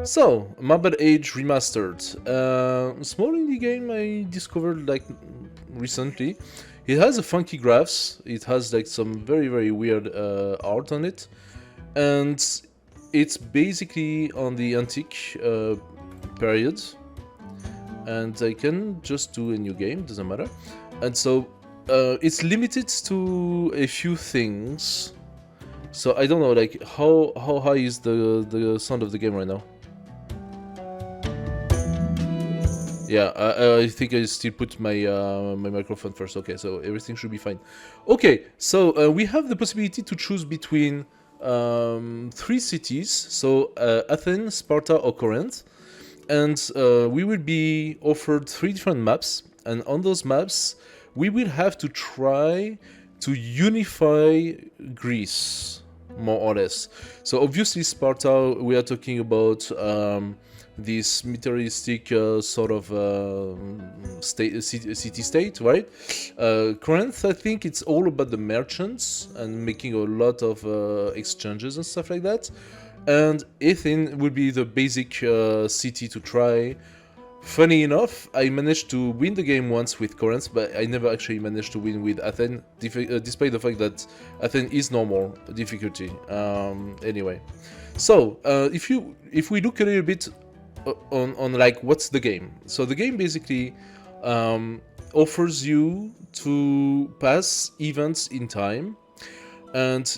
So, Marble Age Remastered. Small indie game I discovered like recently. It has a funky graphs. It has like some very weird art on it, and it's basically on the antique period. And I can just do a new game. Doesn't matter. And so it's limited to a few things. So I don't know, like how high is the sound of the game right now? Yeah, I think I still put my my microphone first. Okay, so everything should be fine. Okay, so we have the possibility to choose between three cities. So Athens, Sparta, or Corinth, and we will be offered three different maps. And on those maps, we will have to try to unify Greece, more or less. So obviously, Sparta, we are talking about. This militaristic sort of city-state, right? Corinth, I think it's all about the merchants and making a lot of exchanges and stuff like that. And Athens would be the basic city to try. Funny enough, I managed to win the game once with Corinth, but I never actually managed to win with Athens, despite the fact that Athens is normal difficulty. Anyway, so if we look a little bit on like what's the game. So the game basically offers you to pass events in time, and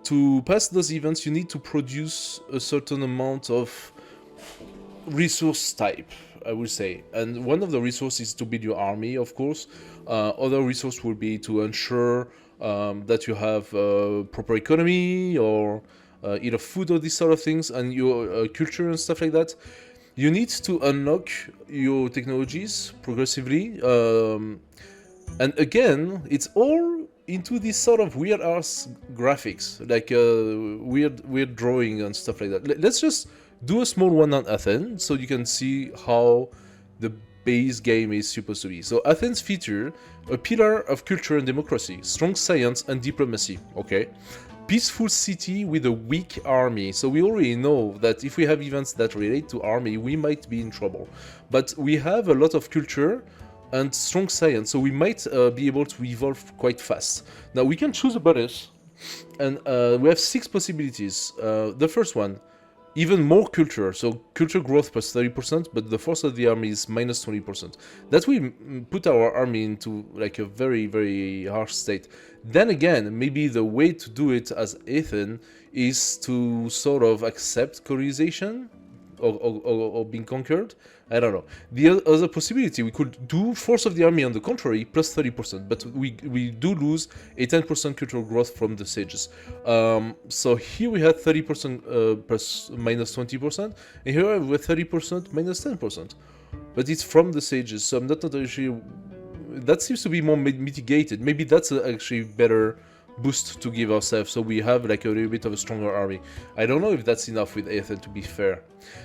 to pass those events you need to produce a certain amount of resource type, I would say. And one of the resources is to build your army, of course. Other resource will be to ensure that you have proper economy or either food or these sort of things, and your culture and stuff like that. You need to unlock your technologies progressively, and again, it's all into this sort of weird ass graphics, like weird drawing and stuff like that. Let's just do a small one on Athens so you can see how the base game is supposed to be. So Athens feature a pillar of culture and democracy, strong science and diplomacy. Okay. Peaceful city with a weak army. So we already know that if we have events that relate to army, we might be in trouble. But we have a lot of culture and strong science, so we might be able to evolve quite fast. Now we can choose a bonus, and we have 6 possibilities. The first one, even more culture, so culture growth plus 30%, but the force of the army is minus 20%. That will put our army into like a very harsh state. Then again, maybe the way to do it as Athens is to sort of accept colonization or being conquered. I don't know. The other possibility, we could do force of the army on the contrary, plus 30%, but we do lose a 10% cultural growth from the sages. So here we had 30% plus minus 20%, and here we have 30% minus 10%. But it's from the sages, so I'm not actually... That seems to be more mitigated. Maybe that's actually better boost to give ourselves, so we have like a little bit of a stronger army. I don't know if that's enough with Athens, to be fair.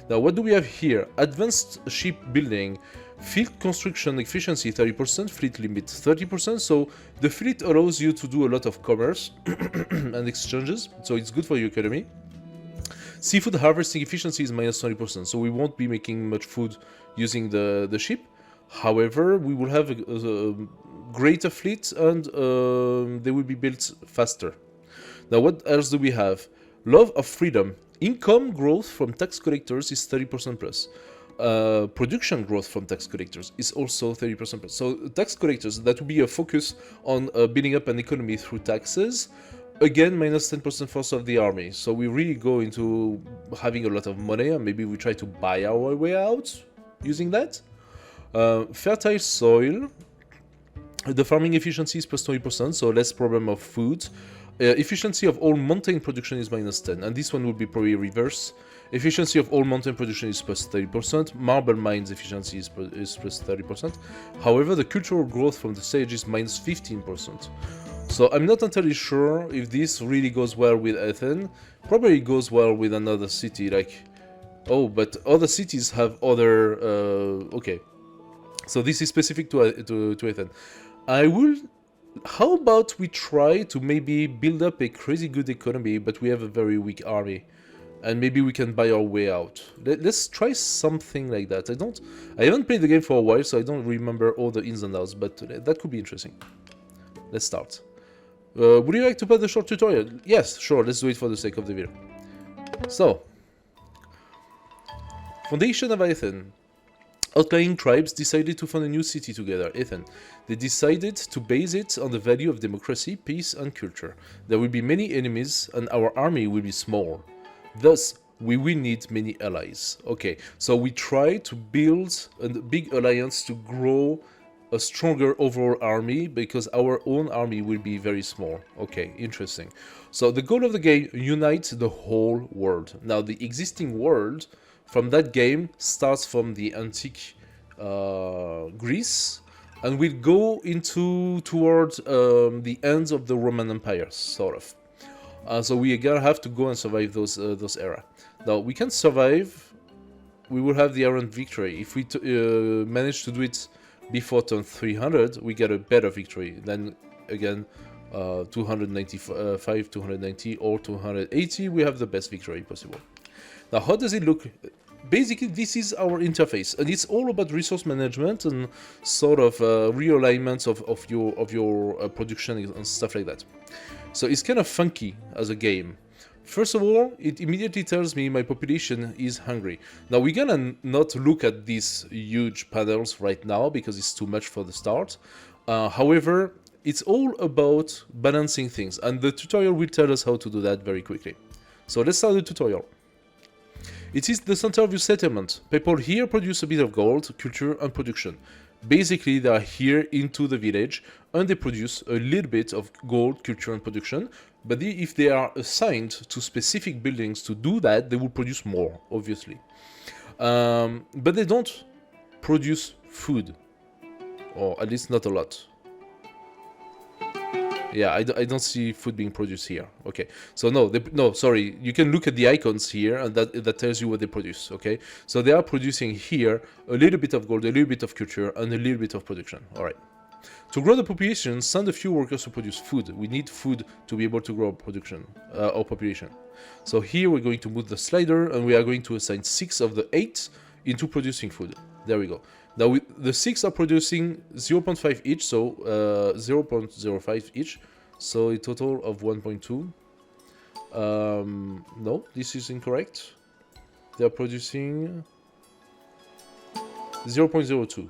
Now what do we have here? Advanced ship building, fleet construction efficiency 30%, fleet limit 30%, so the fleet allows you to do a lot of commerce and exchanges, so it's good for your economy. Seafood harvesting efficiency is minus 20%, so we won't be making much food using the ship. However, we will have a greater fleet, and they will be built faster. Now, what else do we have? Love of freedom. Income growth from tax collectors is 30% plus. Production growth from tax collectors is also 30% plus. So, tax collectors, that will be a focus on building up an economy through taxes. Again, minus 10% force of the army. So, we really go into having a lot of money, and maybe we try to buy our way out using that. Fertile soil, the farming efficiency is plus 20%, so less problem of food. Efficiency of all mountain production is minus 10, and this one will be probably reverse. Efficiency of all mountain production is plus 30%. Marble mines efficiency is plus 30%. However, the cultural growth from the sage is minus 15%. So I'm not entirely sure if this really goes well with Athens. Probably goes well with another city, like... Oh, but other cities have other... okay. So this is specific to Athens. How about we try to maybe build up a crazy good economy, but we have a very weak army? and maybe we can buy our way out. Let's try something like that. I haven't played the game for a while, so I don't remember all the ins and outs, but that could be interesting. Let's start. Would you like to play the short tutorial? Yes, sure, let's do it for the sake of the video. So, Foundation of Athens. Outlying tribes decided to found a new city together, Athens. They decided to base it on the value of democracy, peace, and culture. There will be many enemies, and our army will be small. Thus, we will need many allies. Okay, so we try to build a big alliance to grow a stronger overall army, because our own army will be very small. Okay, interesting. So the goal of the game, unite the whole world. Now, the existing world from that game starts from the antique Greece, and will go towards the ends of the Roman Empire, sort of. So we are gonna have to go and survive those era. Now we can survive. We will have the errant victory. If we manage to do it before turn 300, we get a better victory. Then again, 295, 290, or 280, we have the best victory possible. Now, how does it look? Basically, this is our interface, and it's all about resource management and sort of realignment of your production and stuff like that. So it's kind of funky as a game. First of all, it immediately tells me my population is hungry. Now, we're gonna not look at these huge panels right now because it's too much for the start. However, it's all about balancing things, and the tutorial will tell us how to do that very quickly. So let's start the tutorial. It is the center of your settlement. People here produce a bit of gold, culture, and production. Basically, they are here into the village, and they produce a little bit of gold, culture, and production. But if they are assigned to specific buildings to do that, they will produce more, obviously. But they don't produce food, or at least not a lot. Yeah, I don't see food being produced here. Okay, so no, sorry. You can look at the icons here, and that tells you what they produce. Okay, so they are producing here a little bit of gold, a little bit of culture, and a little bit of production. All right. To grow the population, send a few workers to produce food. We need food to be able to grow production, our population. So here we're going to move the slider, and we are going to assign 6 of the 8 into producing food. There we go. Now the 6 are producing 0.5 each, so 0.05 each, so a total of 1.2. No, this is incorrect. They are producing 0.02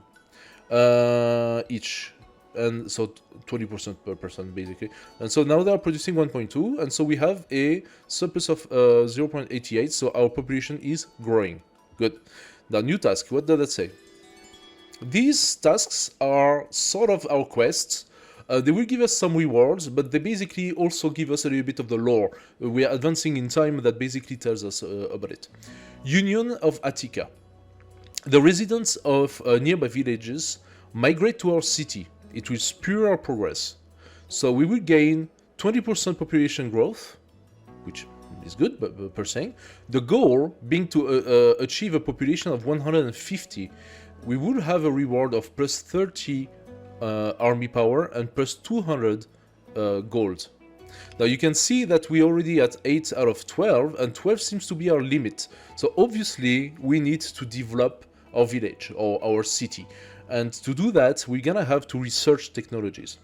each, and so 20% per person basically. And so now they are producing 1.2, and so we have a surplus of 0.88, so our population is growing. Good. Now new task, what does that say? These tasks are sort of our quests. They will give us some rewards, but they basically also give us a little bit of the lore. We are advancing in time that basically tells us about it. Union of Attica. The residents of nearby villages migrate to our city. It will spur our progress. So we will gain 20% population growth, which is good, but per se. The goal being to achieve a population of 150. We would have a reward of plus 30 army power and plus 200 gold. Now you can see that we're already at 8 out of 12, and 12 seems to be our limit. So obviously we need to develop our village or our city. And to do that, we're gonna have to research technologies.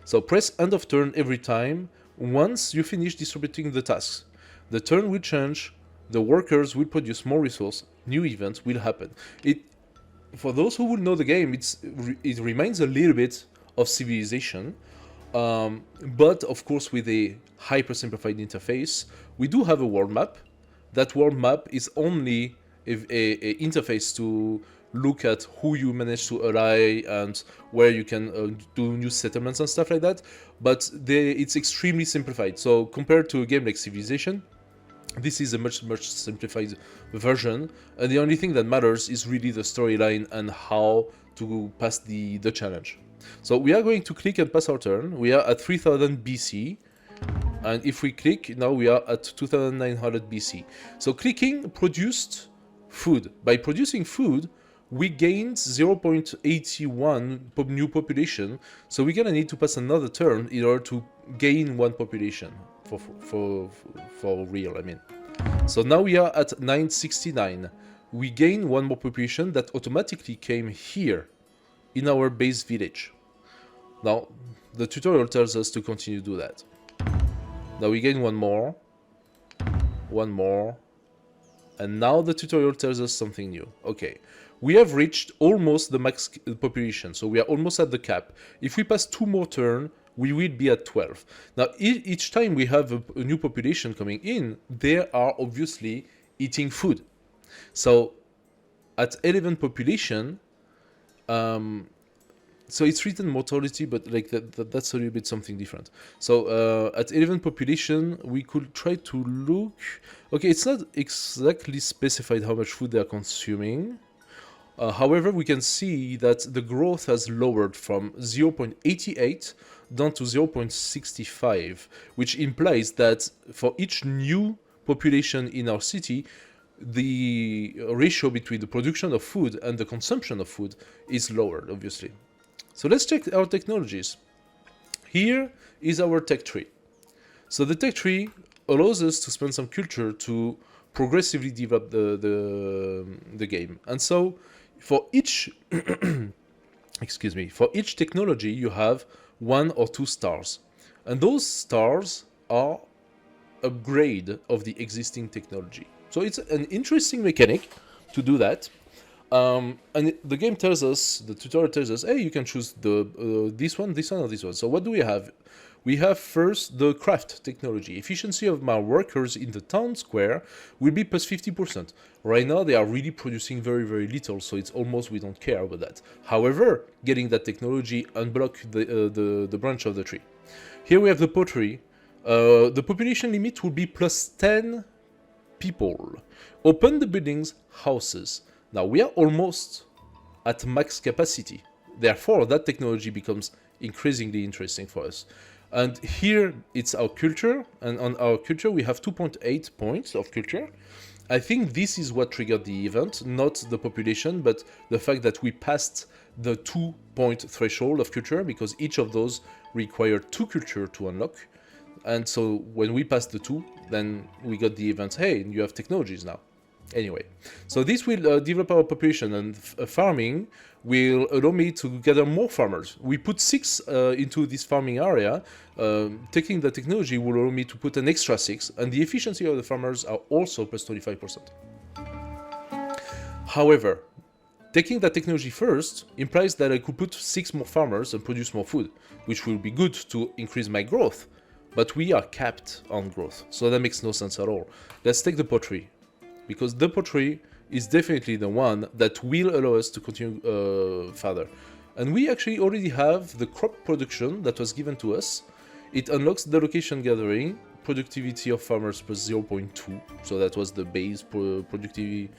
So press end of turn every time once you finish distributing the tasks. The turn will change, the workers will produce more resource, new events will happen. For those who will know the game, it reminds a little bit of Civilization, but of course with a hyper-simplified interface. We do have a world map. That world map is only a interface to look at who you manage to ally and where you can do new settlements and stuff like that, but it's extremely simplified. So compared to a game like Civilization, this is a much simplified version, and the only thing that matters is really the storyline and how to pass the challenge. So we are going to click and pass our turn. We are at 3000 BC, and if we click, now we are at 2900 BC. So clicking produced food. By producing food, we gained 0.81 new population, so we're gonna need to pass another turn in order to gain 1 population for real, I mean. So now we are at 969. We gain one more population that automatically came here in our base village. Now, the tutorial tells us to continue to do that. Now we gain one more, and now the tutorial tells us something new. Okay, we have reached almost the max population, so we are almost at the cap. If we pass 2 more turns, we will be at 12. Now, each time we have a new population coming in, they are obviously eating food. So, at 11 population, so it's written mortality, but like that's a little bit something different. So at 11 population, we could try to look. Okay, it's not exactly specified how much food they are consuming. However, we can see that the growth has lowered from 0.88 down to 0.65, which implies that for each new population in our city, the ratio between the production of food and the consumption of food is lowered, obviously. So let's check our technologies. Here is our tech tree. So the tech tree allows us to spend some culture to progressively develop the game. And so for each for each technology you have 1 or 2 stars. And those stars are upgrade of the existing technology. So it's an interesting mechanic to do that. And the game tells us, the tutorial tells us, hey, you can choose this one, or this one. So what do we have? We have first the craft technology. Efficiency of my workers in the town square will be plus 50%. Right now they are really producing very, very little, so it's almost we don't care about that. However, getting that technology unblock the branch of the tree. Here we have the pottery. The population limit will be plus 10 people. Open the buildings, houses. Now we are almost at max capacity. Therefore, that technology becomes increasingly interesting for us. And here it's our culture, and on our culture we have 2.8 points of culture. I think this is what triggered the event, not the population, but the fact that we passed the 2-point threshold of culture, because each of those require 2 culture to unlock. And so when we passed the 2, then we got the event, hey, you have technologies now. Anyway, so this will develop our population, and farming will allow me to gather more farmers. We put 6 into this farming area. Taking the technology will allow me to put an extra 6, and the efficiency of the farmers are also plus 25%. However, taking that technology first implies that I could put 6 more farmers and produce more food, which will be good to increase my growth. But we are capped on growth, so that makes no sense at all. Let's take the pottery, because the pottery is definitely the one that will allow us to continue further. And we actually already have the crop production that was given to us. It unlocks the location gathering, productivity of farmers plus 0.2, so that was the base productivity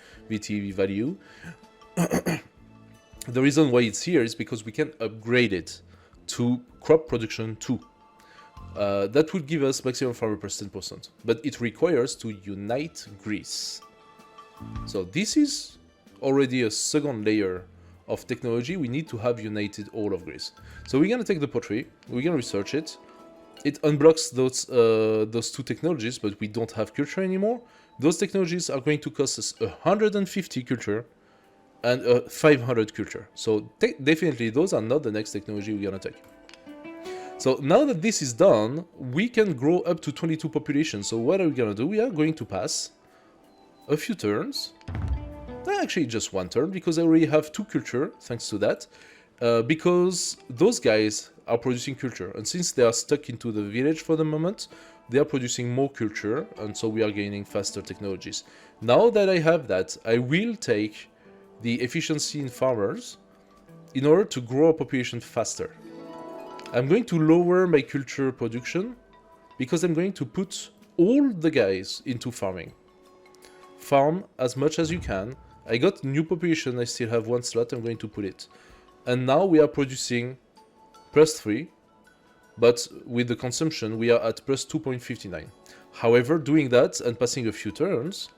value. The reason why it's here is because we can upgrade it to crop production 2. That would give us maximum farmer plus 10%, but it requires to unite Greece. So this is already a second layer of technology. We need to have united all of Greece. So we're gonna take the pottery, we're gonna research it. It unblocks those 2 technologies, but we don't have culture anymore. Those technologies are going to cost us 150 culture and 500 culture. So definitely those are not the next technology we're gonna take. So now that this is done, we can grow up to 22 population. So what are we gonna do? We are going to pass a few turns, actually just 1 turn, because I already have 2 culture thanks to that, because those guys are producing culture, and since they are stuck into the village for the moment, they are producing more culture, and so we are gaining faster technologies. Now that I have that, I will take the efficiency in farmers in order to grow a population faster. I'm going to lower my culture production because I'm going to put all the guys into farming. Farm as much as you can. I got new population, I still have 1 slot, I'm going to put it. And now we are producing plus 3, but with the consumption we are at plus 2.59. However, doing that and passing a few turns,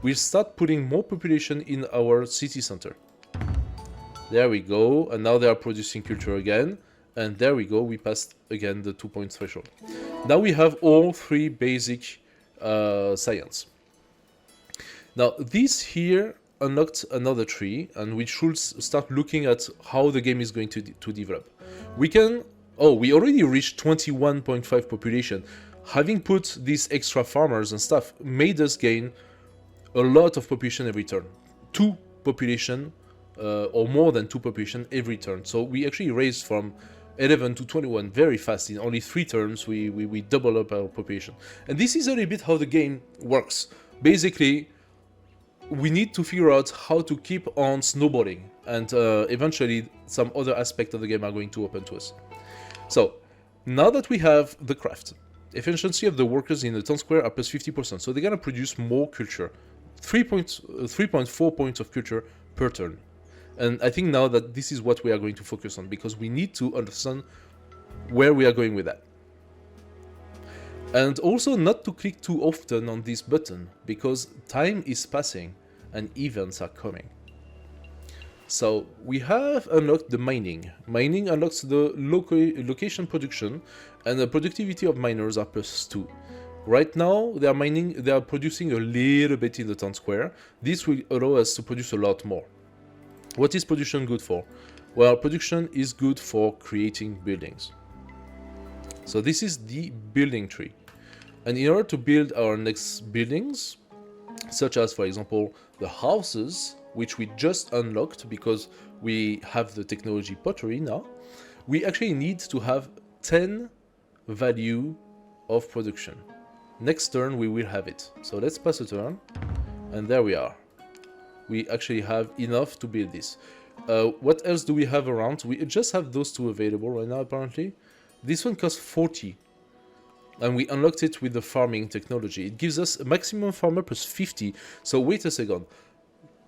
we'll start putting more population in our city center. There we go, and now they are producing culture again. And there we go, we passed again the 2-point threshold. Now we have all 3 basic science. Now, this here unlocked another tree, and we should start looking at how the game is going to develop. We can... Oh, we already reached 21.5 population. Having put these extra farmers and stuff made us gain a lot of population every turn. 2 population, or more than 2 population every turn. So we actually raised from 11 to 21 very fast. In only 3 turns, we double up our population. And this is a little bit how the game works. Basically, we need to figure out how to keep on snowballing, and eventually some other aspects of the game are going to open to us. So, now that we have the craft, efficiency of the workers in the town square are plus 50%, so they're gonna produce more culture. 3.4 points of culture per turn. And I think now that this is what we are going to focus on, because we need to understand where we are going with that. And also not to click too often on this button, because time is passing and events are coming. So we have unlocked the mining. Mining unlocks the location production, and the productivity of miners are plus 2. Right now they are producing a little bit in the town square. This will allow us to produce a lot more. What is production good for? Well, production is good for creating buildings. So this is the building tree. And in order to build our next buildings, such as, for example, the houses, which we just unlocked because we have the technology pottery now, we actually need to have 10 value of production. Next turn we will have it. So let's pass a turn, and there we are. We actually have enough to build this. What else do we have around? We just have those 2 available right now, apparently. This one costs 40. And we unlocked it with the farming technology. It gives us a maximum farmer plus 50. So wait a second.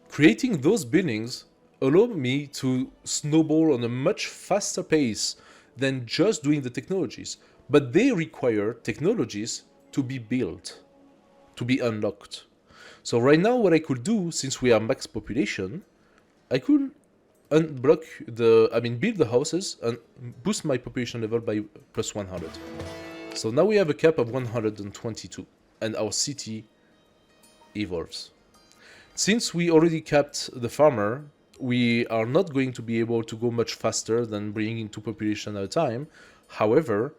Creating those buildings allow me to snowball on a much faster pace than just doing the technologies. But they require technologies to be built, to be unlocked. So right now what I could do, since we are max population, I could build the houses and boost my population level by plus 100. So now we have a cap of 122, and our city evolves. Since we already capped the farmer, we are not going to be able to go much faster than bringing 2 population at a time. However,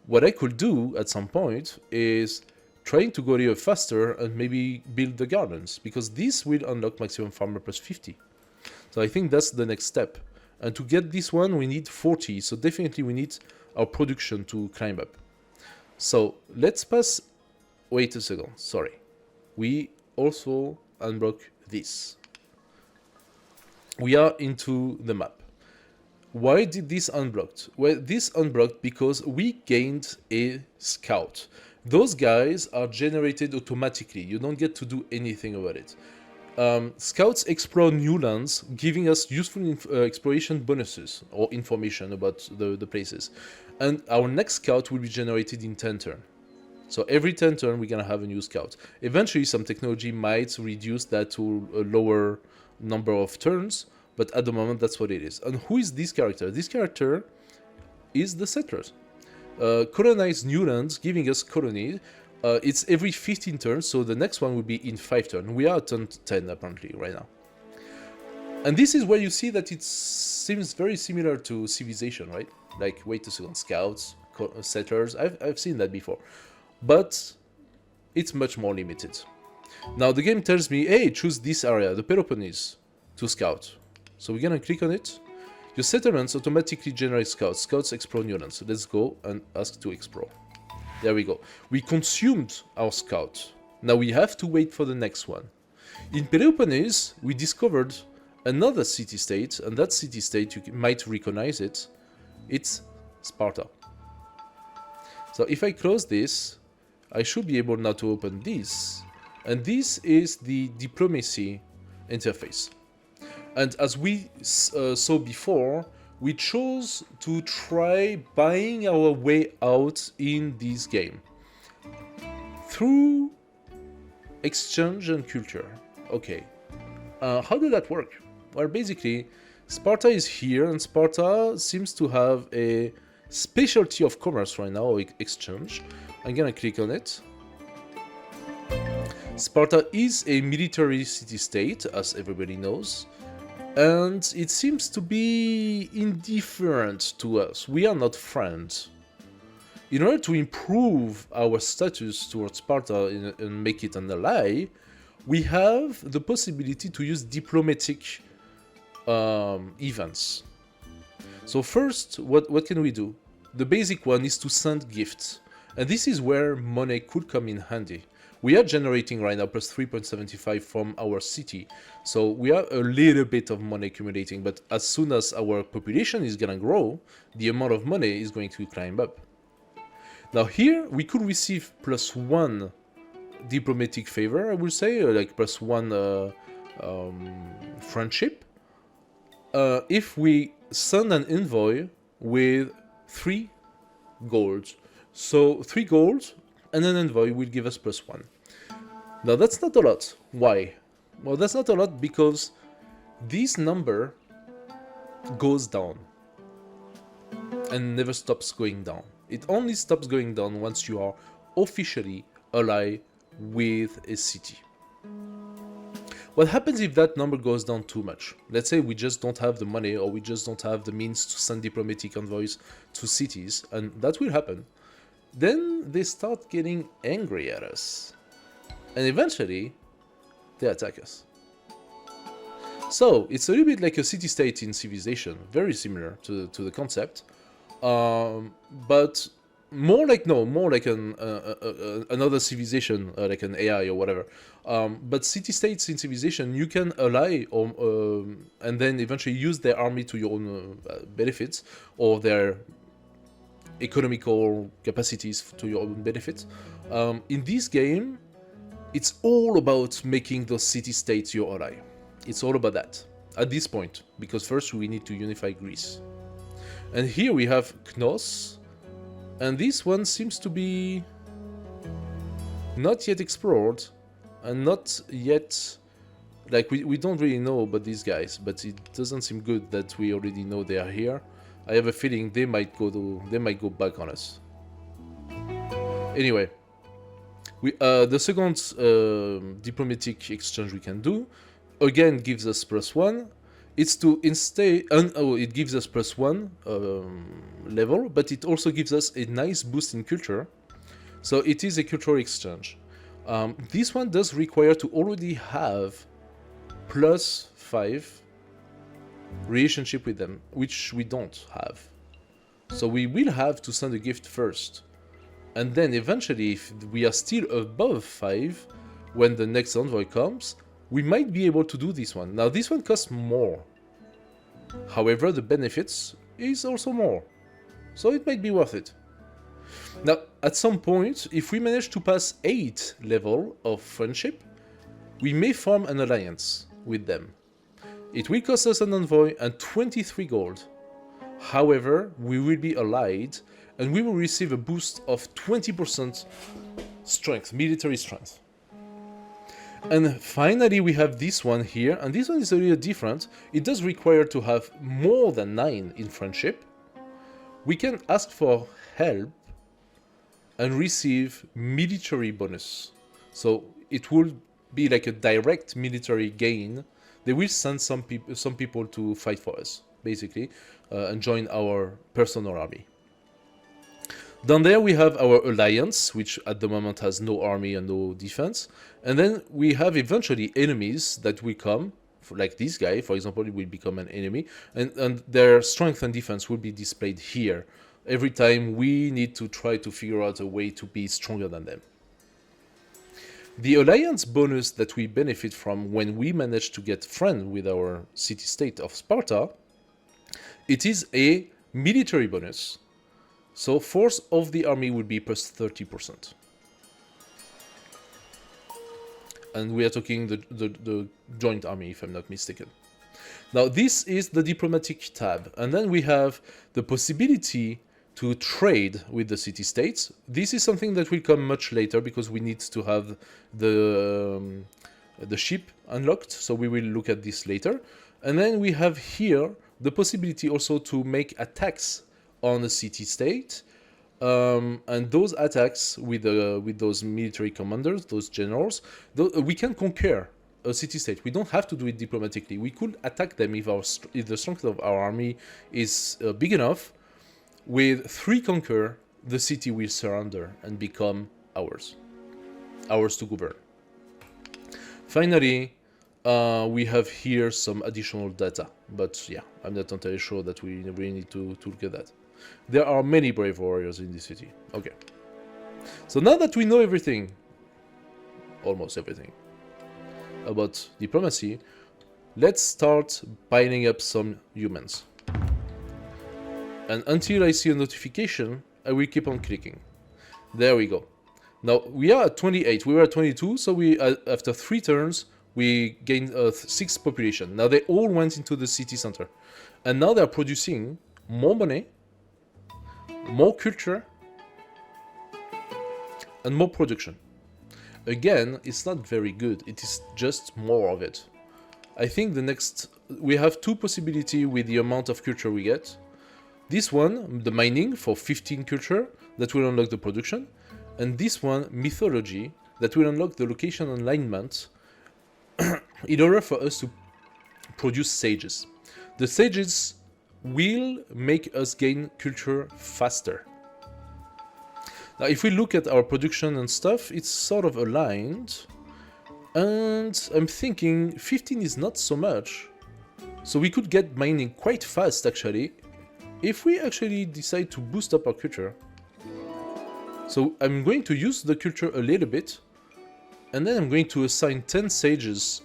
what I could do at some point is trying to go a little faster and maybe build the gardens, because this will unlock maximum farmer plus 50. So I think that's the next step. And to get this one, we need 40, so definitely we need our production to climb up. So let's pass... Wait a second, sorry. We also unblock this. We are into the map. Why did this unblocked? Well, this unblocked because we gained a scout. Those guys are generated automatically. You don't get to do anything about it. Scouts explore new lands, giving us useful exploration bonuses or information about the places. And our next scout will be generated in 10 turns. So every 10 turns we're gonna have a new scout. Eventually some technology might reduce that to a lower number of turns, but at the moment that's what it is. And who is this character? This character is the settlers. Colonize new lands, giving us colonies. It's every 15 turns, so the next one will be in 5 turns. We are at turn 10 apparently right now. And this is where you see that it seems very similar to Civilization, right? Like, wait a second, scouts, settlers, I've seen that before. But it's much more limited. Now the game tells me, hey, choose this area, the Peloponnese, to scout. So we're gonna click on it. Your settlements automatically generate scouts. Scouts explore new lands. So let's go and ask to explore. There we go. We consumed our scout. Now we have to wait for the next one. In Peloponnese, we discovered another city-state, and that city-state, you might recognize it, it's Sparta. So if I close this, I should be able now to open this, and this is the diplomacy interface. And as we saw before, we chose to try buying our way out in this game through exchange and culture. Okay, how did that work? Well, basically, Sparta is here, and Sparta seems to have a specialty of commerce right now, or exchange. I'm gonna click on it. Sparta is a military city-state, as everybody knows, and it seems to be indifferent to us. We are not friends. In order to improve our status towards Sparta and make it an ally, we have the possibility to use diplomatic events. So first, what can we do? The basic one is to send gifts, and this is where money could come in handy. We are generating right now plus 3.75 from our city, so we have a little bit of money accumulating, but as soon as our population is gonna grow, the amount of money is going to climb up. Now here, we could receive plus 1 diplomatic favor, I would say, like plus 1 friendship, if we send an envoy with 3 gold. So 3 gold and an envoy will give us plus 1. Now that's not a lot. Why? Well, that's not a lot because this number goes down and never stops going down. It only stops going down once you are officially ally with a city. What happens if that number goes down too much? Let's say we just don't have the money or we just don't have the means to send diplomatic envoys to cities, and that will happen. Then they start getting angry at us. And eventually, they attack us. So, it's a little bit like a city-state in Civilization, very similar to the concept. But more like another civilization, like an AI or whatever. But city-states in Civilization, you can ally and then eventually use their army to your own benefits, or their economical capacities to your own benefit. In this game, it's all about making those city-states your ally. It's all about that at this point, because first we need to unify Greece. And here we have Knos, and this one seems to be not yet explored, and not yet, like we don't really know about these guys, but it doesn't seem good that we already know they are here. I have a feeling they might go back on us. Anyway, the second diplomatic exchange we can do again gives us plus 1. It's to it gives us plus 1 level, but it also gives us a nice boost in culture. So it is a cultural exchange. This one does require to already have plus 5 relationship with them, which we don't have. So we will have to send a gift first. And then eventually, if we are still above 5, when the next envoy comes, we might be able to do this one. Now this one costs more. However, the benefits is also more. So it might be worth it. Now, at some point, if we manage to pass 8 level of friendship, we may form an alliance with them. It will cost us an envoy and 23 gold. However, we will be allied and we will receive a boost of 20% strength, military strength. And finally we have this one here, and this one is a little different. It does require to have more than 9 in friendship. We can ask for help and receive military bonus. So it will be like a direct military gain. They will send some people to fight for us, basically, and join our personal army. Down there we have our alliance, which at the moment has no army and no defense. And then we have eventually enemies that will come, like this guy, for example, will become an enemy. And their strength and defense will be displayed here. Every time we need to try to figure out a way to be stronger than them. The alliance bonus that we benefit from when we manage to get friends with our city-state of Sparta, it is a military bonus. So force of the army would be plus 30%. And we are talking the joint army, if I'm not mistaken. Now this is the diplomatic tab. And then we have the possibility to trade with the city-states. This is something that will come much later because we need to have the ship unlocked. So we will look at this later. And then we have here the possibility also to make attacks on a city-state And those attacks with those military commanders, those generals, we can conquer a city-state. We don't have to do it diplomatically. We could attack them if the strength of our army is big enough. With 3 conquer, the city will surrender and become ours to govern. Finally, we have here some additional data, but yeah, I'm not entirely sure that we really need to look at that. There are many brave warriors in this city. Okay. So now that we know everything, almost everything, about diplomacy, let's start piling up some humans. And until I see a notification, I will keep on clicking. There we go. Now, we are at 28. We were at 22, so after 3 turns, we gained 6 population. Now, they all went into the city center. And now they're producing more money, more culture, and more production. Again, it's not very good. It is just more of it. I think we have 2 possibilities with the amount of culture we get. This one, the mining for 15 culture, that will unlock the production. And this one, mythology, that will unlock the location alignment in order for us to produce sages. The sages will make us gain culture faster. Now, if we look at our production and stuff, it's sort of aligned. And I'm thinking 15 is not so much. So we could get mining quite fast, actually, if we actually decide to boost up our culture. So I'm going to use the culture a little bit, and then I'm going to assign 10 sages.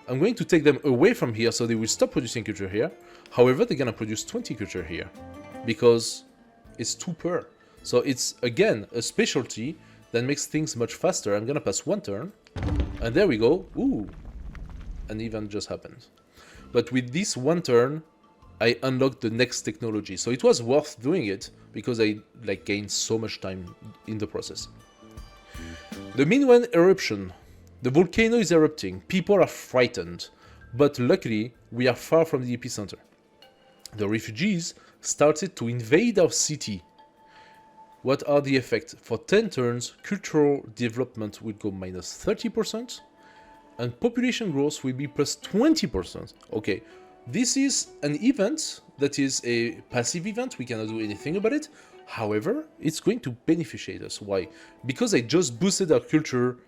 I'm going to take them away from here so they will stop producing culture here. However, they're gonna produce 20 culture here, because it's 2 per. So it's, again, a specialty that makes things much faster. I'm gonna pass 1 turn, and there we go. Ooh, an event just happened. But with this 1 turn, I unlocked the next technology. So it was worth doing it, because I gained so much time in the process. The Minwan eruption. The volcano is erupting. People are frightened. But luckily, we are far from the epicenter. The refugees started to invade our city. What are the effects? For 10 turns, cultural development will go minus 30%, and population growth will be plus 20%. Okay, this is an event that is a passive event. We cannot do anything about it. However, it's going to beneficiate us. Why? Because I just boosted our culture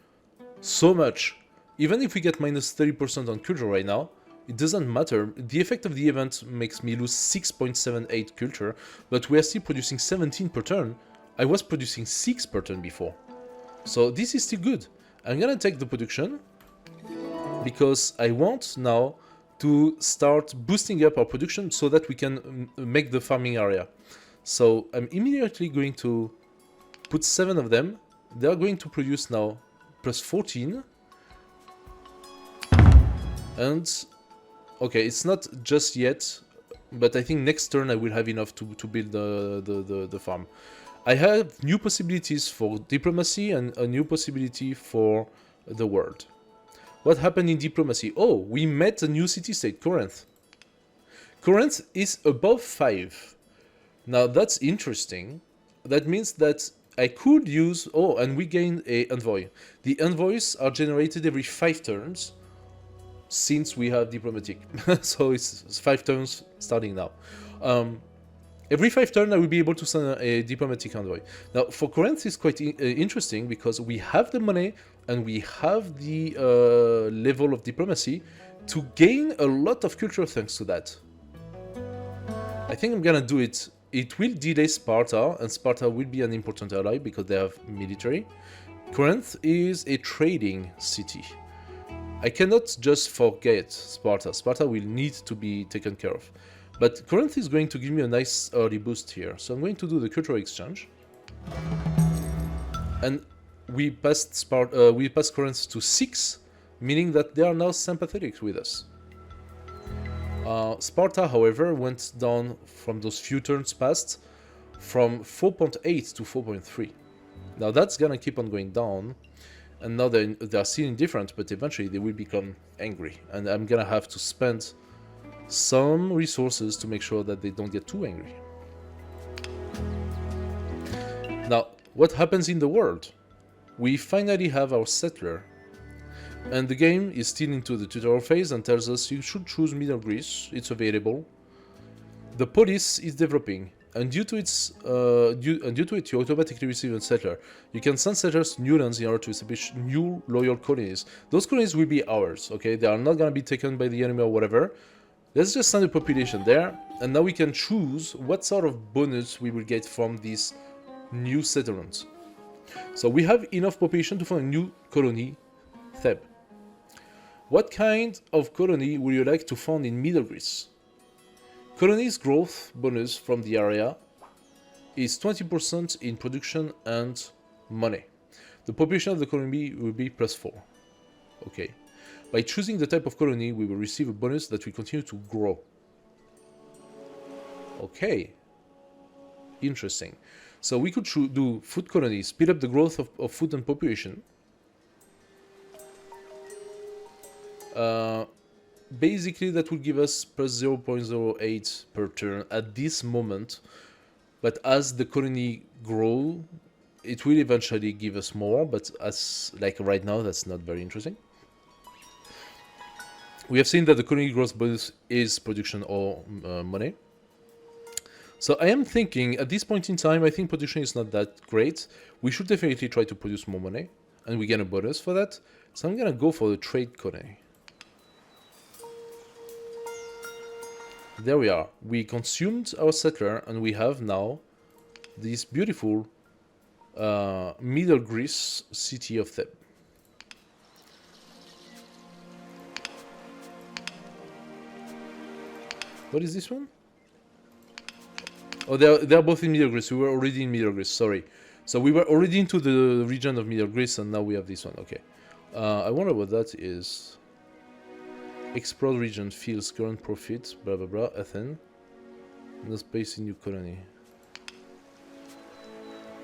so much. Even if we get minus 30% on culture right now, it doesn't matter. The effect of the event makes me lose 6.78 culture, but we are still producing 17 per turn. I was producing 6 per turn before. So this is still good. I'm gonna take the production, because I want now to start boosting up our production so that we can make the farming area. So I'm immediately going to put 7 of them. They are going to produce now plus 14. And okay, it's not just yet, but I think next turn I will have enough to build the farm. I have new possibilities for diplomacy and a new possibility for the world. What happened in diplomacy? Oh, we met a new city-state, Corinth. Corinth is above 5. Now that's interesting. That means that I could use... Oh, and we gained an envoy. The envoys are generated every 5 turns since we have diplomatic. So it's 5 turns starting now. Every 5 turns I will be able to send a diplomatic envoy. Now for Corinth it's quite interesting, because we have the money and we have the level of diplomacy to gain a lot of culture thanks to that. I think I'm gonna do it. It will delay Sparta, and Sparta will be an important ally because they have military. Corinth is a trading city. I cannot just forget Sparta. Sparta will need to be taken care of. But Corinth is going to give me a nice early boost here. So I'm going to do the cultural exchange. And we passed Corinth to 6, meaning that they are now sympathetic with us. Sparta, however, went down from those few turns past from 4.8 to 4.3. Now that's gonna keep on going down, and now they are still indifferent, but eventually they will become angry, and I'm gonna have to spend some resources to make sure that they don't get too angry. Now, what happens in the world? We finally have our settler. And the game is still into the tutorial phase and tells us you should choose Middle Greece, it's available. The police is developing, and due to it, you automatically receive a settler. You can send settlers to new lands in order to establish new loyal colonies. Those colonies will be ours, okay? They are not gonna be taken by the enemy or whatever. Let's just send a population there, and now we can choose what sort of bonus we will get from this new settlement. So we have enough population to found a new colony, Theb. What kind of colony would you like to found in Middle Greece? Colony's growth bonus from the area is 20% in production and money. The population of the colony will be +4. Okay. By choosing the type of colony, we will receive a bonus that will continue to grow. Okay. Interesting. So we could do food colony, speed up the growth of food and population. Basically, that will give us +0.08 per turn at this moment. But as the colony grow, it will eventually give us more. But as like right now, that's not very interesting. We have seen that the colony growth bonus is production or money. So I am thinking, at this point in time, I think production is not that great. We should definitely try to produce more money. And we get a bonus for that. So I'm gonna go for the trade colony. There we are. We consumed our settler, and we have now this beautiful Middle Greece city of Theb. What is this one? Oh, they're both in Middle Greece. We were already in Middle Greece, sorry. So we were already into the region of Middle Greece, and now we have this one. Okay. I wonder what that is. Explore region feels current profit, blah blah blah, Athens. No space in new colony.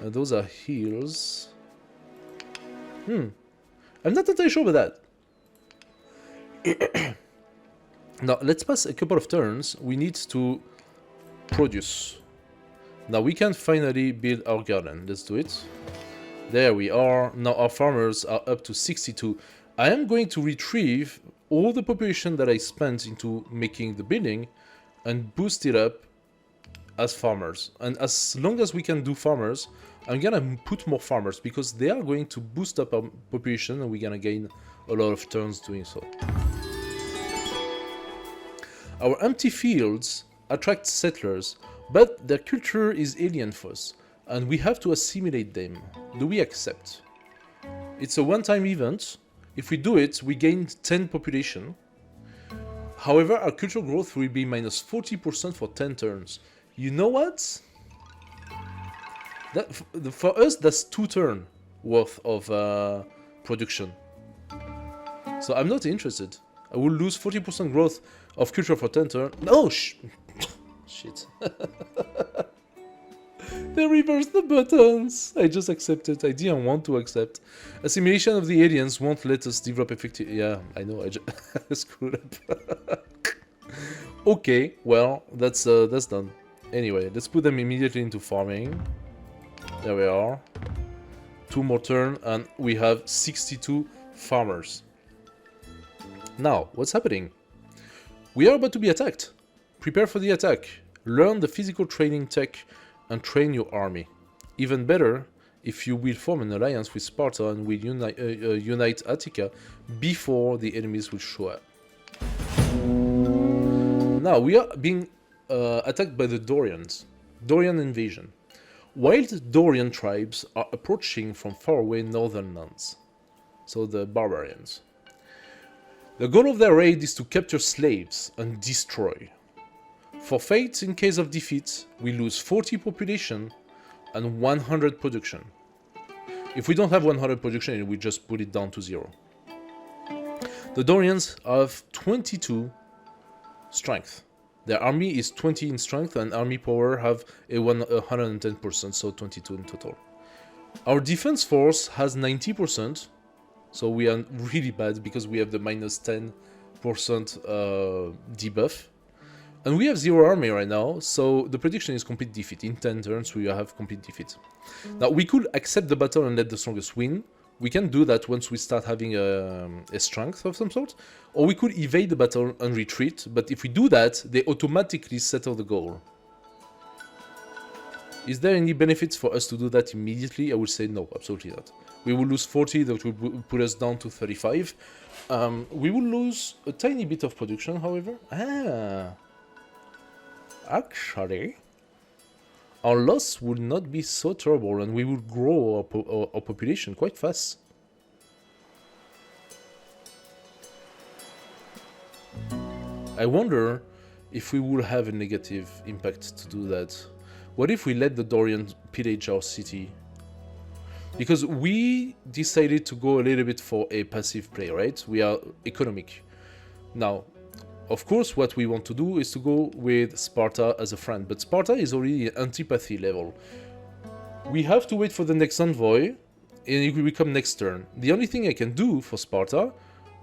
Those are hills. I'm not entirely sure about that. Now, let's pass a couple of turns. We need to produce. Now we can finally build our garden. Let's do it. There we are. Now our farmers are up to 62. I am going to retrieve all the population that I spent into making the building and boost it up as farmers. And as long as we can do farmers, I'm gonna put more farmers because they are going to boost up our population and we're gonna gain a lot of turns doing so. Our empty fields attract settlers, but their culture is alien for us and we have to assimilate them. Do we accept? It's a one-time event. If we do it, we gain 10 population. However, our cultural growth will be minus 40% for 10 turns. You know what? That, for us, that's 2 turns worth of production. So I'm not interested. I will lose 40% growth of culture for 10 turns. No, shit. They reversed the buttons. I just accepted. I didn't want to accept. Assimilation of the aliens won't let us develop effective. Yeah, I know. I just screwed up. Okay, well, that's done. Anyway, let's put them immediately into farming. There we are. 2 more turns, and we have 62 farmers. Now, what's happening? We are about to be attacked. Prepare for the attack. Learn the physical training tech and train your army. Even better, if you will form an alliance with Sparta and will unite Attica before the enemies will show up. Now, we are being attacked by the Dorians. Dorian invasion. Wild Dorian tribes are approaching from faraway northern lands. So the barbarians. The goal of their raid is to capture slaves and destroy. For fate, in case of defeat, we lose 40 population and 100 production. If we don't have 100 production, we just put it down to 0. The Dorians have 22 strength. Their army is 20 in strength and army power have a 110%, so 22 in total. Our defense force has 90%, so we are really bad because we have the minus 10% debuff. And we have 0 army right now, so the prediction is complete defeat. In 10 turns we have complete defeat. Now we could accept the battle and let the strongest win. We can do that once we start having a strength of some sort. Or we could evade the battle and retreat, but if we do that, they automatically settle the goal. Is there any benefits for us to do that immediately? I would say no, absolutely not. We will lose 40, that would put us down to 35. We will lose a tiny bit of production, however. Actually, our loss would not be so terrible, and we would grow our population quite fast. I wonder if we would have a negative impact to do that. What if we let the Dorian pillage our city? Because we decided to go a little bit for a passive play, right? We are economic. Now, of course, what we want to do is to go with Sparta as a friend, but Sparta is already an antipathy level. We have to wait for the next envoy, and it will become next turn. The only thing I can do for Sparta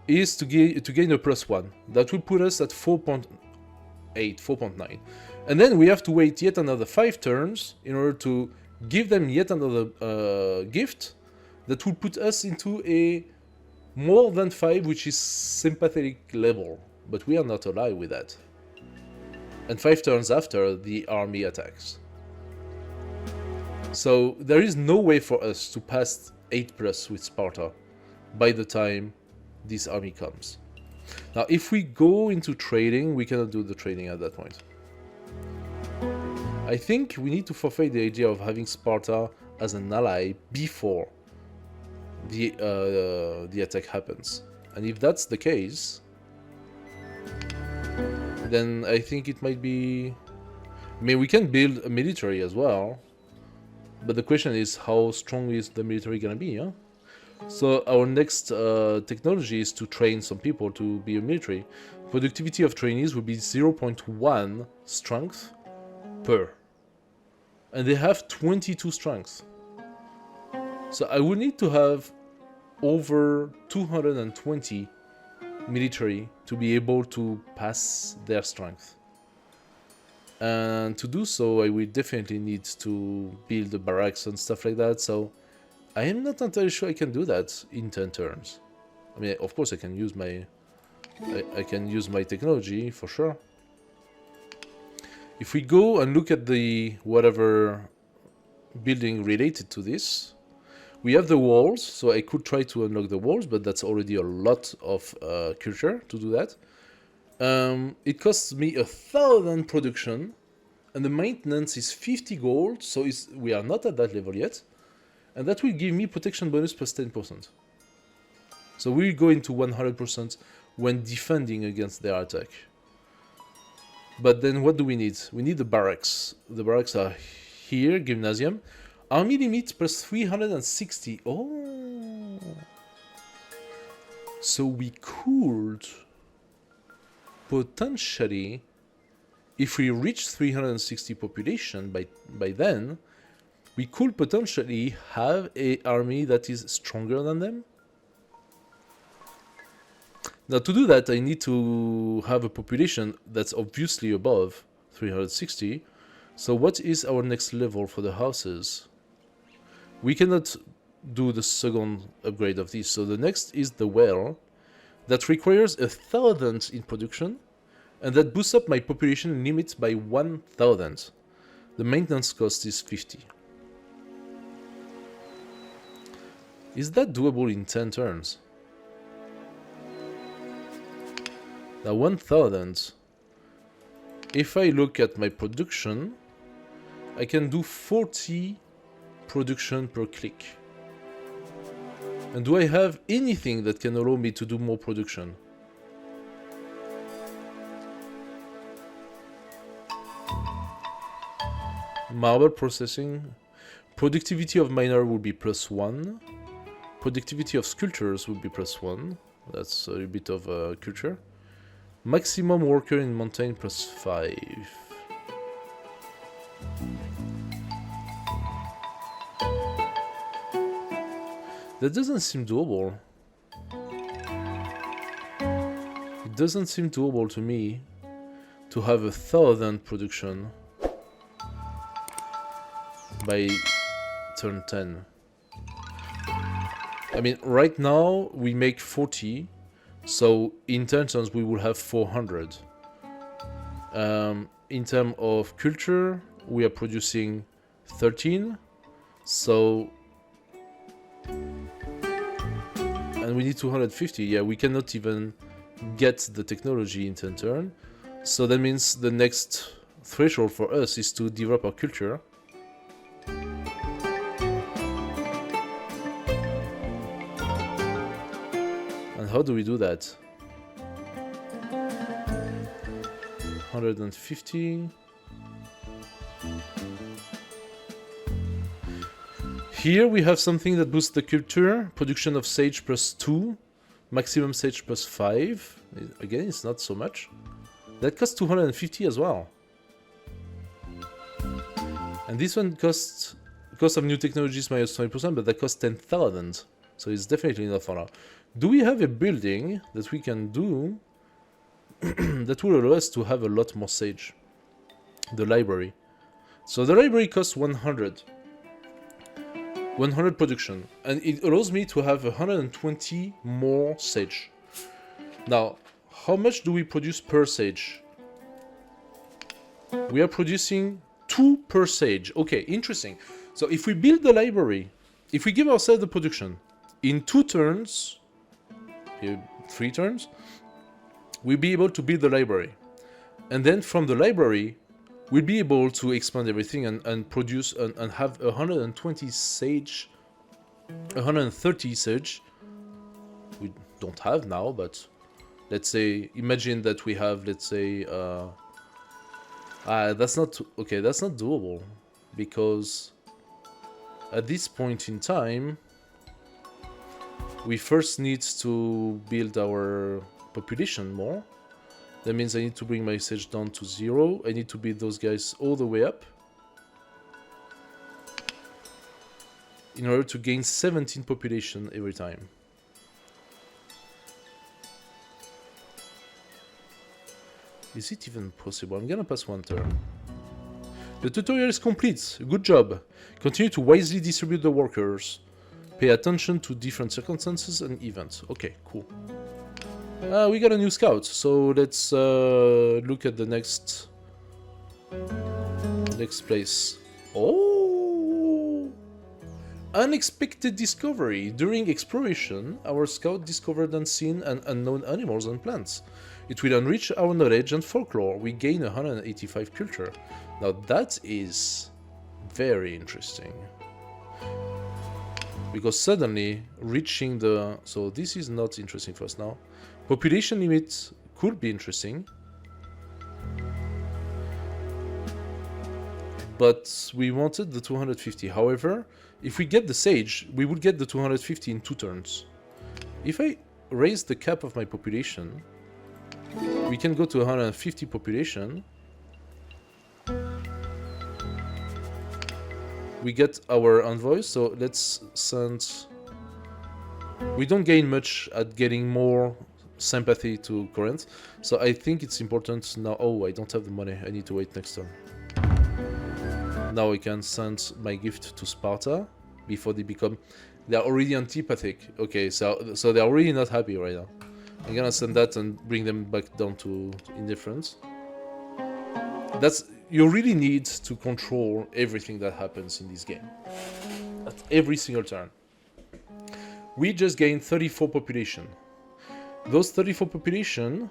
is to gain a +1. That will put us at 4.8, 4.9. And then we have to wait yet another 5 turns in order to give them yet another gift that will put us into a more than 5, which is sympathetic level. But we are not alive with that. And 5 turns after, the army attacks. So there is no way for us to pass 8+ with Sparta by the time this army comes. Now, if we go into trading, we cannot do the trading at that point. I think we need to forfeit the idea of having Sparta as an ally before the attack happens. And if that's the case, then I think it might be... I mean, we can build a military as well, but the question is, how strong is the military gonna be, huh? So our next technology is to train some people to be a military. Productivity of trainees will be 0.1 strength per. And they have 22 strength. So I would need to have over 220 military to be able to pass their strength. And to do so, I will definitely need to build the barracks and stuff like that. So I am not entirely sure I can do that in 10 turns. I mean, of course I can use my technology for sure. If we go and look at the whatever building related to this, we have the walls, so I could try to unlock the walls, but that's already a lot of culture to do that. It costs me 1,000 production, and the maintenance is 50 gold, so we are not at that level yet. And that will give me protection bonus plus 10%. So we'll go into 100% when defending against their attack. But then what do we need? We need the barracks. The barracks are here, gymnasium. Army limit plus 360. Oh. So we could potentially, if we reach 360 population by then, we could potentially have an army that is stronger than them. Now to do that, I need to have a population that's obviously above 360. So what is our next level for the houses? We cannot do the second upgrade of this. So the next is the well. That requires 1,000 in production. And that boosts up my population limit by 1,000. The maintenance cost is 50. Is that doable in 10 turns? Now 1,000. If I look at my production, I can do 40 production per click. And do I have anything that can allow me to do more production? Marble processing. Productivity of miner will be +1. Productivity of sculptors will be +1. That's a bit of culture. Maximum worker in mountain +5. That doesn't seem doable. It doesn't seem doable to me. to have 1,000 production by turn 10. I mean, right now we make 40, so in 10 turns we will have 400. In terms of culture, we are producing 13, so... And we need 250, yeah, we cannot even get the technology in 10 turns. So that means the next threshold for us is to develop our culture. And how do we do that? 150. Here we have something that boosts the culture. Production of sage plus 2. Maximum sage plus 5. Again, it's not so much. That costs 250 as well. And this one costs... Cost of new technologies minus 20%, but that costs 10,000. So it's definitely not for now. Do we have a building that we can do that will allow us to have a lot more sage? The library. So the library costs 100. 100 production. And it allows me to have 120 more sage. Now, how much do we produce per sage? We are producing 2 per sage. Okay, interesting. So if we build the library, if we give ourselves the production, in 2 turns, 3 turns, we'll be able to build the library. And then from the library, we'll be able to expand everything and produce and have 120 sage, 130 sage. We don't have now, but let's say, imagine that we have, let's say, that's not, okay, that's not doable, because at this point in time, we first need to build our population more. That means I need to bring my sage down to 0. I need to build those guys all the way up in order to gain 17 population every time. Is it even possible? I'm gonna pass 1 turn. The tutorial is complete. Good job. Continue to wisely distribute the workers. Pay attention to different circumstances and events. Okay, cool. We got a new scout, so let's look at the next place. Oh! Unexpected discovery. During exploration, our scout discovered unseen and unknown animals and plants. It will enrich our knowledge and folklore. We gain 185 culture. Now that is very interesting. Because suddenly reaching the... So this is not interesting for us now. Population limit could be interesting. But we wanted the 250. However, if we get the sage, we would get the 250 in 2 turns. If I raise the cap of my population, we can go to 150 population. We get our envoys, so let's send... We don't gain much at getting more sympathy to Corinth, so I think it's important now... Oh, I don't have the money, I need to wait next turn. Now I can send my gift to Sparta before they become... They're already antipathic. Okay, so they're already not happy right now. I'm gonna send that and bring them back down to indifference. That's... You really need to control everything that happens in this game. At every single turn. We just gained 34 population. Those 34 population...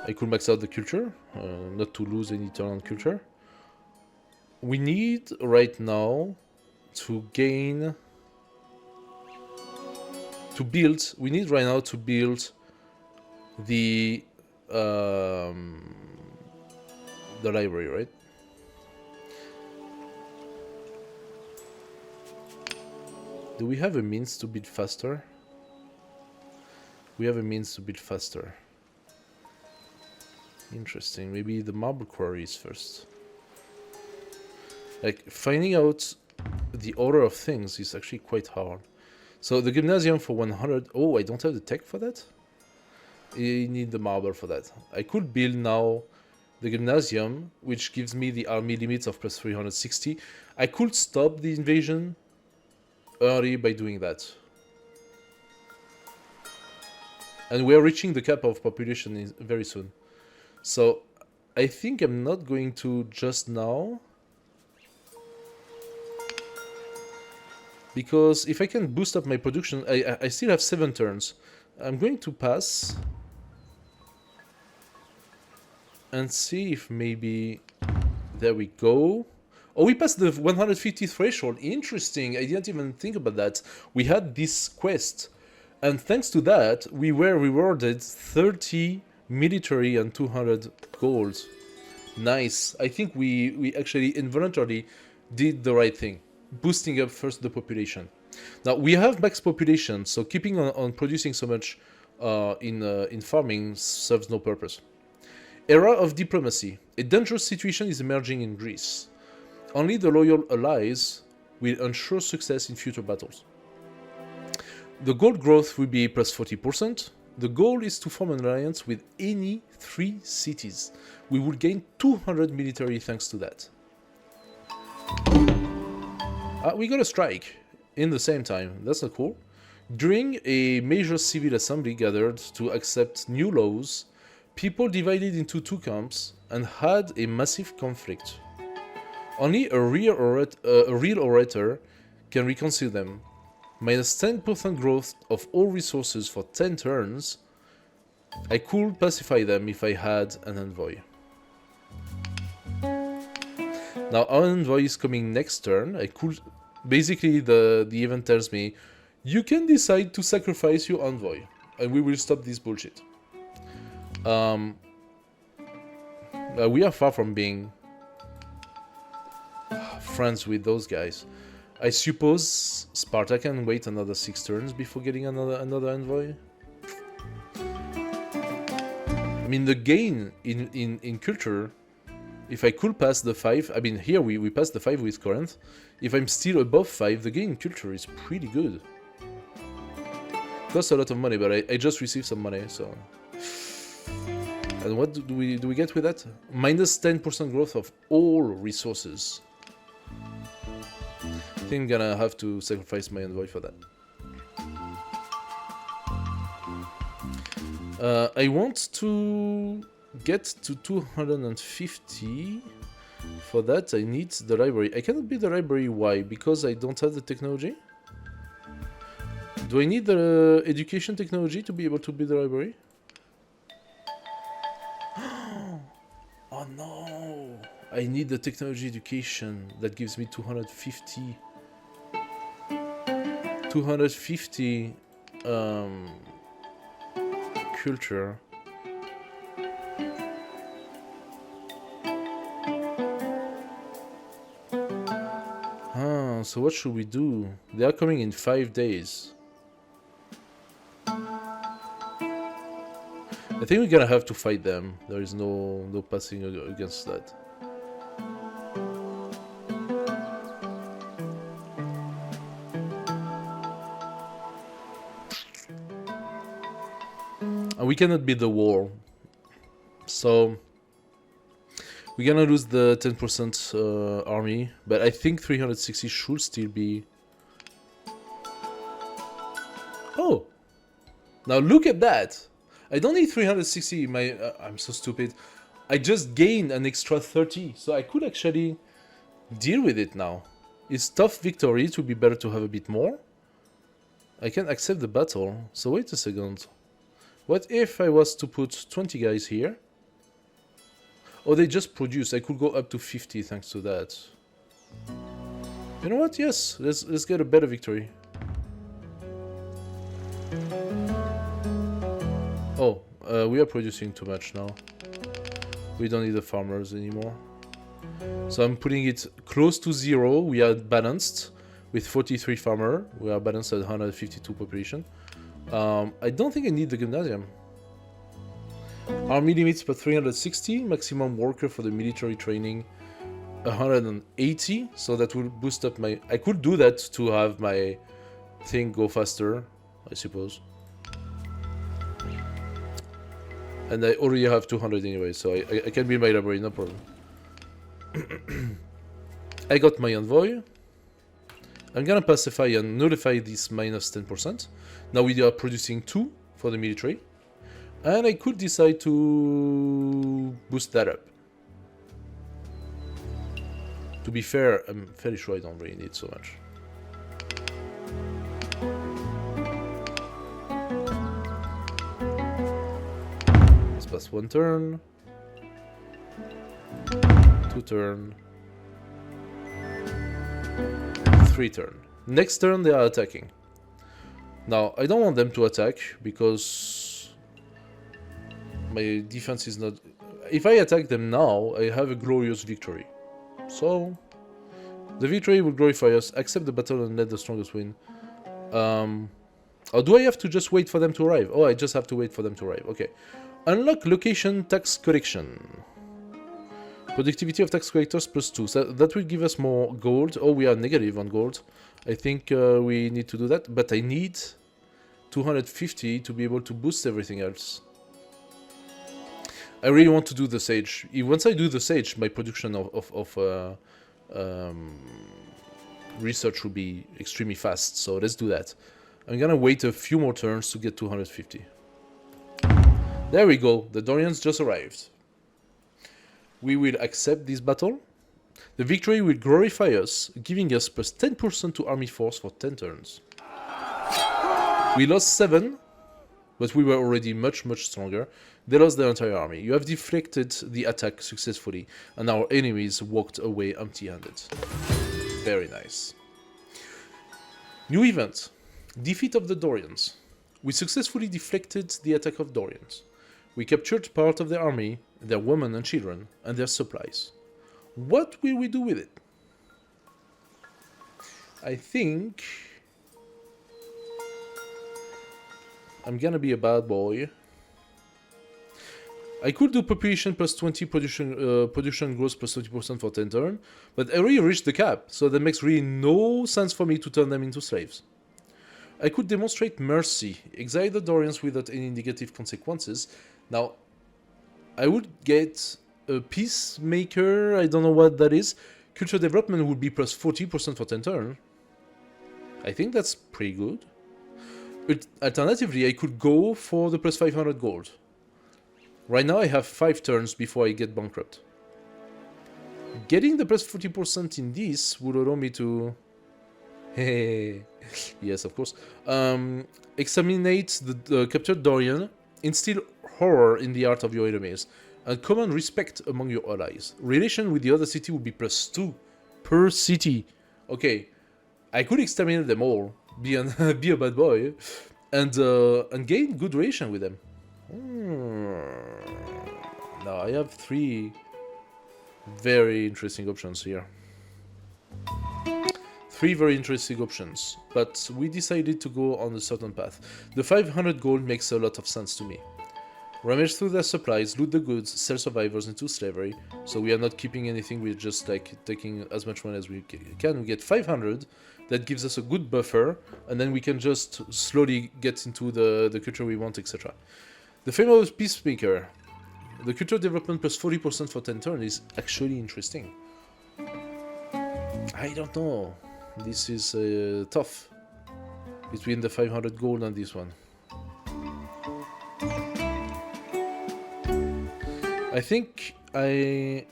I could max out the culture, not to lose any turn on culture. We need right now to gain... To build... We need right now to build the library, right? Do we have a means to build faster? We have a means to build faster. Interesting. Maybe the marble quarries first. Like, finding out the order of things is actually quite hard. So the gymnasium for 100... Oh, I don't have the tech for that? I need the marble for that. I could build now the gymnasium, which gives me the army limits of plus 360. I could stop the invasion early by doing that. And we're reaching the cap of population very soon. So I think I'm not going to just now. Because if I can boost up my production, I still have 7 turns. I'm going to pass. And see if maybe... There we go. Oh, we passed the 150 threshold. Interesting. I didn't even think about that. We had this quest. And thanks to that, we were rewarded 30 military and 200 gold. Nice. I think we actually involuntarily did the right thing. Boosting up first the population. Now, we have max population, so keeping on producing so much in farming serves no purpose. Era of diplomacy. A dangerous situation is emerging in Greece. Only the loyal allies will ensure success in future battles. The gold growth will be plus 40%. The goal is to form an alliance with any 3 cities. We will gain 200 military thanks to that. We got a strike in the same time. That's not cool. During a major civil assembly gathered to accept new laws, people divided into 2 camps and had a massive conflict. Only a real orator can reconcile them. Minus 10% growth of all resources for 10 turns. I could pacify them if I had an envoy. Now our envoy is coming next turn. I could... Basically the event tells me, you can decide to sacrifice your envoy and we will stop this bullshit. We are far from being friends with those guys. I suppose Sparta can wait another 6 turns before getting another envoy. I mean, the gain in culture, if I could pass the 5, I mean, here we passed the 5 with Corinth. If I'm still above 5, the gain in culture is pretty good. Costs a lot of money, but I just received some money, so... And what do we get with that? Minus 10% growth of all resources. I think I'm gonna have to sacrifice my envoy for that. I want to get to 250. For that I need the library. I cannot build the library. Why? Because I don't have the technology? Do I need the education technology to be able to build the library? Oh no! I need the technology education that gives me 250. 250 culture. So what should we do? They are coming in 5 days. I think we're gonna have to fight them. There is no passing against that. And we cannot beat the wall. So we're gonna lose the 10% army, but I think 360 should still be... Oh! Now look at that! I don't need 360 in my... I'm so stupid. I just gained an extra 30, so I could actually deal with it now. It's tough victory, it would be better to have a bit more. I can accept the battle, so wait a second. What if I was to put 20 guys here? Oh, they just produced. I could go up to 50 thanks to that. You know what? Yes, let's get a better victory. Oh, we are producing too much now. We don't need the farmers anymore. So I'm putting it close to 0. We are balanced with 43 farmer. We are balanced at 152 population. I don't think I need the gymnasium. Army limits per 360, maximum worker for the military training 180, so that will boost up my... I could do that to have my thing go faster, I suppose. And I already have 200 anyway, so I can be in my library, no problem. I got my envoy. I'm gonna pacify and nullify this minus 10%. Now we are producing 2 for the military. And I could decide to boost that up. To be fair, I'm fairly sure I don't really need so much. Let's pass 1 turn. 2 turn. 3 turn. Next turn they are attacking. Now I don't want them to attack because my defense is not... If I attack them now, I have a glorious victory. So the victory will glorify us, accept the battle and let the strongest win. Or do I have to just wait for them to arrive? Oh, I just have to wait for them to arrive. Okay. Unlock location tax collection. Productivity of tax collectors +2. So that will give us more gold. Oh, we are negative on gold. I think we need to do that. But I need 250 to be able to boost everything else. I really want to do the sage. Once I do the sage, my production of research will be extremely fast. So let's do that. I'm gonna wait a few more turns to get 250. There we go. The Dorians just arrived. We will accept this battle. The victory will glorify us, giving us plus 10% to army force for 10 turns. We lost 7, but we were already much stronger. They lost their entire army. You have deflected the attack successfully, and our enemies walked away empty-handed. Very nice. New event. Defeat of the Dorians. We successfully deflected the attack of Dorians. We captured part of their army, their women and children, and their supplies. What will we do with it? I think I'm gonna be a bad boy. I could do population plus 20, production growth plus 20% for 10 turns, but I already reached the cap, so that makes really no sense for me to turn them into slaves. I could demonstrate mercy, exile the Dorians without any negative consequences. Now, I would get a peacemaker, I don't know what that is. Culture development would be plus 40% for 10 turns. I think that's pretty good. But alternatively, I could go for the plus 500 gold. Right now I have 5 turns before I get bankrupt. Getting the plus 40% in this would allow me to... yes, of course. Exterminate the captured Dorian, instill horror in the heart of your enemies, and command respect among your allies. Relation with the other city would be plus 2 per city. Okay, I could exterminate them all, be a bad boy, and gain good relation with them. Now I have 3 very interesting options here. 3 very interesting options, but we decided to go on a certain path. The 500 gold makes a lot of sense to me. Rummage through their supplies, loot the goods, sell survivors into slavery. So we are not keeping anything, we're just like taking as much money as we can. We get 500, that gives us a good buffer, and then we can just slowly get into the culture we want, etc. The famous peacemaker. The culture development plus 40% for 10 turns is actually interesting. I don't know. This is tough. Between the 500 gold and this one. I think I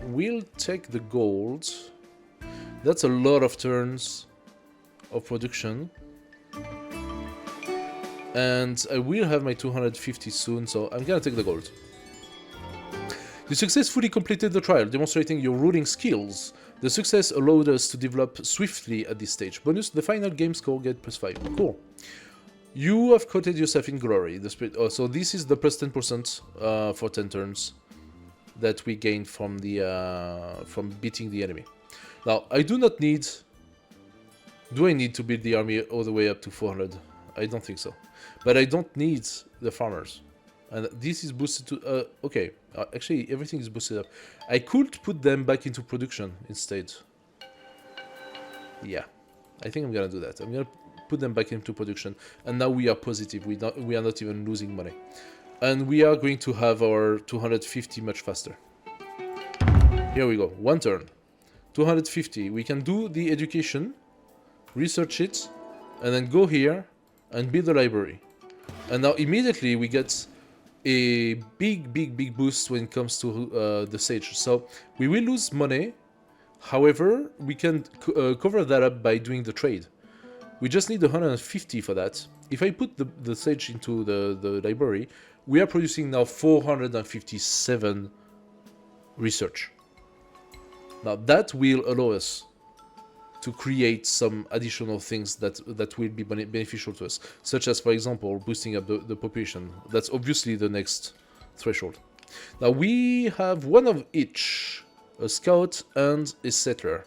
will take the gold. That's a lot of turns of production. And I will have my 250 soon, so I'm gonna take the gold. You successfully completed the trial, demonstrating your ruling skills. The success allowed us to develop swiftly at this stage. Bonus, the final game score get plus 5. Cool. You have coated yourself in glory. The spirit. Oh, so this is the plus 10% for 10 turns that we gained from the from beating the enemy. Now, I do not need... Do I need to build the army all the way up to 400? I don't think so. But I don't need the farmers. And this is boosted to... okay, actually everything is boosted up. I could put them back into production instead. Yeah, I think I'm gonna do that. I'm gonna put them back into production. And now we are positive. We are not even losing money. And we are going to have our 250 much faster. Here we go, 1 turn. 250, we can do the education, research it, and then go here and build a library. And now immediately we get a big boost when it comes to the sage. So we will lose money, however, we can cover that up by doing the trade. We just need 150 for that. If I put the sage into the library, we are producing now 457 research. Now that will allow us to create some additional things that will be beneficial to us, such as, for example, boosting up the population. That's obviously the next threshold. Now we have one of each, a scout and a settler.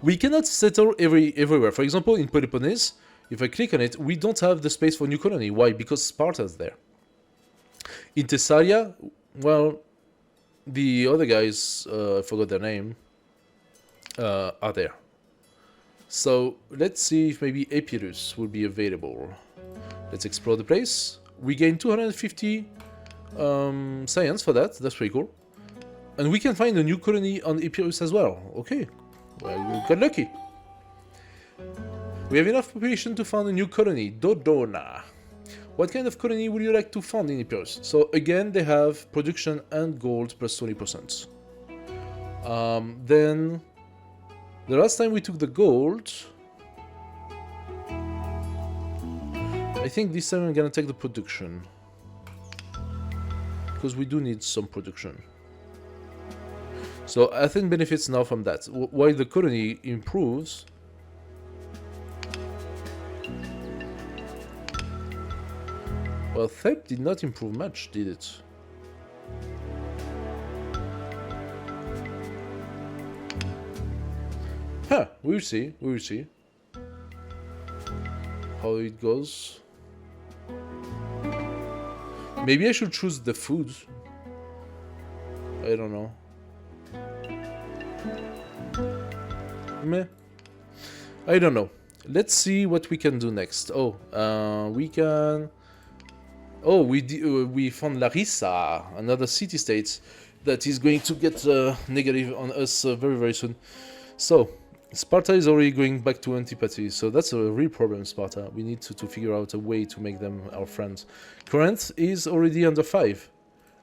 We cannot settle everywhere. For example, in Peloponnese, if I click on it, we don't have the space for new colony. Why? Because Sparta's there. In Thessalia, well, the other guys, I forgot their name, are there. So let's see if maybe Epirus will be available. Let's explore the place. We gain 250 science for that. That's pretty cool. And we can find a new colony on Epirus as well. Okay, well, you got lucky. We have enough population to found a new colony, Dodona. What kind of colony would you like to found in Epirus? So again, they have production and gold plus 20%. Then the last time we took the gold, I think this time I'm gonna take the production, because we do need some production. So Athens benefits now from that, while the colony improves. Well, Thebe did not improve much, did it? Huh, we will see, how it goes. Maybe I should choose the food. I don't know. Meh. I don't know. Let's see what we can do next. Oh, we can... Oh, we found Larissa, another city-state that is going to get negative on us very soon. So, Sparta is already going back to antipathy, so that's a real problem, Sparta. We need to figure out a way to make them our friends. Corinth is already under 5,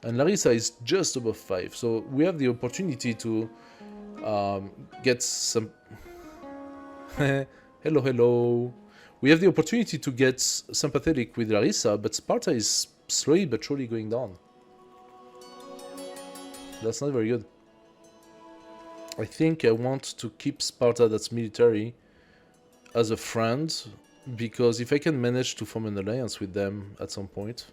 and Larissa is just above 5, so we have the opportunity to get some... Hello. We have the opportunity to get sympathetic with Larissa, but Sparta is slowly but surely going down. That's not very good. I think I want to keep Sparta, that's military, as a friend, because if I can manage to form an alliance with them at some point...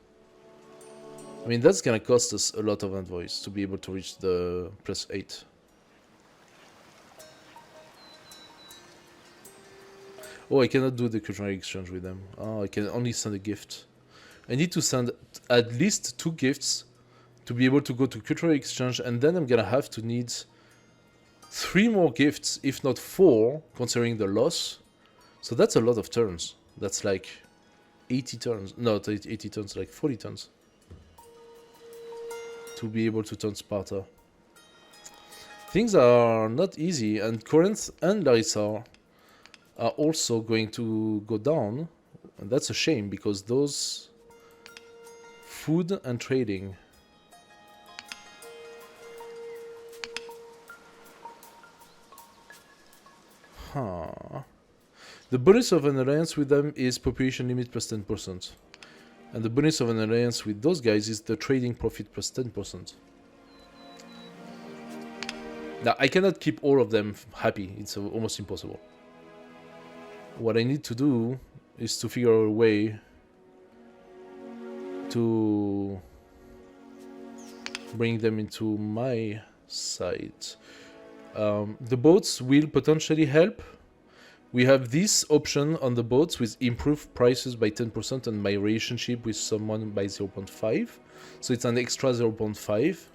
I mean, that's gonna cost us a lot of envoys to be able to reach the +8. Oh, I cannot do the cultural exchange with them. Oh, I can only send a gift. I need to send at least 2 gifts to be able to go to cultural exchange, and then I'm gonna have to need 3 more gifts, if not 4, considering the loss. So that's a lot of turns. That's like 80 turns. No, 80 turns, like 40 turns. To be able to turn Sparta. Things are not easy, and Corinth and Larissa are also going to go down, and that's a shame because those food and trading. The bonus of an alliance with them is population limit plus 10%, and the bonus of an alliance with those guys is the trading profit plus 10%. Now I cannot keep all of them happy, it's almost impossible. What I need to do is to figure out a way to bring them into my side. The boats will potentially help. We have this option on the boats with improved prices by 10% and my relationship with someone by 0.5. So it's an extra 0.5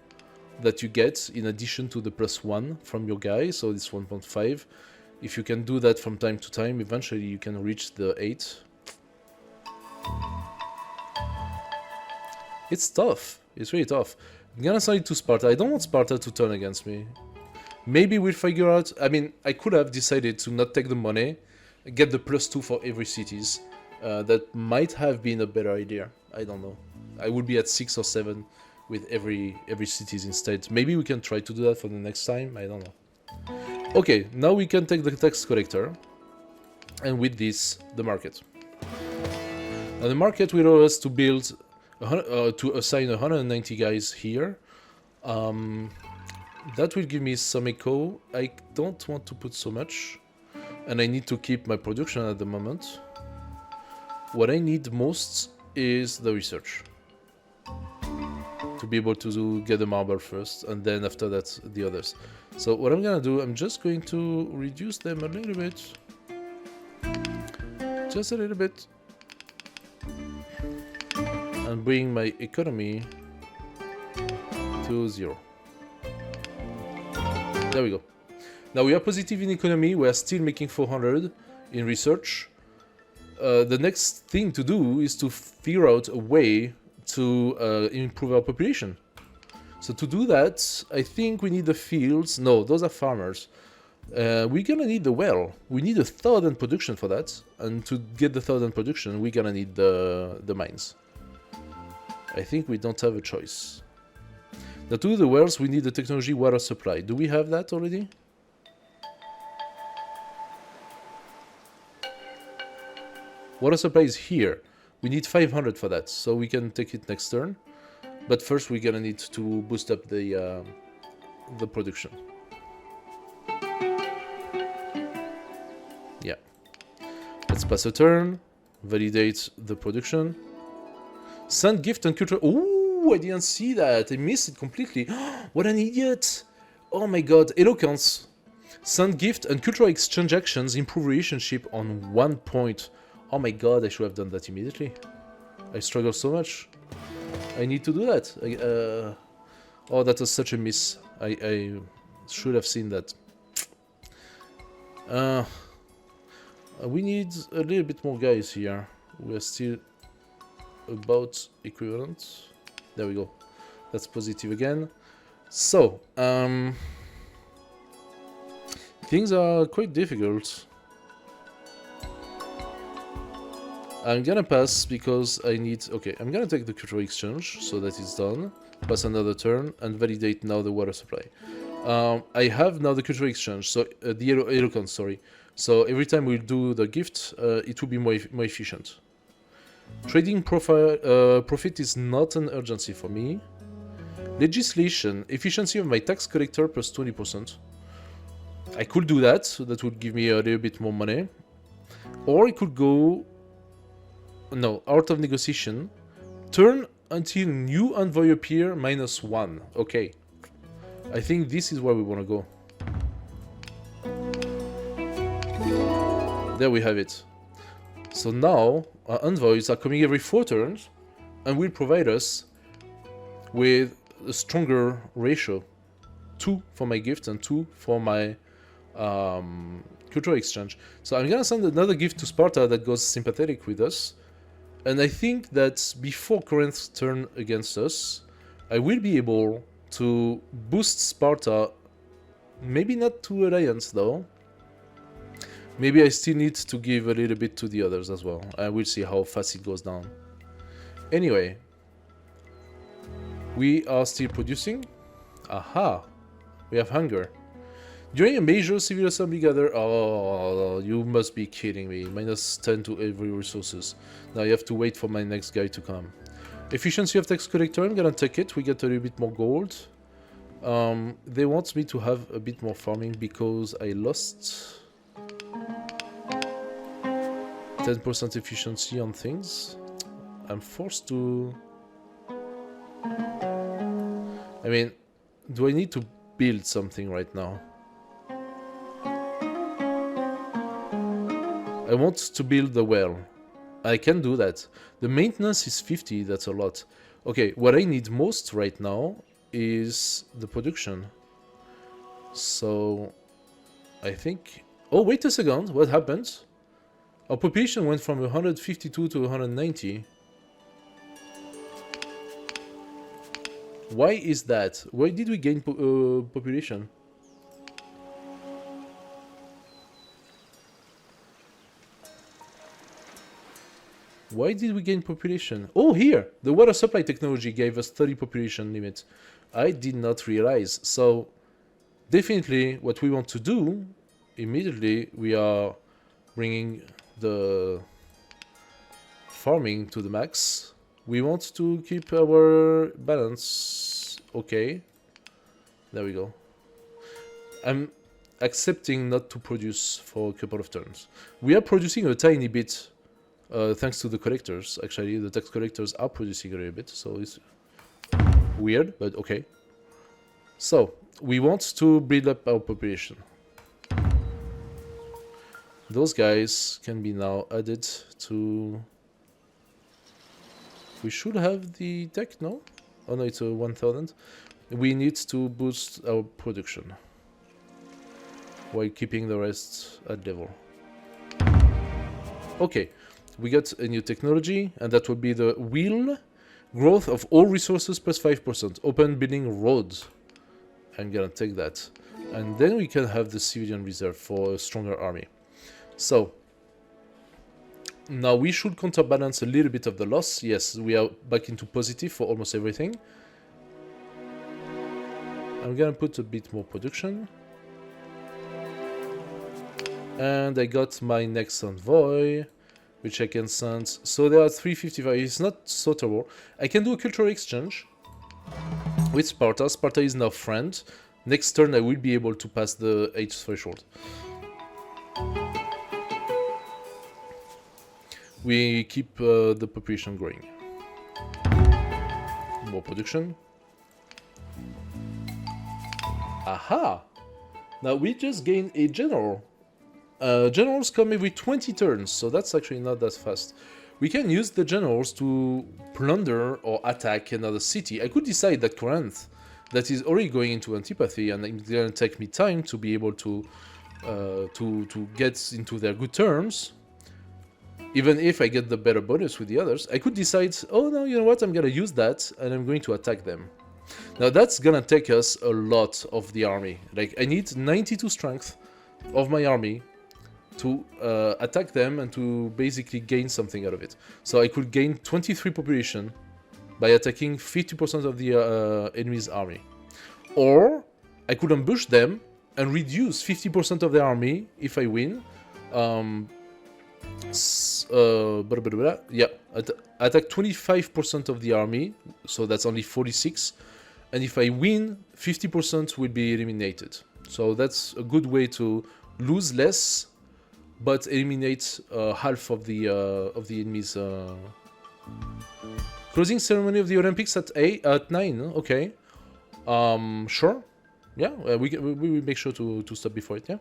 that you get in addition to the +1 from your guy, so it's 1.5. If you can do that from time to time, eventually you can reach the 8. It's tough. It's really tough. I'm gonna send it to Sparta. I don't want Sparta to turn against me. Maybe we'll figure out... I mean, I could have decided to not take the money, get the +2 for every cities. That might have been a better idea. I don't know. I would be at 6 or 7 with every cities instead. Maybe we can try to do that for the next time. I don't know. Okay, now we can take the tax collector. And with this, the market. Now the market will allow us to build... to assign 190 guys here. That will give me some echo. I don't want to put so much. And I need to keep my production at the moment. What I need most is the research. To be able to get the marble first, and then after that, the others. So what I'm gonna do, I'm just going to reduce them a little bit. Just a little bit. And bring my economy to 0. There we go. Now we are positive in economy, we are still making 400 in research. The next thing to do is to figure out a way to improve our population. So to do that, I think we need the fields. No, those are farmers. We're gonna need the well. We need a 1,000 production for that. And to get the 1,000 production, we're gonna need the mines. I think we don't have a choice. Now to do the wells, we need the technology water supply. Do we have that already? Water supply is here. We need 500 for that, so we can take it next turn. But first we're gonna need to boost up the production. Yeah. Let's pass a turn. Validate the production. Send gift and culture. Ooh, I didn't see that. I missed it completely. What an idiot. Oh my god. Eloquence. Send gift and cultural exchange actions improve relationship on 1 point. Oh my god, I should have done that immediately. I struggle so much. I need to do that. Oh, that was such a miss. I should have seen that. We need a little bit more guys here. We're still about equivalent. There we go. That's positive again. So, things are quite difficult. I'm gonna pass because I need... Okay, I'm gonna take the cultural exchange so that it's done. Pass another turn and validate now the water supply. I have now the cultural exchange, so the eloquence, sorry. So every time we do the gift, it will be more efficient. Trading profit is not an urgency for me. Legislation, efficiency of my tax collector plus 20%. I could do that, so that would give me a little bit more money. Or I could go... No, art of negotiation. Turn until new envoy appear -1. Okay. I think this is where we want to go. There we have it. So now, our envoys are coming every 4 turns and will provide us with a stronger ratio. 2 for my gift and 2 for my cultural exchange. So I'm gonna send another gift to Sparta that goes sympathetic with us. And I think that before Corinth turn against us, I will be able to boost Sparta. Maybe not to Alliance though. Maybe I still need to give a little bit to the others as well. I will see how fast it goes down. Anyway. We are still producing. Aha! We have hunger. During a major civil assembly gather... Oh, you must be kidding me. -10 to every resources. Now you have to wait for my next guy to come. Efficiency of tax collector, I'm gonna take it. We get a little bit more gold. They want me to have a bit more farming because I lost 10% efficiency on things. I'm forced to... I mean, do I need to build something right now? I want to build the well. I can do that. The maintenance is 50, that's a lot. Okay, what I need most right now is the production. So, I think... Oh, wait a second, what happened? Our population went from 152 to 190. Why is that? Why did we gain population? Why did we gain population? Oh, here! The water supply technology gave us 30 population limit. I did not realize. So, definitely what we want to do, immediately, we are bringing the farming to the max. We want to keep our balance. Okay. There we go. I'm accepting not to produce for a couple of turns. We are producing a tiny bit, thanks to the collectors. Actually, the tax collectors are producing a little bit, so it's weird, but okay. So, we want to build up our population. Those guys can be now added to... We should have the tech, no? Oh no, it's a 1000. We need to boost our production while keeping the rest at level. Okay, we got a new technology, and that will be the wheel growth of all resources plus 5%. Open building roads. I'm gonna take that. And then we can have the civilian reserve for a stronger army. So, now we should counterbalance a little bit of the loss. Yes, we are back into positive for almost everything. I'm gonna put a bit more production. And I got my next envoy, which I can send. So there are 355. It's not so terrible. I can do a cultural exchange with Sparta. Sparta is now friend. Next turn I will be able to pass the age threshold. We keep the population growing. More production. Aha! Now we just gained a general. Generals come every 20 turns, so that's actually not that fast. We can use the generals to plunder or attack another city. I could decide that Corinth, that is already going into antipathy, and it's gonna take me time to be able to get into their good terms. Even if I get the better bonus with the others, I could decide, oh no, you know what, I'm gonna use that, and I'm going to attack them. Now that's gonna take us a lot of the army. Like, I need 92 strength of my army to attack them and to basically gain something out of it. So I could gain 23 population by attacking 50% of the enemy's army. Or I could ambush them and reduce 50% of their army if I win. Yeah, attack 25% of the army, so that's only 46. And if I win, 50% will be eliminated. So that's a good way to lose less, but eliminate half of the enemy's. Closing ceremony of the Olympics at 9. Okay, sure. Yeah, we will make sure to stop before it. Yeah.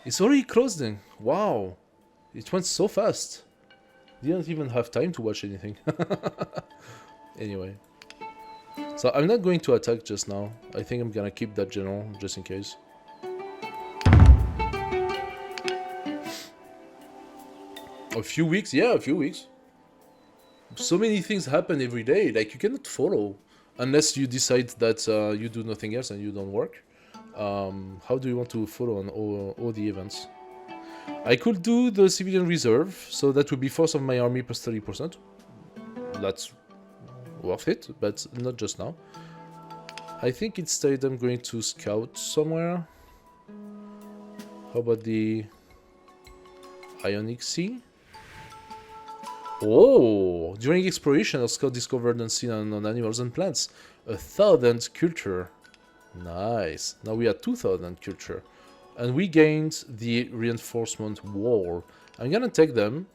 It's already closing. Wow, it went so fast. Didn't even have time to watch anything. Anyway, so I'm not going to attack just now. I think I'm gonna keep that general just in case. A few weeks? Yeah, a few weeks. So many things happen every day, like you cannot follow unless you decide that you do nothing else and you don't work. How do you want to follow on all the events? I could do the civilian reserve, so that would be force of my army plus 30%. That's worth it, but not just now. I think instead I'm going to scout somewhere. How about the Ionic Sea? Oh, during exploration, a scout discovered unseen unknown animals and plants. 1,000 culture. Nice. Now we are 2,000 culture. And we gained the reinforcement wall. I'm gonna take them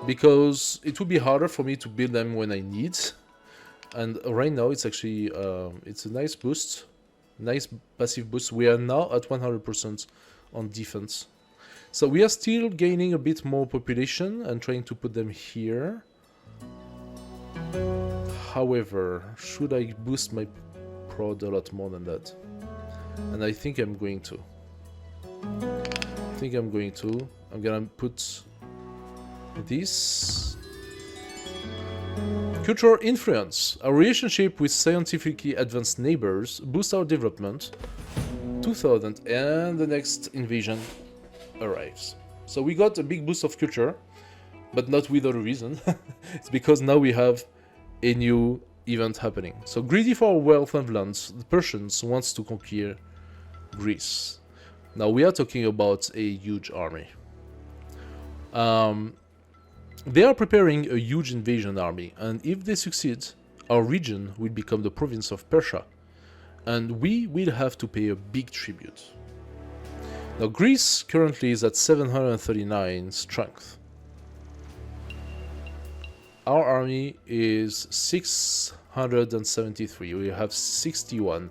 because it would be harder for me to build them when I need. And right now it's actually it's a nice boost, nice passive boost. We are now at 100% on defense. So we are still gaining a bit more population and trying to put them here. However, should I boost my prod a lot more than that? And I think I'm going to. I'm gonna put this Cultural influence. Our relationship with scientifically advanced neighbors boosts our development. 2000 and the next invasion arrives. So we got a big boost of culture, but not without a reason. It's because now we have a new event happening. So greedy for wealth and lands, the Persians wants to conquer Greece. Now we are talking about a huge army. They are preparing a huge invasion army, and if they succeed, our region will become the province of Persia, and we will have to pay a big tribute. Now Greece currently is at 739 strength. Our army is 673, we have 61.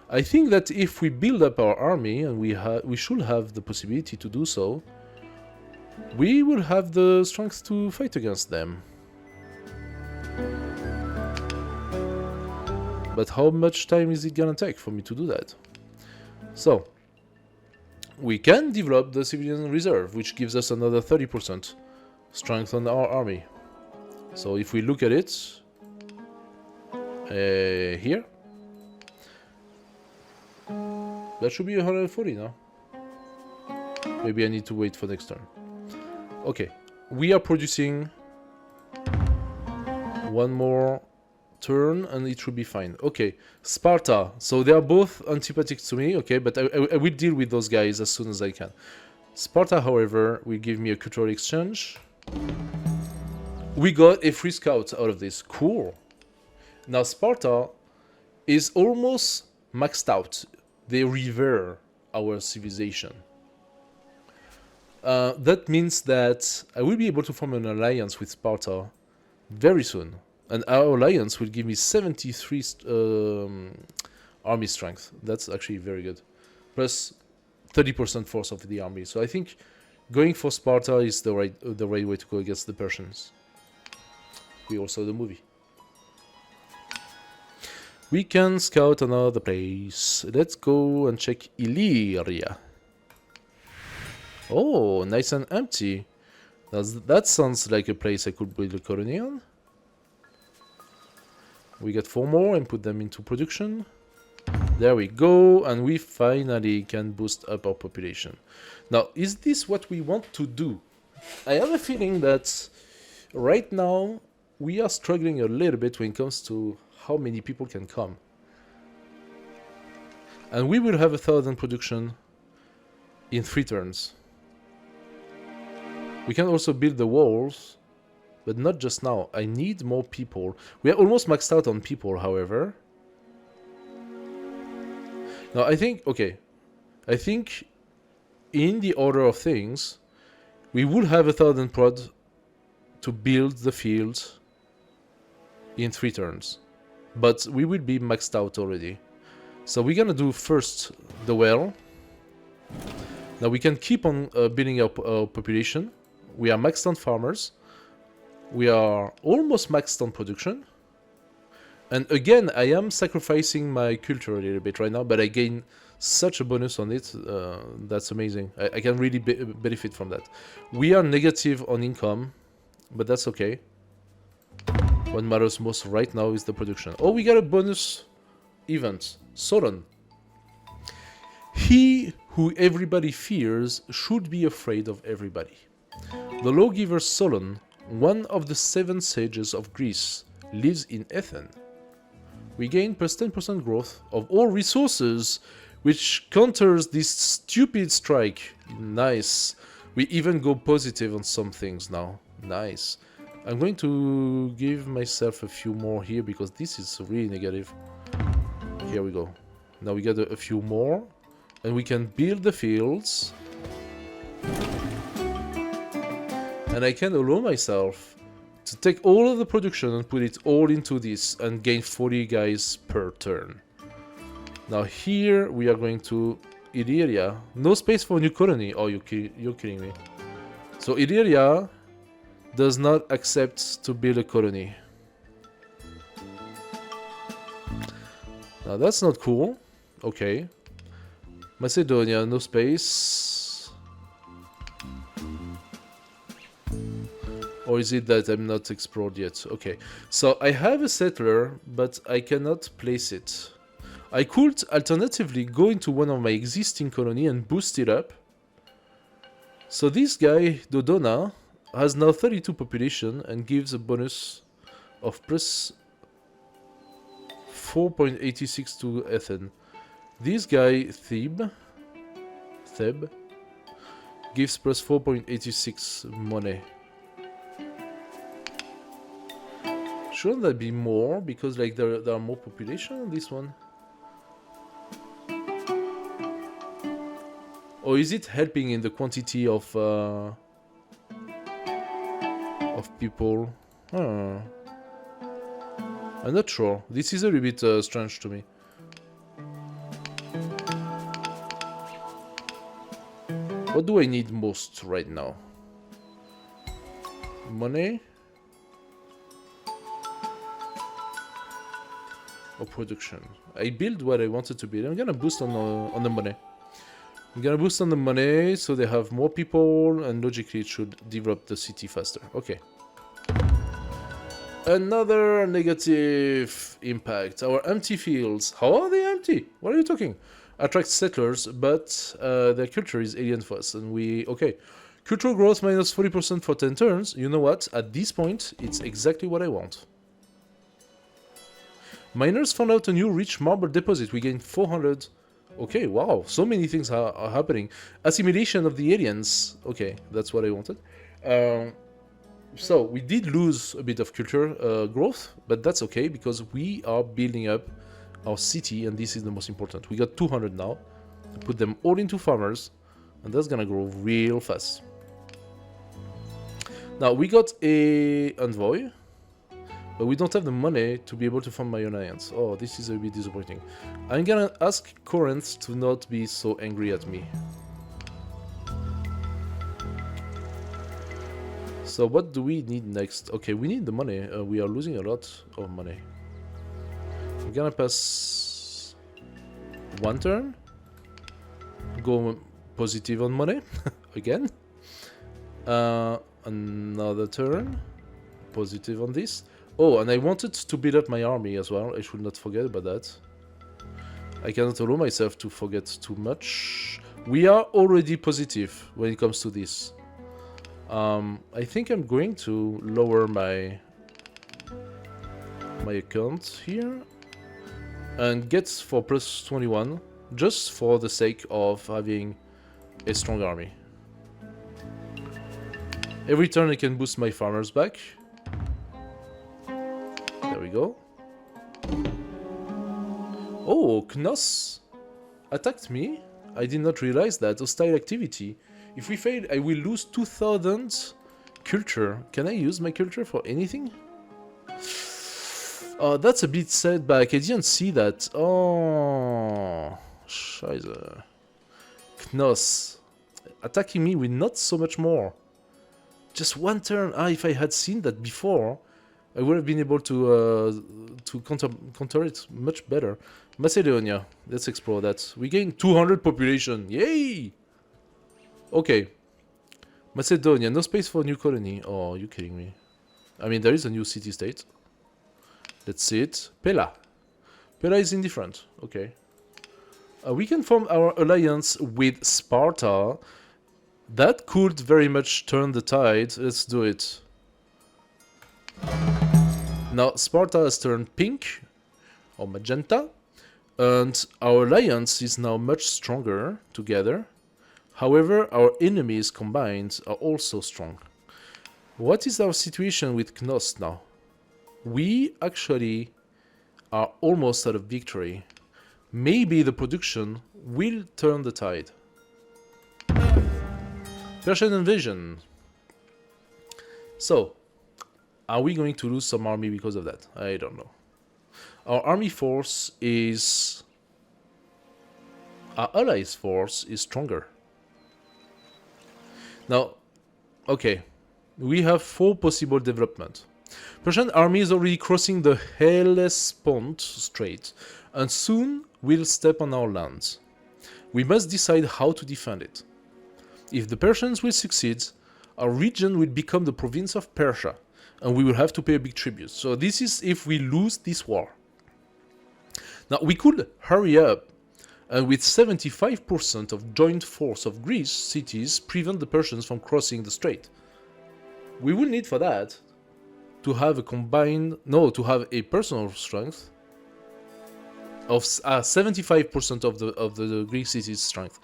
I think that if we build up our army, and we should have the possibility to do so, we will have the strength to fight against them. But how much time is it gonna take for me to do that? So, we can develop the civilian reserve, which gives us another 30% strength on our army. So if we look at it, here, that should be 140 now. Maybe I need to wait for next turn. Okay, we are producing one more turn and it should be fine. Okay, Sparta. So they are both antipathic to me, okay, but I will deal with those guys as soon as I can. Sparta, however, will give me a cultural exchange. We got a free scout out of this. Cool. Now Sparta is almost maxed out. They revere our civilization. That means that I will be able to form an alliance with Sparta very soon. And our alliance will give me 73 army strength. That's actually very good. Plus 30% force of the army. So I think going for Sparta is the right way to go against the Persians. We also saw the movie. We can scout another place. Let's go and check Illyria. Oh, nice and empty. That sounds like a place I could build a colony on. We get 4 more and put them into production. There we go, and we finally can boost up our population. Now, is this what we want to do? I have a feeling that right now we are struggling a little bit when it comes to how many people can come. And we will have 1,000 production in 3 turns. We can also build the walls, but not just now. I need more people. We are almost maxed out on people, however. Now, I think in the order of things, we would have 1,000 prod to build the field in 3 turns. But we will be maxed out already. So we're gonna do first the well. Now we can keep on building up our population. We are maxed on farmers. We are almost maxed on production. And again, I am sacrificing my culture a little bit right now, but I gain such a bonus on it. That's amazing. I can really benefit from that. We are negative on income, but that's okay. What matters most right now is the production. Oh, we got a bonus event. Solon. He who everybody fears should be afraid of everybody. The lawgiver Solon, one of the 7 sages of Greece, lives in Athens. We gain plus 10% growth of all resources, which counters this stupid strike. Nice. We even go positive on some things now. Nice. I'm going to give myself a few more here because this is really negative. Here we go. Now we get a few more. And we can build the fields. And I can allow myself to take all of the production and put it all into this and gain 40 guys per turn. Now here we are going to Illyria. No space for a new colony. Oh, you're kidding me. So Illyria does not accept to build a colony. Now that's not cool. Okay. Macedonia, no space. Or is it that I'm not explored yet? Okay, so I have a settler, but I cannot place it. I could alternatively go into one of my existing colony and boost it up. So this guy, Dodona, has now 32 population and gives a bonus of plus 4.86 to Ethan. This guy, Theb, gives plus 4.86 money. Shouldn't that be more? Because like there are more population on this one. Or is it helping in the quantity of people? I'm not sure. This is a little bit strange to me. What do I need most right now? Money? Or production? I build what I wanted to build. I'm gonna boost on the money. I'm gonna boost on the money so they have more people and logically it should develop the city faster. Okay. Another negative impact. Our empty fields. How are they empty? What are you talking? Attract settlers, but their culture is alien for us. And we... Okay. Cultural growth minus 40% for 10 turns. You know what? At this point, it's exactly what I want. Miners found out a new rich marble deposit. We gained 400... Okay, wow. So many things are happening. Assimilation of the aliens. Okay, that's what I wanted. So, we did lose a bit of culture growth, but that's okay, because we are building up our city, and this is the most important. We got 200 now. Put them all into farmers, and that's gonna grow real fast. Now, we got a envoy, but we don't have the money to be able to form my alliance. Oh, this is a bit disappointing. I'm gonna ask Corinth to not be so angry at me. So what do we need next? Okay, we need the money. We are losing a lot of money. We're gonna pass one turn. Go positive on money. Again. Another turn. Positive on this. Oh, and I wanted to build up my army as well. I should not forget about that. I cannot allow myself to forget too much. We are already positive when it comes to this. I think I'm going to lower my account here and get for plus 21 just for the sake of having a strong army. Every turn I can boost my farmers back. There we go. Oh, Knos attacked me. I did not realize that. Hostile activity. If we fail, I will lose 2,000 culture. Can I use my culture for anything? Oh, that's a bit setback. I didn't see that. Oh, scheiße. Knos attacking me with not so much more. Just one turn. Ah, if I had seen that before, I would have been able to counter it much better. Macedonia. Let's explore that. We gained 200 population. Yay! Okay. Macedonia. No space for a new colony. Oh, are you kidding me? I mean, there is a new city-state. Let's see it. Pella. Pella is indifferent. Okay. We can form our alliance with Sparta. That could very much turn the tide. Let's do it. Now, Sparta has turned pink or magenta, and our alliance is now much stronger together. However, our enemies combined are also strong. What is our situation with Knos now? We actually are almost at a victory. Maybe the production will turn the tide. Persian invasion. So, are we going to lose some army because of that? I don't know. Our army force is... Our allies' force is stronger. Now, okay. We have 4 possible development. Persian army is already crossing the Hellespont Strait and soon will step on our lands. We must decide how to defend it. If the Persians will succeed, our region will become the province of Persia, and we will have to pay a big tribute. So this is if we lose this war. Now, we could hurry up and with 75% of joint force of Greece cities prevent the Persians from crossing the strait. We will need for that to have a to have a personal strength of 75% of the Greek cities' strength.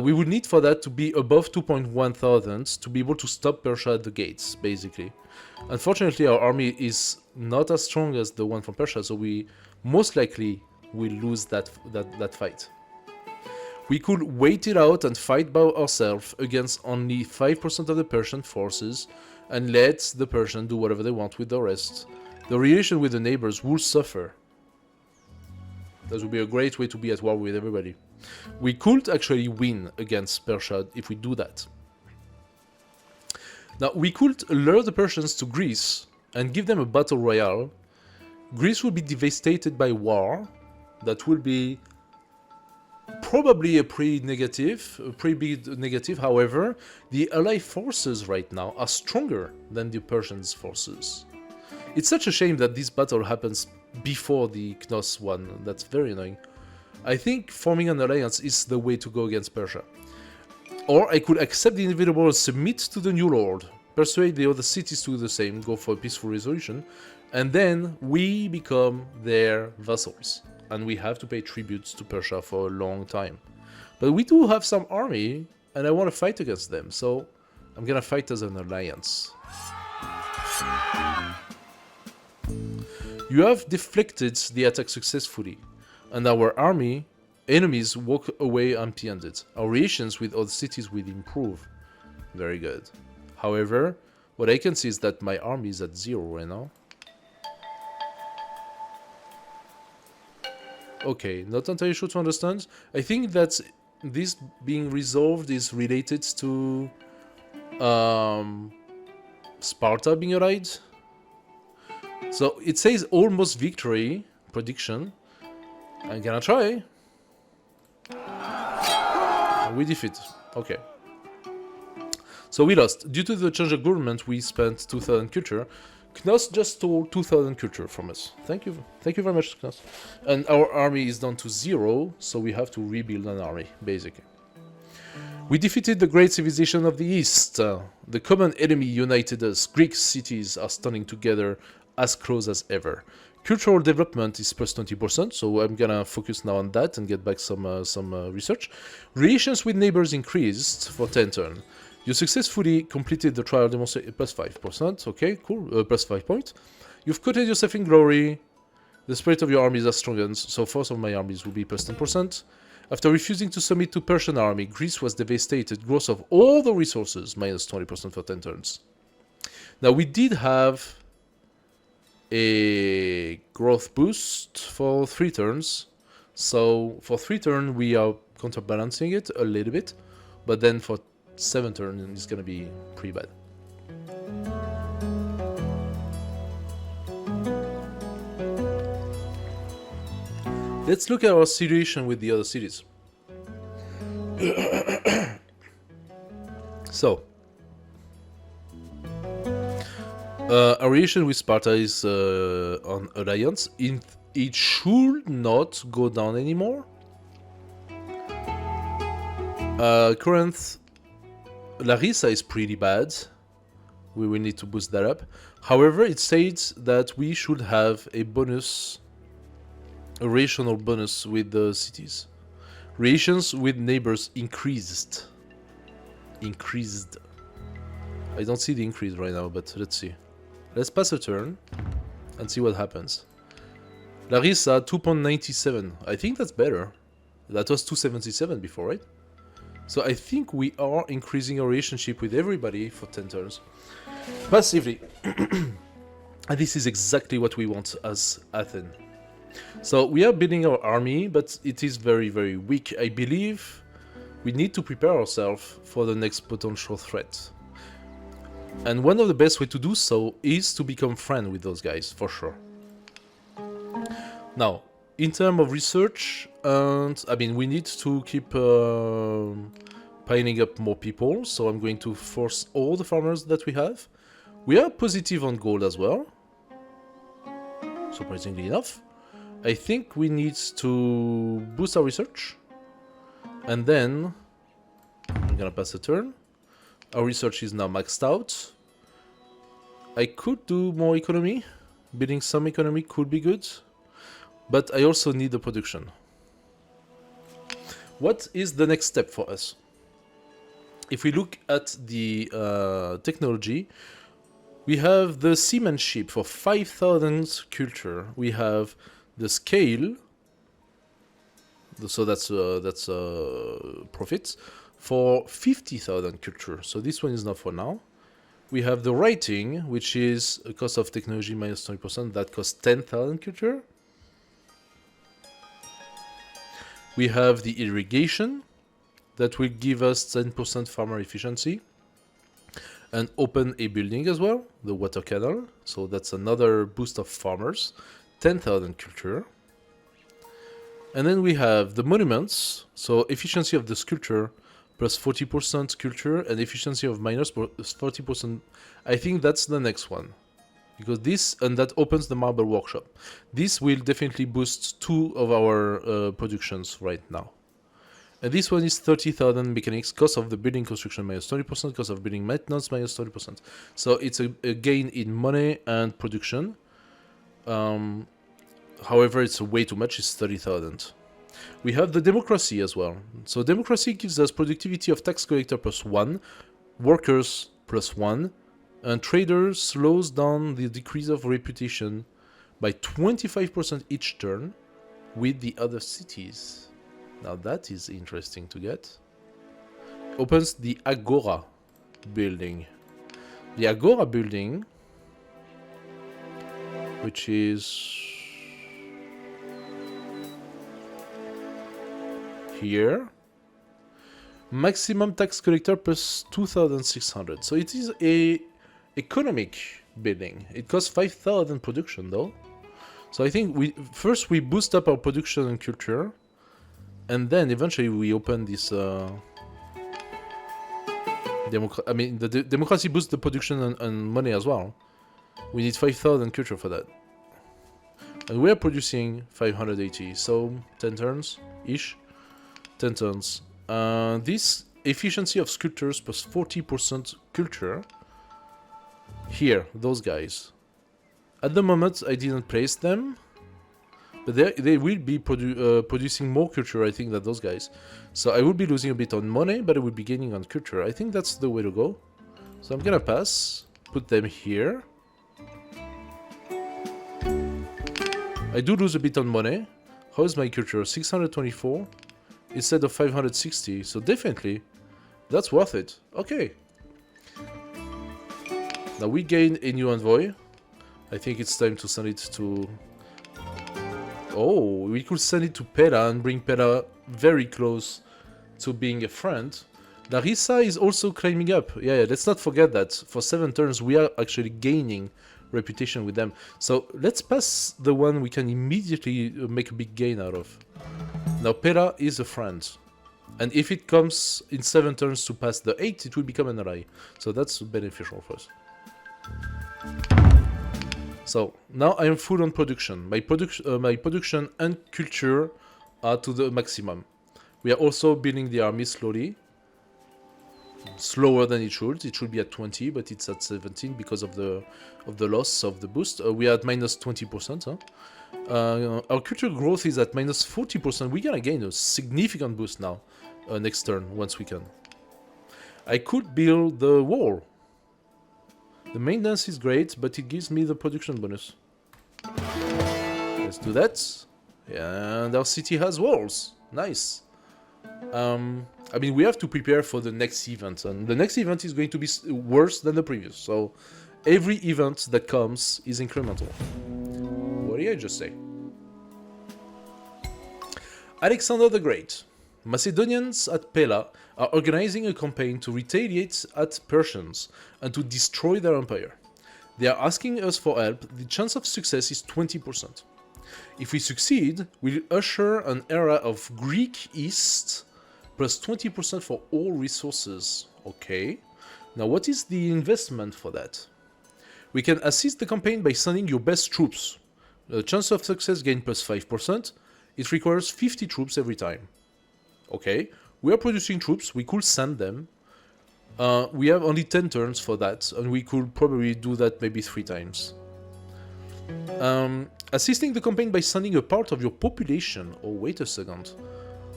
We would need for that to be above 2.1 thousand to be able to stop Persia at the gates, basically. Unfortunately, our army is not as strong as the one from Persia, so we most likely will lose that fight. We could wait it out and fight by ourselves against only 5% of the Persian forces and let the Persians do whatever they want with the rest. The relation with the neighbors will suffer. That would be a great way to be at war with everybody. We could actually win against Persia if we do that. Now, we could lure the Persians to Greece and give them a battle royale. Greece will be devastated by war. That will be probably a pretty big negative. However, the Allied forces right now are stronger than the Persians' forces. It's such a shame that this battle happens before the Knos one. That's very annoying. I think forming an alliance is the way to go against Persia. Or I could accept the inevitable and submit to the new lord, persuade the other cities to do the same, go for a peaceful resolution, and then we become their vassals. And we have to pay tributes to Persia for a long time. But we do have some army, and I want to fight against them, so I'm gonna fight as an alliance. You have deflected the attack successfully, and our enemies walk away empty-handed. Our relations with other cities will improve. Very good. However, what I can see is that my army is at 0 right now. Okay, not entirely sure to understand. I think that this being resolved is related to Sparta being allied. So it says almost victory prediction. I'm gonna try. We defeat. Okay. So we lost. Due to the change of government, we spent 2,000 culture. Knos just stole 2,000 culture from us. Thank you very much, Knos. And our army is down to 0, so we have to rebuild an army, basically. We defeated the great civilization of the East. The common enemy united us. Greek cities are standing together as close as ever. Cultural development is plus 20%, so I'm gonna focus now on that and get back some research. Relations with neighbors increased for 10 turns. You successfully completed the trial demonstration, plus 5%, okay, cool, plus 5 points. You've coated yourself in glory. The spirit of your armies are strengthened, so force of my armies will be plus 10%. After refusing to submit to Persian army, Greece was devastated. Growth of all the resources, minus 20% for 10 turns. Now, we did have a growth boost for 3 turns. So, for 3 turns, we are counterbalancing it a little bit. But then for 7 turns, it's gonna be pretty bad. Let's look at our situation with the other cities. So, our relation with Sparta is on alliance. It should not go down anymore. Current Larissa is pretty bad. We will need to boost that up. However, it states that we should have a bonus, a rational bonus with the cities. Relations with neighbors increased. I don't see the increase right now, but let's see. Let's pass a turn and see what happens. Larissa 2.97. I think that's better. That was 2.77 before, right? So I think we are increasing our relationship with everybody for 10 turns. Massively. And this is exactly what we want as Athens. So we are building our army, but it is very, very weak. I believe we need to prepare ourselves for the next potential threat. And one of the best ways to do so is to become friends with those guys, for sure. Now, in terms of research, and I mean, we need to keep piling up more people, so I'm going to force all the farmers that we have. We are positive on gold as well, surprisingly enough. I think we need to boost our research, and then I'm gonna pass a turn. Our research is now maxed out. I could do more economy. Building some economy could be good, but I also need the production. What is the next step for us? If we look at the technology, we have the seamanship for 5,000 culture. We have the scale, so that's profits, for 50,000 culture. So this one is not for now. We have the writing, which is a cost of technology minus 20%. That costs 10,000 culture. We have the irrigation, that will give us 10% farmer efficiency. And open a building as well, the water canal. So that's another boost of farmers, 10,000 culture. And then we have the monuments, so efficiency of the sculpture plus 40% culture and efficiency of miners plus 40%. I think that's the next one. Because this, and that opens the marble workshop. This will definitely boost 2 of our productions right now. And this one is 30,000 mechanics, cost of the building construction minus 20%, cost of building maintenance minus 30%. So it's a gain in money and production. However, it's way too much, it's 30,000. We have the democracy as well. So democracy gives us productivity of tax collector plus 1, workers plus 1, and traders slows down the decrease of reputation by 25% each turn with the other cities. Now that is interesting to get. Opens the Agora building. The Agora building, which is here. Maximum tax collector plus 2,600. So it is a economic building. It costs 5,000 production though. So I think we boost up our production and culture. And then eventually we open this the democracy boosts the production and money as well. We need 5,000 culture for that. And we are producing 580, so 10 turns-ish. 10 turns. This efficiency of sculptors plus 40% culture. Here, those guys. At the moment, I didn't place them. But they will be producing more culture, I think, than those guys. So I will be losing a bit on money, but I will be gaining on culture. I think that's the way to go. So I'm gonna pass, put them here. I do lose a bit on money. How is my culture? 624 instead of 560. So definitely, that's worth it. Okay. Now we gain a new envoy. I think it's time to send it to... Oh, we could send it to Pera and bring Pera very close to being a friend. Larissa is also climbing up. Yeah, let's not forget that. For 7 turns, we are actually gaining reputation with them. So let's pass the one we can immediately make a big gain out of. Now, Pera is a friend. And if it comes in 7 turns to pass the 8, it will become an ally. So that's beneficial for us. So now I am full on production. My production and culture are to the maximum. We are also building the army slowly. Slower than it should. It should be at 20, but it's at 17 because of the loss of the boost. We are at minus 20%. Huh? Our culture growth is at minus 40%. We're gonna gain a significant boost now next turn once we can. I could build the wall. The maintenance is great, but it gives me the production bonus. Let's do that. And our city has walls. Nice. I mean, we have to prepare for the next event, and the next event is going to be worse than the previous. So every event that comes is incremental. What did I just say? Alexander the Great. Macedonians at Pella are organizing a campaign to retaliate at Persians and to destroy their empire. They are asking us for help. The chance of success is 20%. If we succeed, we'll usher an era of Greek East plus 20% for all resources. Okay. Now, what is the investment for that? We can assist the campaign by sending your best troops. The chance of success gain plus 5%. It requires 50 troops every time. Okay. We are producing troops. We could send them. We have only 10 turns for that, and we could probably do that maybe 3 times. Assisting the campaign by sending a part of your population. Oh, wait a second.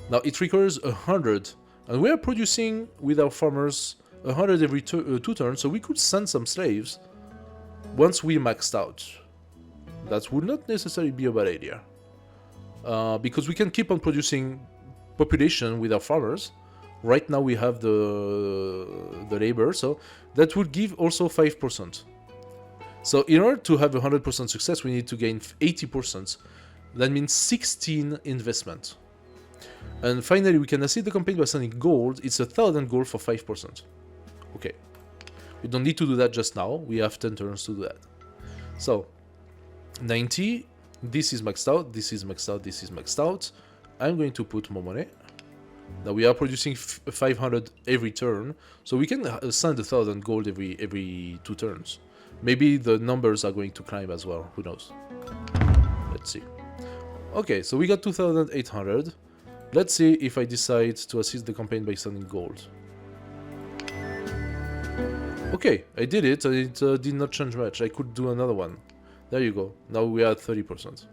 Now, it requires 100, and we are producing with our farmers 100 every 2 turns, so we could send some slaves once we maxed out. That would not necessarily be a bad idea. Because we can keep on producing population with our farmers. Right now we have the labor, so that would give also 5%. So in order to have 100% success, we need to gain 80%. That means 16 investment. And finally, we can assist the campaign by sending gold. It's 1,000 gold for 5%. Okay. We don't need to do that just now. We have 10 turns to do that. So, 90. This is maxed out. This is maxed out. This is maxed out. I'm going to put more money. Now we are producing 500 every turn, so we can send 1,000 gold every 2 turns. Maybe the numbers are going to climb as well. Who knows? Let's see. Okay, so we got 2,800. Let's see if I decide to assist the campaign by sending gold. Okay, I did it, and it did not change much. I could do another one. There you go. Now we are at 30%.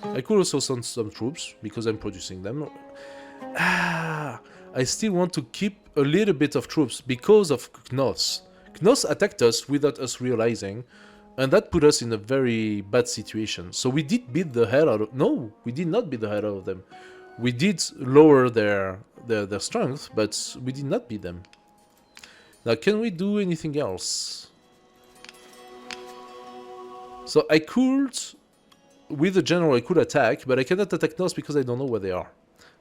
I could also send some troops, because I'm producing them. I still want to keep a little bit of troops because of Knos. Knos attacked us without us realizing, and that put us in a very bad situation. So we did beat the hell out of... No, we did not beat the hell out of them. We did lower their strength, but we did not beat them. Now, can we do anything else? So I could... With the general, I could attack, but I cannot attack Knos because I don't know where they are.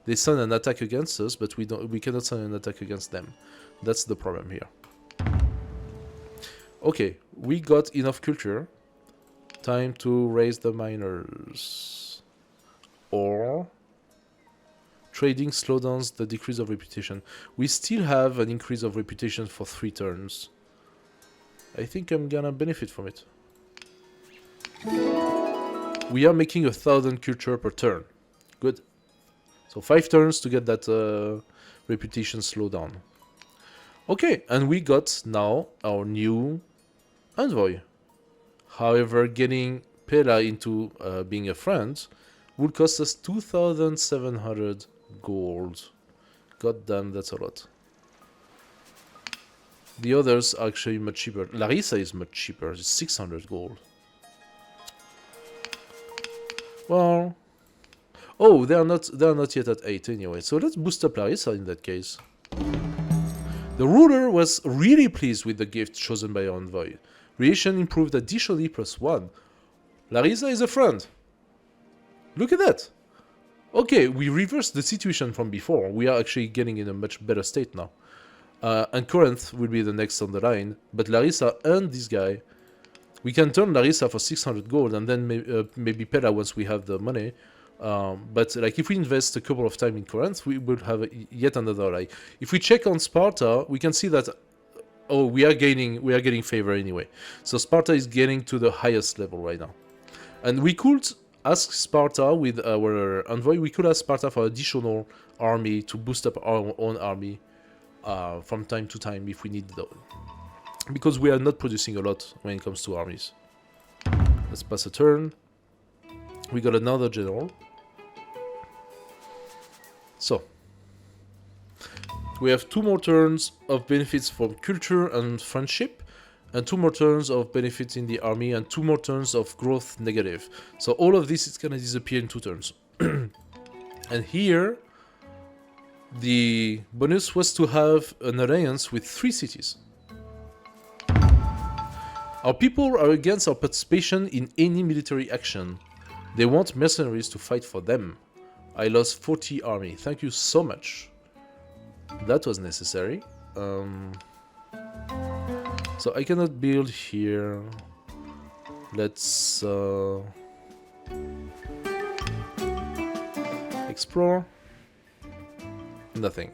They send an attack against us, but we cannot send an attack against them. That's the problem here. Okay, we got enough culture. Time to raise the miners. Or... Trading slowdowns the decrease of reputation. We still have an increase of reputation for 3 turns. I think I'm gonna benefit from it. We are making 1,000 culture per turn. Good. So 5 turns to get that reputation slowdown. Okay, and we got now our new envoy. However, getting Pela into being a friend would cost us 2,700 gold. God damn, that's a lot. The others are actually much cheaper. Larissa is much cheaper. It's 600 gold. Well, oh, they are not yet at 8 anyway. So let's boost up Larissa in that case. The ruler was really pleased with the gift chosen by our envoy. Relation improved additionally +1. Larissa is a friend. Look at that. Okay, we reversed the situation from before. We are actually getting in a much better state now. And Corinth will be the next on the line. But Larissa and this guy, we can turn Larissa for 600 gold and then maybe Pela once we have the money. But like if we invest a couple of times in Corinth, we will have yet another ally. If we check on Sparta, we can see that we are getting favor anyway. So Sparta is getting to the highest level right now. And we could ask Sparta with our envoy, we could ask Sparta for additional army to boost up our own army from time to time if we need though. Because we are not producing a lot when it comes to armies. Let's pass a turn. We got another general. So, we have 2 more turns of benefits from culture and friendship, and 2 more turns of benefits in the army, and 2 more turns of growth negative. So all of this is gonna disappear in 2 turns. And here, the bonus was to have an alliance with 3 cities. Our people are against our participation in any military action. They want mercenaries to fight for them. I lost 40 army. Thank you so much. That was necessary. So I cannot build here. Let's... I Explore. Nothing.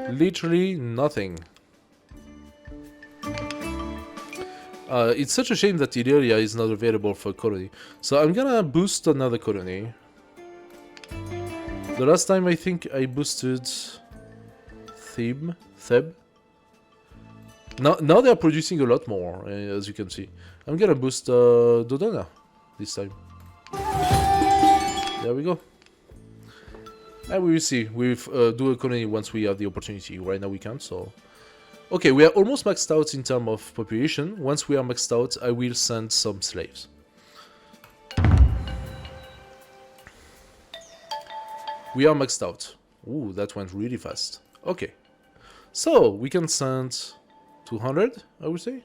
Literally nothing. It's such a shame that Illyria is not available for colony. So I'm gonna boost another colony. The last time I think I boosted Theb. Now they are producing a lot more, as you can see. I'm gonna boost Dodona this time. There we go. And we will see. We'll do a colony once we have the opportunity. Right now we can't, so... Okay, we are almost maxed out in terms of population. Once we are maxed out, I will send some slaves. We are maxed out. Ooh, that went really fast. Okay. So, we can send 200, I would say.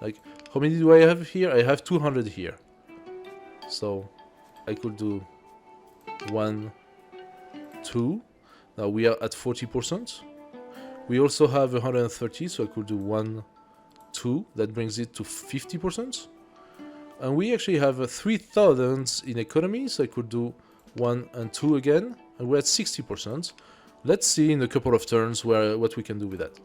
Like, how many do I have here? I have 200 here. So, I could do 1, 2. Now we are at 40%. We also have 130, so I could do 1, 2. That brings it to 50%. And we actually have 3,000 in economy, so I could do 1 and 2 again. And we're at 60%. Let's see in a couple of turns what we can do with that.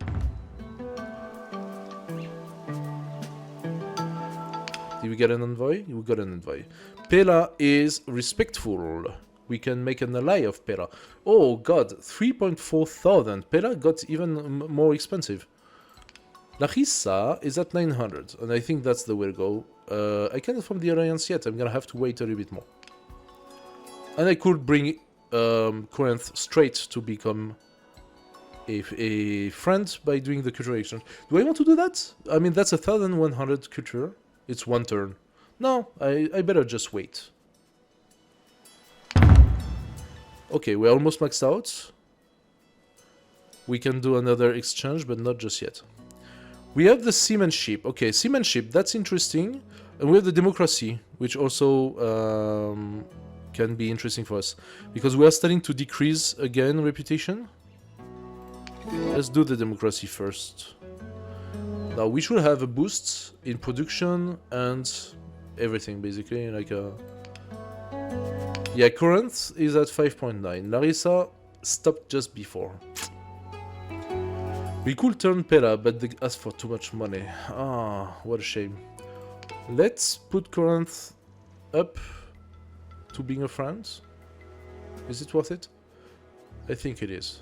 Did we get an envoy? We got an envoy. Pela is respectful. We can make an ally of Pela. Oh god, 3.4 thousand. Pela got even more expensive. Larissa is at 900, and I think that's the way to go. I cannot form the alliance yet. I'm gonna have to wait a little bit more. And I could bring Corinth straight to become a friend by doing the culture exchange. Do I want to do that? I mean, that's 1,100 culture. It's one turn. No, I better just wait. Okay, we're almost maxed out. We can do another exchange, but not just yet. We have the seamanship. Okay, seamanship, that's interesting. And we have the democracy, which also can be interesting for us. Because we are starting to decrease again reputation. Let's do the democracy first. Now we should have a boost in production and everything, basically. Like yeah, Corinth is at 5.9. Larissa stopped just before. We could turn Pela, but they ask for too much money. Ah, what a shame. Let's put Corinth up to being a friend. Is it worth it? I think it is.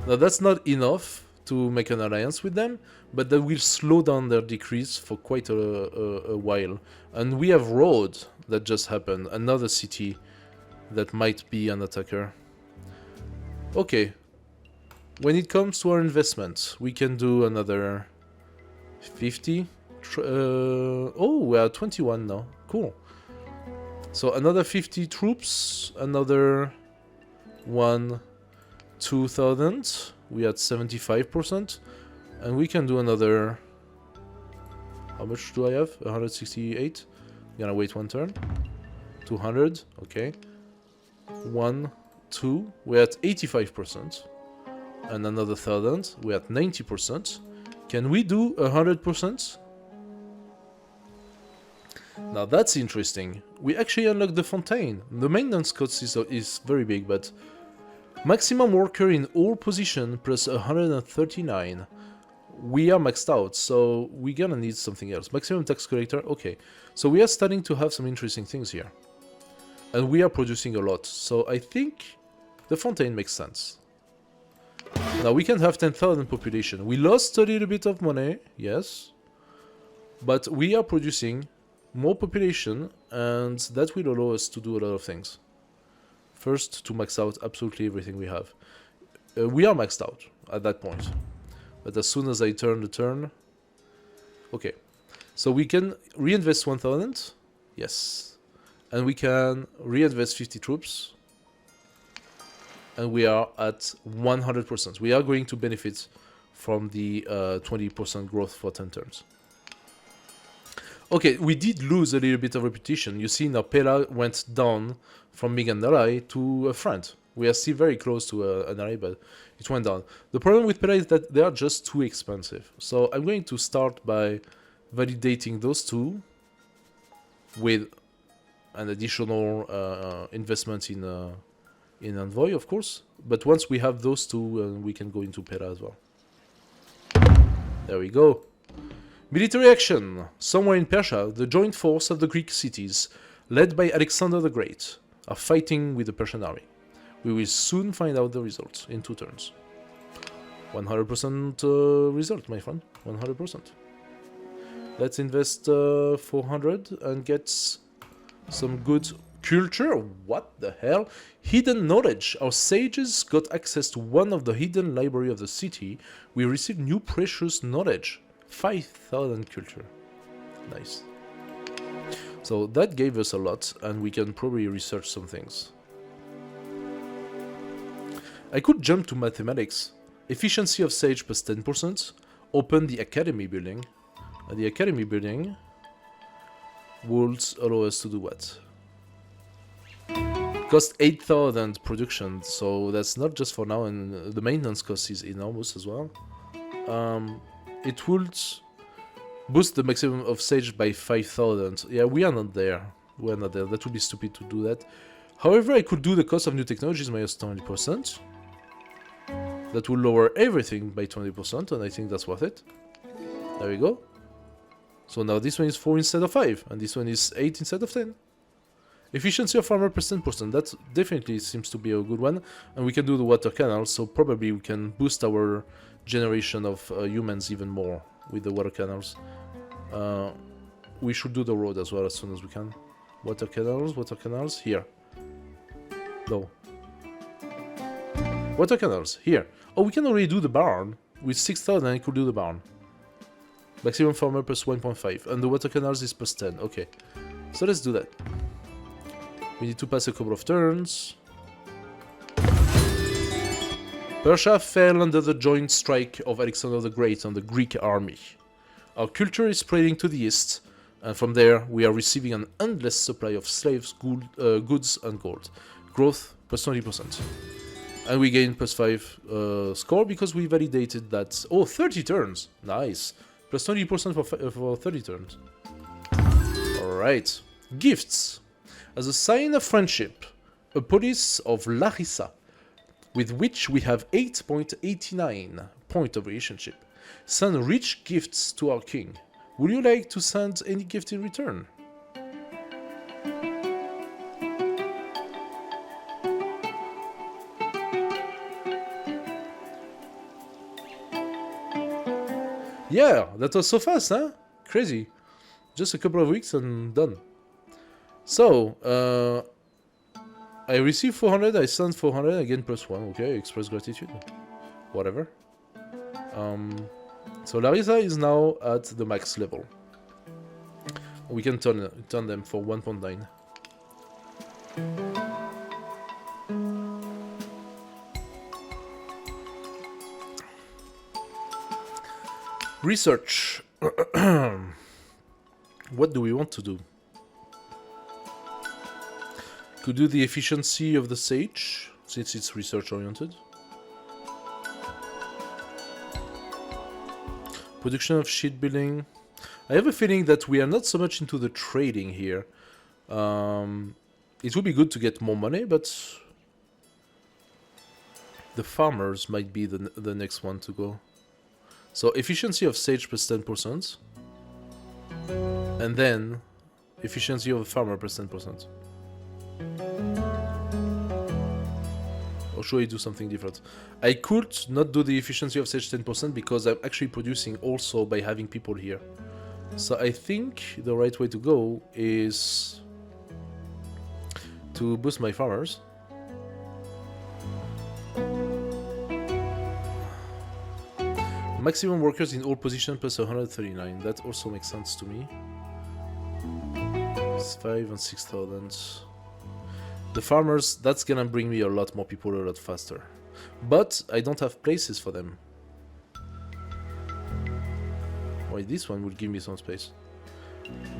Now that's not enough to make an alliance with them, but that will slow down their decrease for quite a while. And we have Rhodes that just happened, another city that might be an attacker. Okay, when it comes to our investment, we can do another 50. Oh, we are at 21 now. Cool. So another 50 troops, another 2,000. We are at 75%, and we can do another. How much do I have? 168. I'm gonna wait one turn. 200. Okay. 1, 2. We're at 85%, and another 1,000. We're at 90%. Can we do 100%? Now that's interesting. We actually unlocked the fontaine. The maintenance cost is very big, but maximum worker in all position plus 139. We are maxed out, so we're gonna need something else. Maximum tax collector, okay. So we are starting to have some interesting things here. And we are producing a lot, so I think the fontaine makes sense. Now we can have 10,000 population. We lost a little bit of money, yes. But we are producing more population, and that will allow us to do a lot of things. First, to max out absolutely everything we have. We are maxed out at that point. But as soon as I turn the turn... Okay. So we can reinvest 1,000. Yes. And we can reinvest 50 troops. And we are at 100%. We are going to benefit from the 20% growth for 10 turns. Okay, we did lose a little bit of reputation. You see now Pela went down from being an ally to a friend. We are still very close to an ally, but it went down. The problem with Pela is that they are just too expensive. So I'm going to start by validating those two with an additional investment in Envoy, of course. But once we have those two, we can go into Pera as well. There we go. Military action. Somewhere in Persia, the joint force of the Greek cities, led by Alexander the Great, are fighting with the Persian army. We will soon find out the result in 2 turns. 100% result, my friend. 100%. Let's invest 400 and get some good culture. What the hell? Hidden knowledge. Our sages got access to one of the hidden library of the city. We received new precious knowledge. 5,000 culture. Nice. So that gave us a lot, and we can probably research some things. I could jump to mathematics. Efficiency of sage plus 10%. Open the academy building. And the academy building would allow us to do what? Cost 8,000 production, so that's not just for now, and the maintenance cost is enormous as well. It would boost the maximum of sage by 5,000. Yeah, we are not there. We are not there. That would be stupid to do that. However, I could do the cost of new technologies minus 20%. That will lower everything by 20%, and I think that's worth it. There we go. So now this one is 4 instead of 5, and this one is 8 instead of 10. Efficiency of farmer plus 10%, that definitely seems to be a good one. And we can do the water canal, so probably we can boost our generation of humans even more with the water canals. We should do the road as well as soon as we can. Water canals, here. No. Water canals, here. Oh, we can already do the barn. With 6,000 I could do the barn. Maximum farmer plus 1.5. And the water canals is plus 10. Okay. So let's do that. We need to pass a couple of turns. Persia fell under the joint strike of Alexander the Great and the Greek army. Our culture is spreading to the east, and from there we are receiving an endless supply of slaves, goods and gold. Growth plus 20%. And we gain plus 5 score because we validated that. Oh, 30 turns! Nice! Plus 20% for 30 turns. Alright. Gifts. As a sign of friendship, a police of Larissa, with which we have 8.89 point of relationship, send rich gifts to our king. Would you like to send any gift in return? Yeah, that was so fast, huh? Crazy. Just a couple of weeks and done. So, I received 400, I sent 400, again plus 1, okay, express gratitude. Whatever. So Larissa is now at the max level. We can turn them for 1.9. Research. What do we want to do? Could do the efficiency of the sage, since it's research oriented. Production of sheet building. I have a feeling that we are not so much into the trading here. It would be good to get more money, but the farmers might be the next one to go. So efficiency of sage plus 10%. And then efficiency of a farmer plus 10%. Or should I do something different? I could not do the efficiency of sage 10% because I'm actually producing also by having people here. So I think the right way to go is to boost my farmers. Maximum workers in all positions plus 139. That also makes sense to me. It's 5 and 6,000. The farmers, that's gonna bring me a lot more people a lot faster. But I don't have places for them. Wait, this one will give me some space.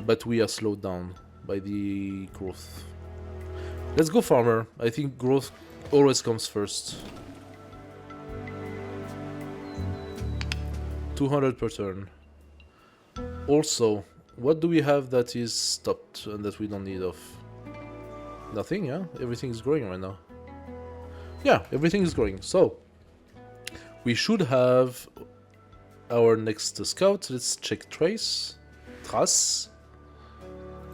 But we are slowed down by the growth. Let's go farmer. I think growth always comes first. 200 per turn. Also, what do we have that is stopped and that we don't need of? Nothing, yeah? Everything is growing right now. Yeah, everything is growing. So, we should have our next scout. Let's check trace. Trace.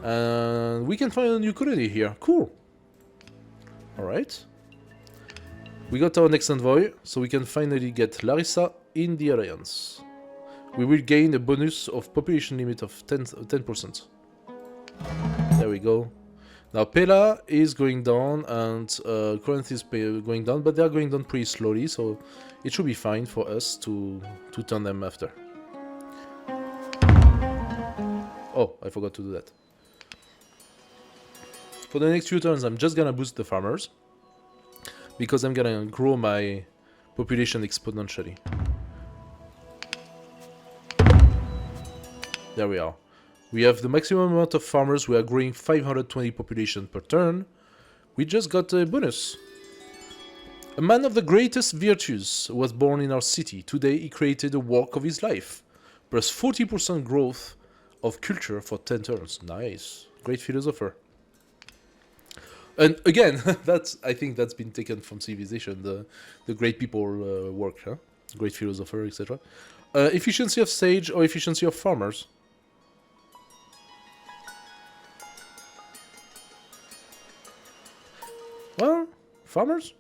And we can find a new colony here. Cool. Alright. We got our next envoy, so we can finally get Larissa in the Alliance. We will gain a bonus of population limit of 10%. There we go. Now Pella is going down and Corinth is going down, but they are going down pretty slowly, so it should be fine for us to turn them after. Oh, I forgot to do that. For the next few turns, I'm just gonna boost the farmers, because I'm gonna grow my population exponentially. There we are. We have the maximum amount of farmers. We are growing 520 population per turn. We just got a bonus. A man of the greatest virtues was born in our city. Today he created a work of his life. Plus 40% growth of culture for 10 turns. Nice. Great philosopher. And again, I think that's been taken from Civilization, the great people work, huh? Great philosopher, etc. Efficiency of sage or efficiency of farmers? Well, farmers?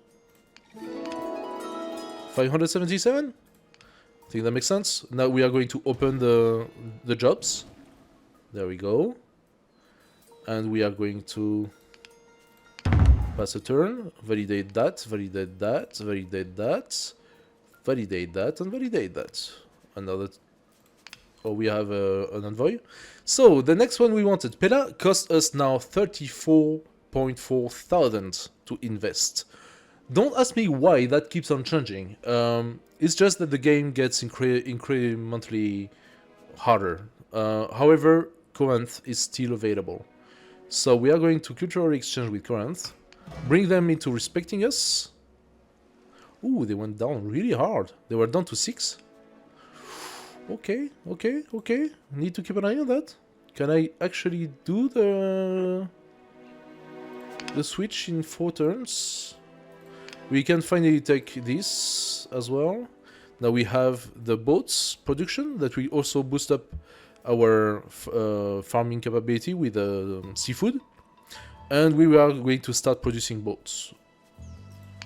577? I think that makes sense. Now we are going to open the jobs. There we go. And we are going to pass a turn, validate that, validate that, validate that, validate that, and validate that. Another... Oh, we have an envoy. So, the next one we wanted. Pella cost us now 34.4 thousand to invest. Don't ask me why that keeps on changing. It's just that the game gets incrementally harder. However, Corinth is still available. So we are going to culturally exchange with Corinth. Bring them into respecting us. Ooh, they went down really hard. They were down to 6. Okay, okay, okay. Need to keep an eye on that. Can I actually do the switch in 4 turns? We can finally take this as well. Now we have the boats production that will also boost up our farming capability with seafood. And we are going to start producing boats.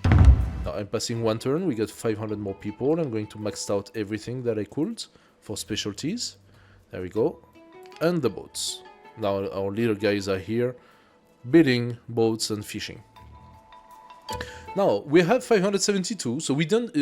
Now I'm passing 1 turn, we get 500 more people. I'm going to max out everything that I could for specialties. There we go. And the boats. Now our little guys are here building boats and fishing. Now we have 572, so we don't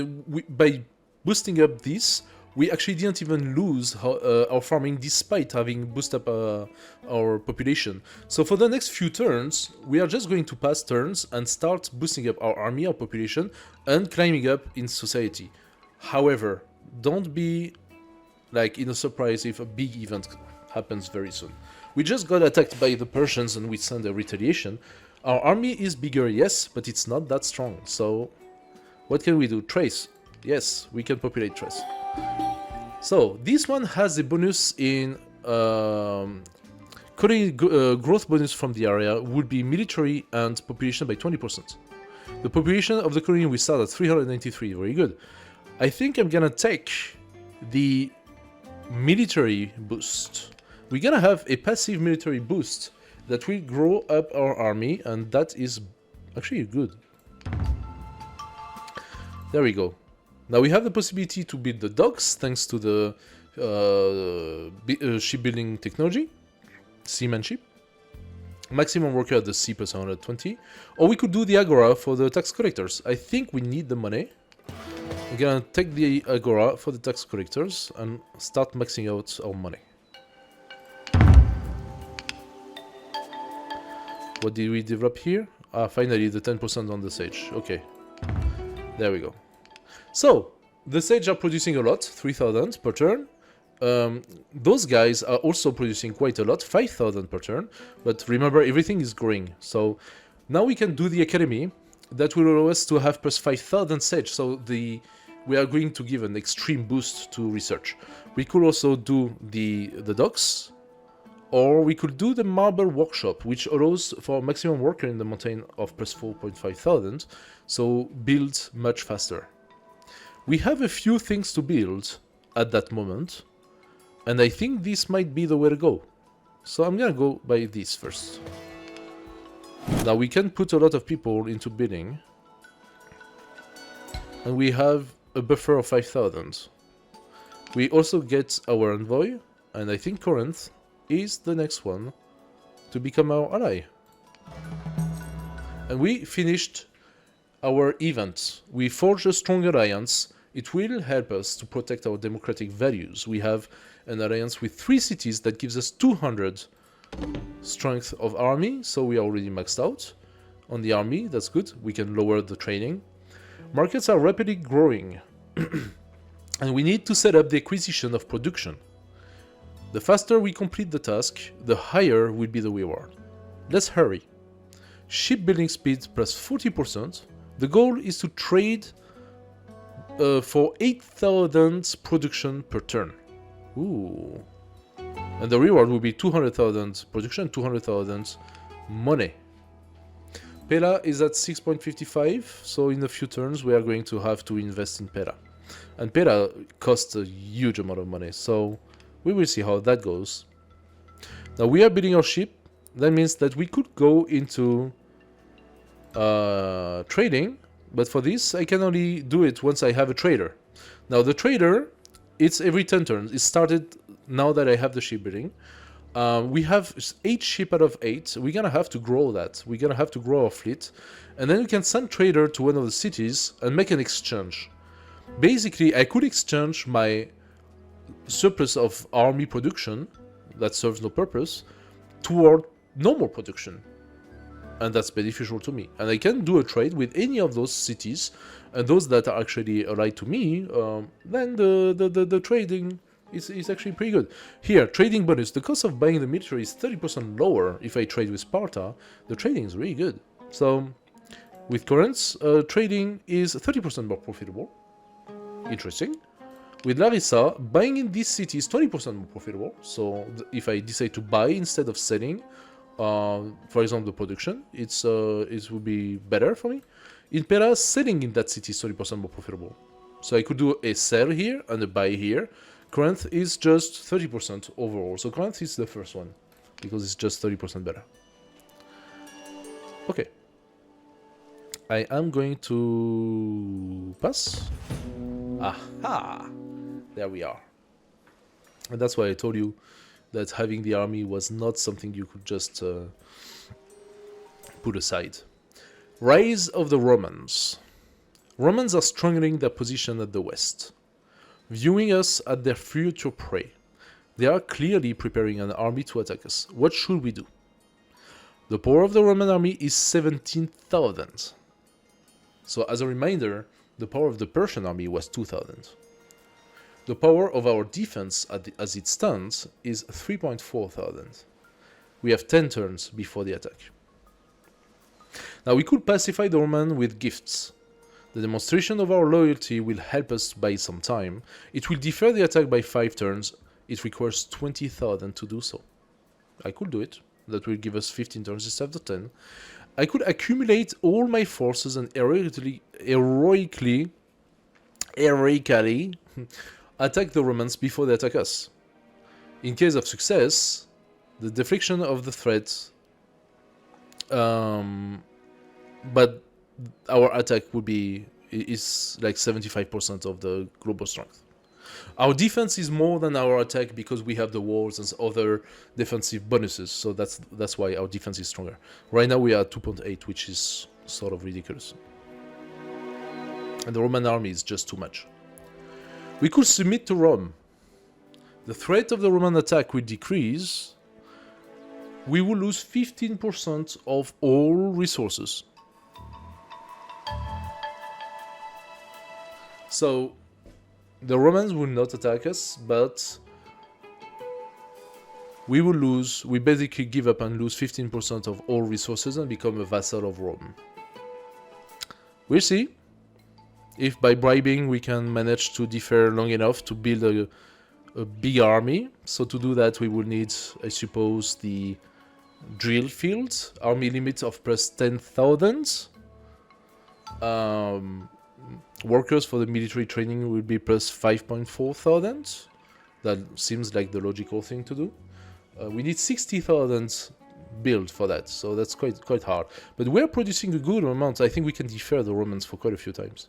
by boosting up this, we actually didn't even lose our farming despite having boosted up our population. So for the next few turns, we are just going to pass turns and start boosting up our army, our population, and climbing up in society. However, don't be like in a surprise if a big event happens very soon. We just got attacked by the Persians and we sent a retaliation. Our army is bigger, yes, but it's not that strong. So what can we do? Trace. Yes, we can populate Trace. So this one has a bonus in colony growth bonus from the area would be military and population by 20%. The population of the colony we start at 393, very good. I think I'm gonna take the military boost. We're gonna have a passive military boost that will grow up our army, and that is actually good. There we go. Now we have the possibility to build the docks thanks to the shipbuilding technology, seamanship. Maximum worker at the sea plus 120. Or we could do the Agora for the tax collectors. I think we need the money. I'm gonna take the Agora for the tax collectors and start maxing out our money. What did we develop here? Finally the 10% on the sage. Okay. There we go. So, the Sage are producing a lot, 3,000 per turn. Those guys are also producing quite a lot, 5,000 per turn. But remember, everything is growing. So, now we can do the Academy. That will allow us to have plus 5,000 Sage. So, we are going to give an extreme boost to research. We could also do the docks. Or we could do the marble workshop, which allows for maximum worker in the mountain of plus 4.5 thousand, so build much faster. We have a few things to build at that moment, and I think this might be the way to go. So I'm gonna go by this first. Now we can put a lot of people into building, and we have a buffer of 5,000. We also get our envoy, and I think Corinth is the next one to become our ally. And we finished our event. We forged a strong alliance. It will help us to protect our democratic values. We have an alliance with 3 cities that gives us 200 strength of army, so we are already maxed out on the army. That's good. We can lower the training. Markets are rapidly growing, and we need to set up the acquisition of production. The faster we complete the task, the higher will be the reward. Let's hurry. Shipbuilding speed plus 40%. The goal is to trade for 8,000 production per turn. Ooh. And the reward will be 200,000 production, 200,000 money. Pela is at 6.55, so in a few turns we are going to have to invest in Pela. And Pela costs a huge amount of money, so we will see how that goes. Now we are building our ship. That means that we could go into trading, but for this I can only do it once I have a trader. Now the trader, it's every 10 turns. It started now that I have the shipbuilding. We have 8 ship out of 8. We're gonna have to grow that. We're gonna have to grow our fleet, and then we can send trader to one of the cities and make an exchange. Basically, I could exchange my surplus of army production that serves no purpose toward normal production, and that's beneficial to me. And I can do a trade with any of those cities, and those that are actually allied to me. Then the trading is actually pretty good. Here, trading bonus. The cost of buying the military is 30% lower if I trade with Sparta. The trading is really good. So with currents, trading is 30% more profitable. Interesting. With Larissa, buying in this city is 20% more profitable. So if I decide to buy instead of selling, for example, the production, it will be better for me. In Pera, selling in that city is 30% more profitable. So I could do a sell here and a buy here. Corinth is just 30% overall. So Corinth is the first one because it's just 30% better. Okay. I am going to pass. Aha! There we are. And that's why I told you that having the army was not something you could just put aside. Rise of the Romans. Romans are strengthening their position at the west, viewing us as their future prey. They are clearly preparing an army to attack us. What should we do? The power of the Roman army is 17,000. So as a reminder, the power of the Persian army was 2,000. The power of our defense as it stands is 3.4 thousand. We have 10 turns before the attack. Now we could pacify the Roman with gifts. The demonstration of our loyalty will help us buy some time. It will defer the attack by 5 turns. It requires 20,000 to do so. I could do it. That will give us 15 turns instead of 10. I could accumulate all my forces and heroically attack the Romans before they attack us. In case of success, the deflection of the threat, but our attack is like 75% of the global strength. Our defense is more than our attack because we have the walls and other defensive bonuses, so that's why our defense is stronger. Right now we are at 2.8, which is sort of ridiculous. And the Roman army is just too much. We could submit to Rome. The threat of the Roman attack will decrease. We will lose 15% of all resources. So the Romans will not attack us, but we will lose. We basically give up and lose 15% of all resources and become a vassal of Rome. We'll see if by bribing we can manage to defer long enough to build a big army. So to do that, we will need, I suppose, the drill field. Army limit of plus 10,000. Workers for the military training will be plus 5,400. That seems like the logical thing to do. We need 60,000 build for that, so that's quite hard. But we're producing a good amount. I think we can defer the Romans for quite a few times.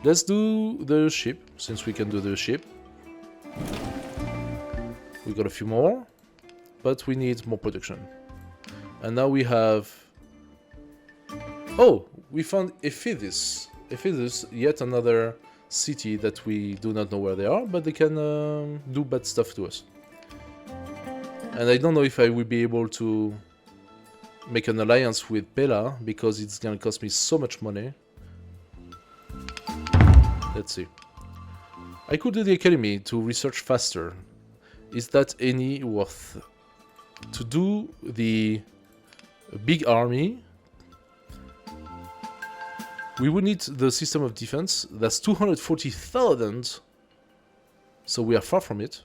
Let's do the ship, since we can do the ship. We got a few more, but we need more production. And now we have... Oh, we found Ephesus. Ephesus, yet another city that we do not know where they are, but they can do bad stuff to us. And I don't know if I will be able to make an alliance with Pella, because it's gonna cost me so much money. Let's see. I could do the academy to research faster. Is that any worth? To do the big army, we would need the system of defense. That's 240,000. So we are far from it.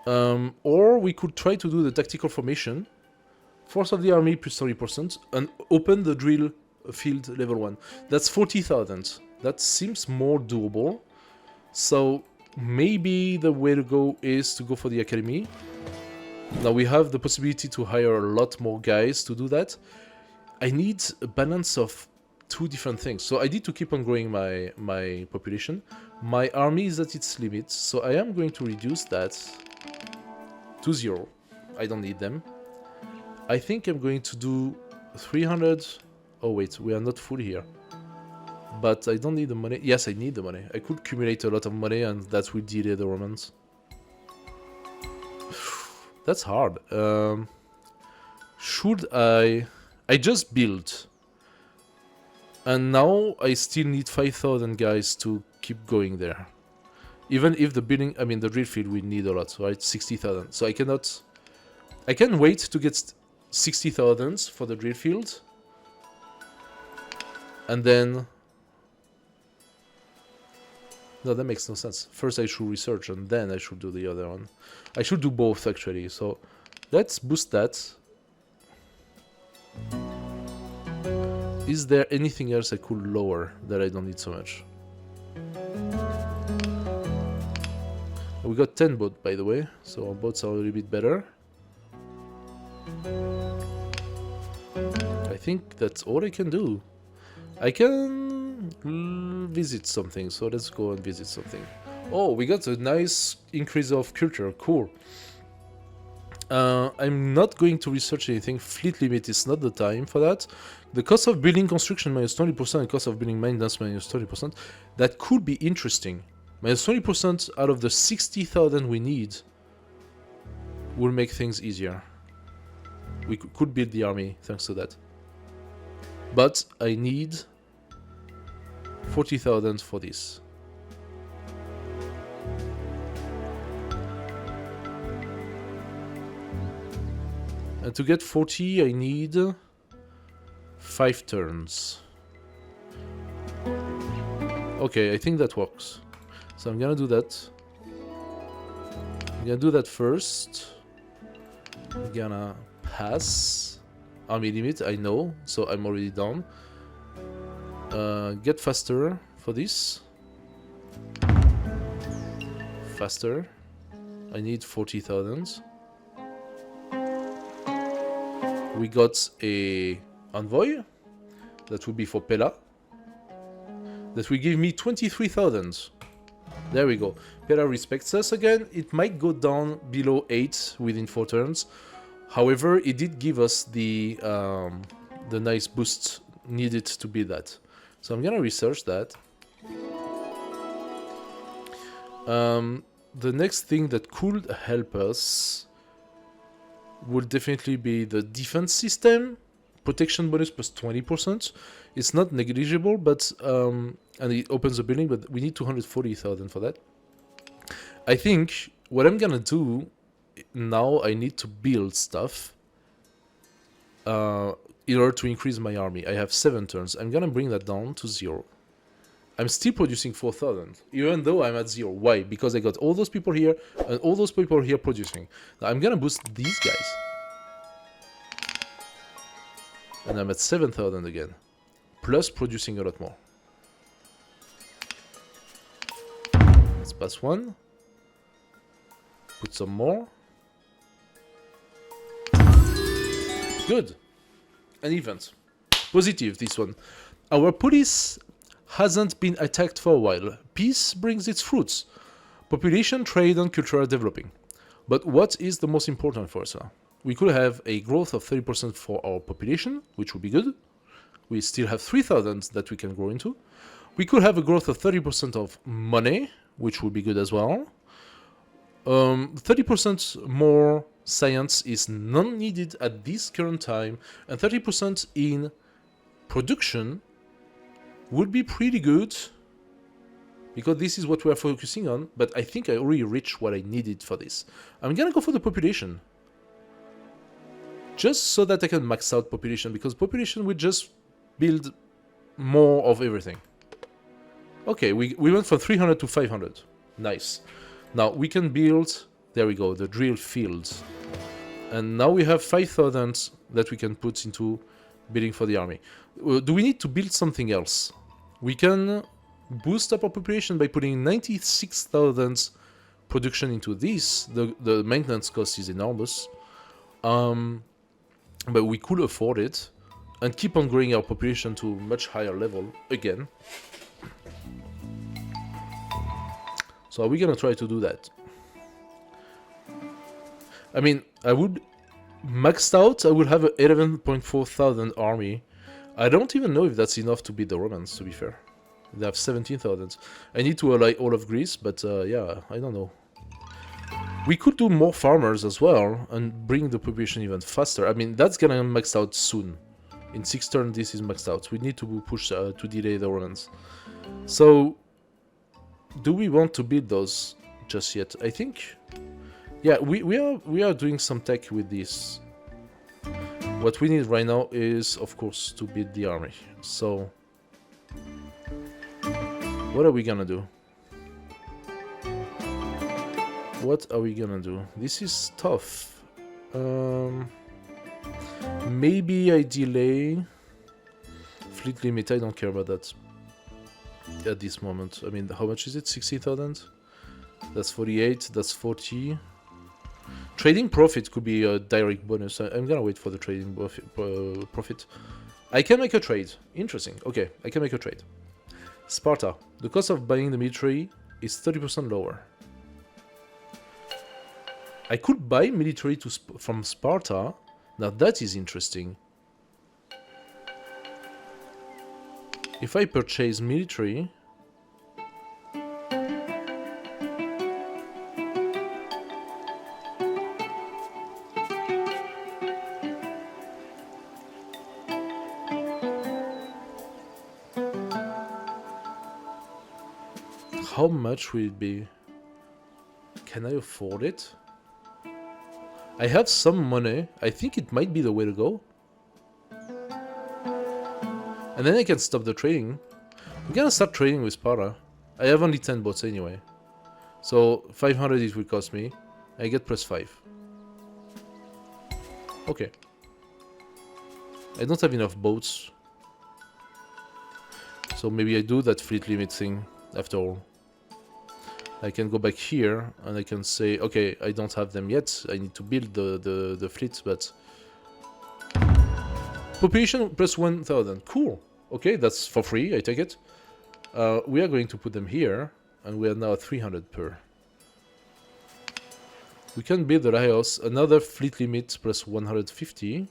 Or we could try to do the tactical formation. Force of the army plus 30%. And open the drill field level 1. That's 40,000. That seems more doable. So maybe the way to go is to go for the academy. Now we have the possibility to hire a lot more guys to do that. I need a balance of two different things. So I need to keep on growing my population. My army is at its limit, so I am going to reduce that to 0. I don't need them. I think I'm going to do 300... Oh wait, we are not full here. But I don't need the money. Yes, I need the money. I could accumulate a lot of money and that will delay the Romans. That's hard. Should I... I just built. And now I still need 5,000 guys to keep going there. Even if the building, I mean the drill field, we need a lot, right? 60,000. So I cannot... I can wait to get 60,000 for the drill field. And then... No, that makes no sense. First I should research and then I should do the other one. I should do both actually, so let's boost that. Is there anything else I could lower that I don't need so much? We got 10 boats by the way, so our boats are a little bit better. I think that's all I can do. I can visit something, so let's go and visit something. Oh, we got a nice increase of culture, cool. I'm not going to research anything. Fleet limit is not the time for that. The cost of building construction minus 20% and cost of building maintenance minus 30%. That could be interesting. Minus 20% out of the 60,000 we need will make things easier. We could build the army thanks to that. But I need 40,000 for this. And to get 40, I need 5 turns. Okay, I think that works. So I'm gonna do that. I'm gonna do that first. I'm gonna pass. Army limit, I know, so I'm already down. Get faster for this. Faster. I need 40,000. We got a envoy. That will be for Pella. That will give me 23,000. There we go. Pella respects us again. It might go down below 8 within 4 turns. However, it did give us the nice boost needed to be that. So I'm gonna research that. The next thing that could help us would definitely be the defense system. Protection bonus plus 20%. It's not negligible, but and it opens the building, but we need 240,000 for that. I think what I'm gonna do now, I need to build stuff in order to increase my army. I have 7 turns. I'm gonna bring that down to 0. I'm still producing 4,000, even though I'm at 0. Why? Because I got all those people here and all those people here producing. Now I'm gonna boost these guys. And I'm at 7,000 again. Plus producing a lot more. Let's pass one. Put some more. Good. An event. Positive, this one. Our police hasn't been attacked for a while. Peace brings its fruits. Population, trade, and culture are developing. But what is the most important for us now? We could have a growth of 30% for our population, which would be good. We still have 3,000 that we can grow into. We could have a growth of 30% of money, which would be good as well. 30% more science is not needed at this current time, and 30% in production would be pretty good, because this is what we are focusing on, but I think I already reached what I needed for this. I'm gonna go for the population, just so that I can max out population, because population will just build more of everything. Okay, we went from 300 to 500. Nice. Now we can build, there we go, the drill fields. And now we have 5,000 that we can put into building for the army. Do we need to build something else? We can boost up our population by putting 96,000 production into this. The maintenance cost is enormous. But we could afford it and keep on growing our population to a much higher level again. So are we gonna try to do that? I mean, I would maxed out, I would have an 11.4 thousand army. I don't even know if that's enough to beat the Romans, to be fair. They have 17,000. I need to ally all of Greece, but yeah, I don't know. We could do more farmers as well and bring the population even faster. I mean, that's gonna max out soon. In 6 turns, this is maxed out. We need to push to delay the Romans. So, do we want to build those just yet? I think, yeah, we are doing some tech with this. What we need right now is, of course, to build the army. So, what are we gonna do? What are we gonna do? This is tough. Maybe I delay fleet limit. I don't care about that at this moment. I mean, how much is it? 60,000? That's 48. That's 40. Trading profit could be a direct bonus. I'm gonna wait for the trading profit. I can make a trade. Interesting. Okay, I can make a trade. Sparta. The cost of buying the military is 30% lower. I could buy military from Sparta. Now that is interesting. If I purchase military, how much will it be? Can I afford it? I have some money. I think it might be the way to go. And then I can stop the trading. I'm gonna start trading with Sparta. I have only 10 boats anyway. So 500 it will cost me. I get plus 5. Okay. I don't have enough boats. So maybe I do that fleet limit thing after all. I can go back here and I can say, okay, I don't have them yet. I need to build the fleet, but... Population plus 1,000. Cool. Okay, that's for free, I take it. We are going to put them here, and we are now at 300 per. We can build the lighthouse, another fleet limit plus 150.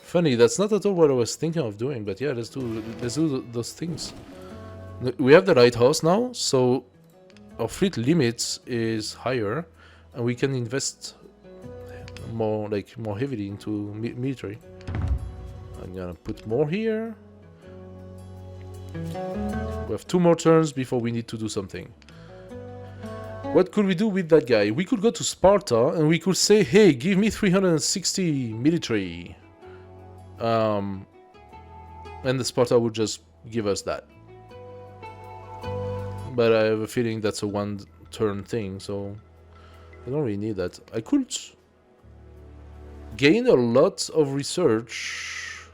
Funny, that's not at all what I was thinking of doing, but yeah, let's do those things. We have the lighthouse now, so our fleet limit is higher, and we can invest more heavily into military. I'm gonna put more here. We have 2 more turns before we need to do something. What could we do with that guy? We could go to Sparta and we could say, hey, give me 360 military. And the Sparta would just give us that. But I have a feeling that's a one-turn thing, so I don't really need that. I could gain a lot of research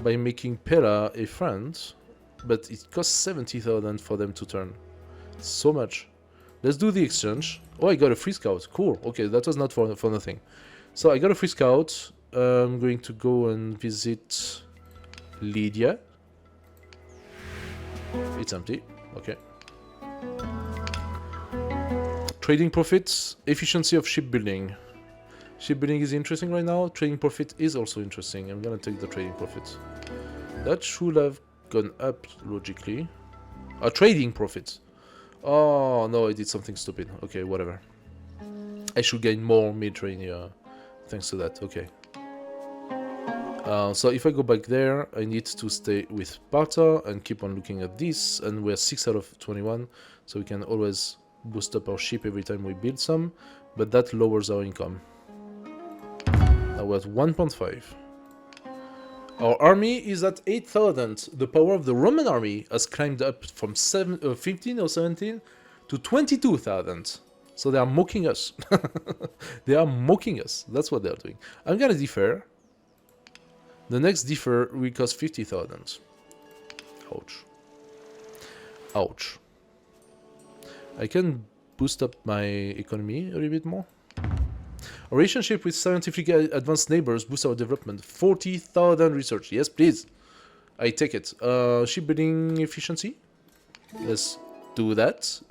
by making Pera a friend, but it costs 70,000 for them to turn. So much. Let's do the exchange. Oh, I got a free scout. Cool. Okay, that was not for nothing. So I got a free scout. I'm going to go and visit Lydia. It's empty. Okay. Trading profits, efficiency of shipbuilding. Shipbuilding is interesting right now. Trading profit is also interesting. I'm gonna take the trading profit. That should have gone up logically. Trading profit. Oh no, I did something stupid. Okay, whatever. I should gain more military thanks to that. Okay. So if I go back there, I need to stay with Sparta and keep on looking at this. And we're 6 out of 21, so we can always boost up our ship every time we build some. But that lowers our income. Now we're at 1.5. Our army is at 8,000. The power of the Roman army has climbed up from 15 or 17 to 22,000. So they are mocking us. They are mocking us. That's what they are doing. I'm gonna defer. The next defer will cost 50,000. Ouch. Ouch. I can boost up my economy a little bit more. Our relationship with scientifically advanced neighbors boosts our development. 40,000 research. Yes, please. I take it. Shipbuilding efficiency. Let's do that.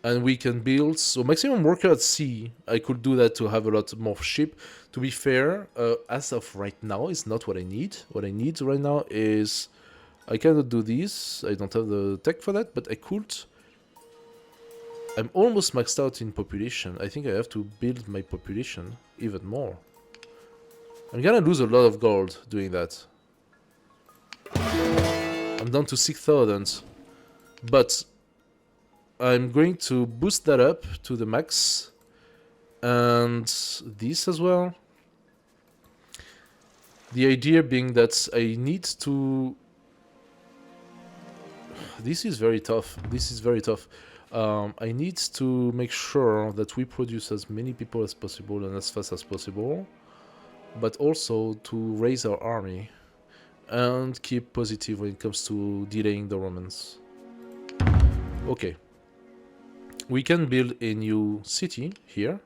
And we can build... So maximum worker at sea. I could do that to have a lot more ship. To be fair, as of right now, it's not what I need. What I need right now is... I cannot do this. I don't have the tech for that, but I could... I'm almost maxed out in population. I think I have to build my population even more. I'm gonna lose a lot of gold doing that. I'm down to 6,000. But I'm going to boost that up to the max. And this as well. The idea being that I need to... This is very tough. This is very tough. I need to make sure that we produce as many people as possible and as fast as possible, but also to raise our army and keep positive when it comes to delaying the Romans. Okay. We can build a new city here.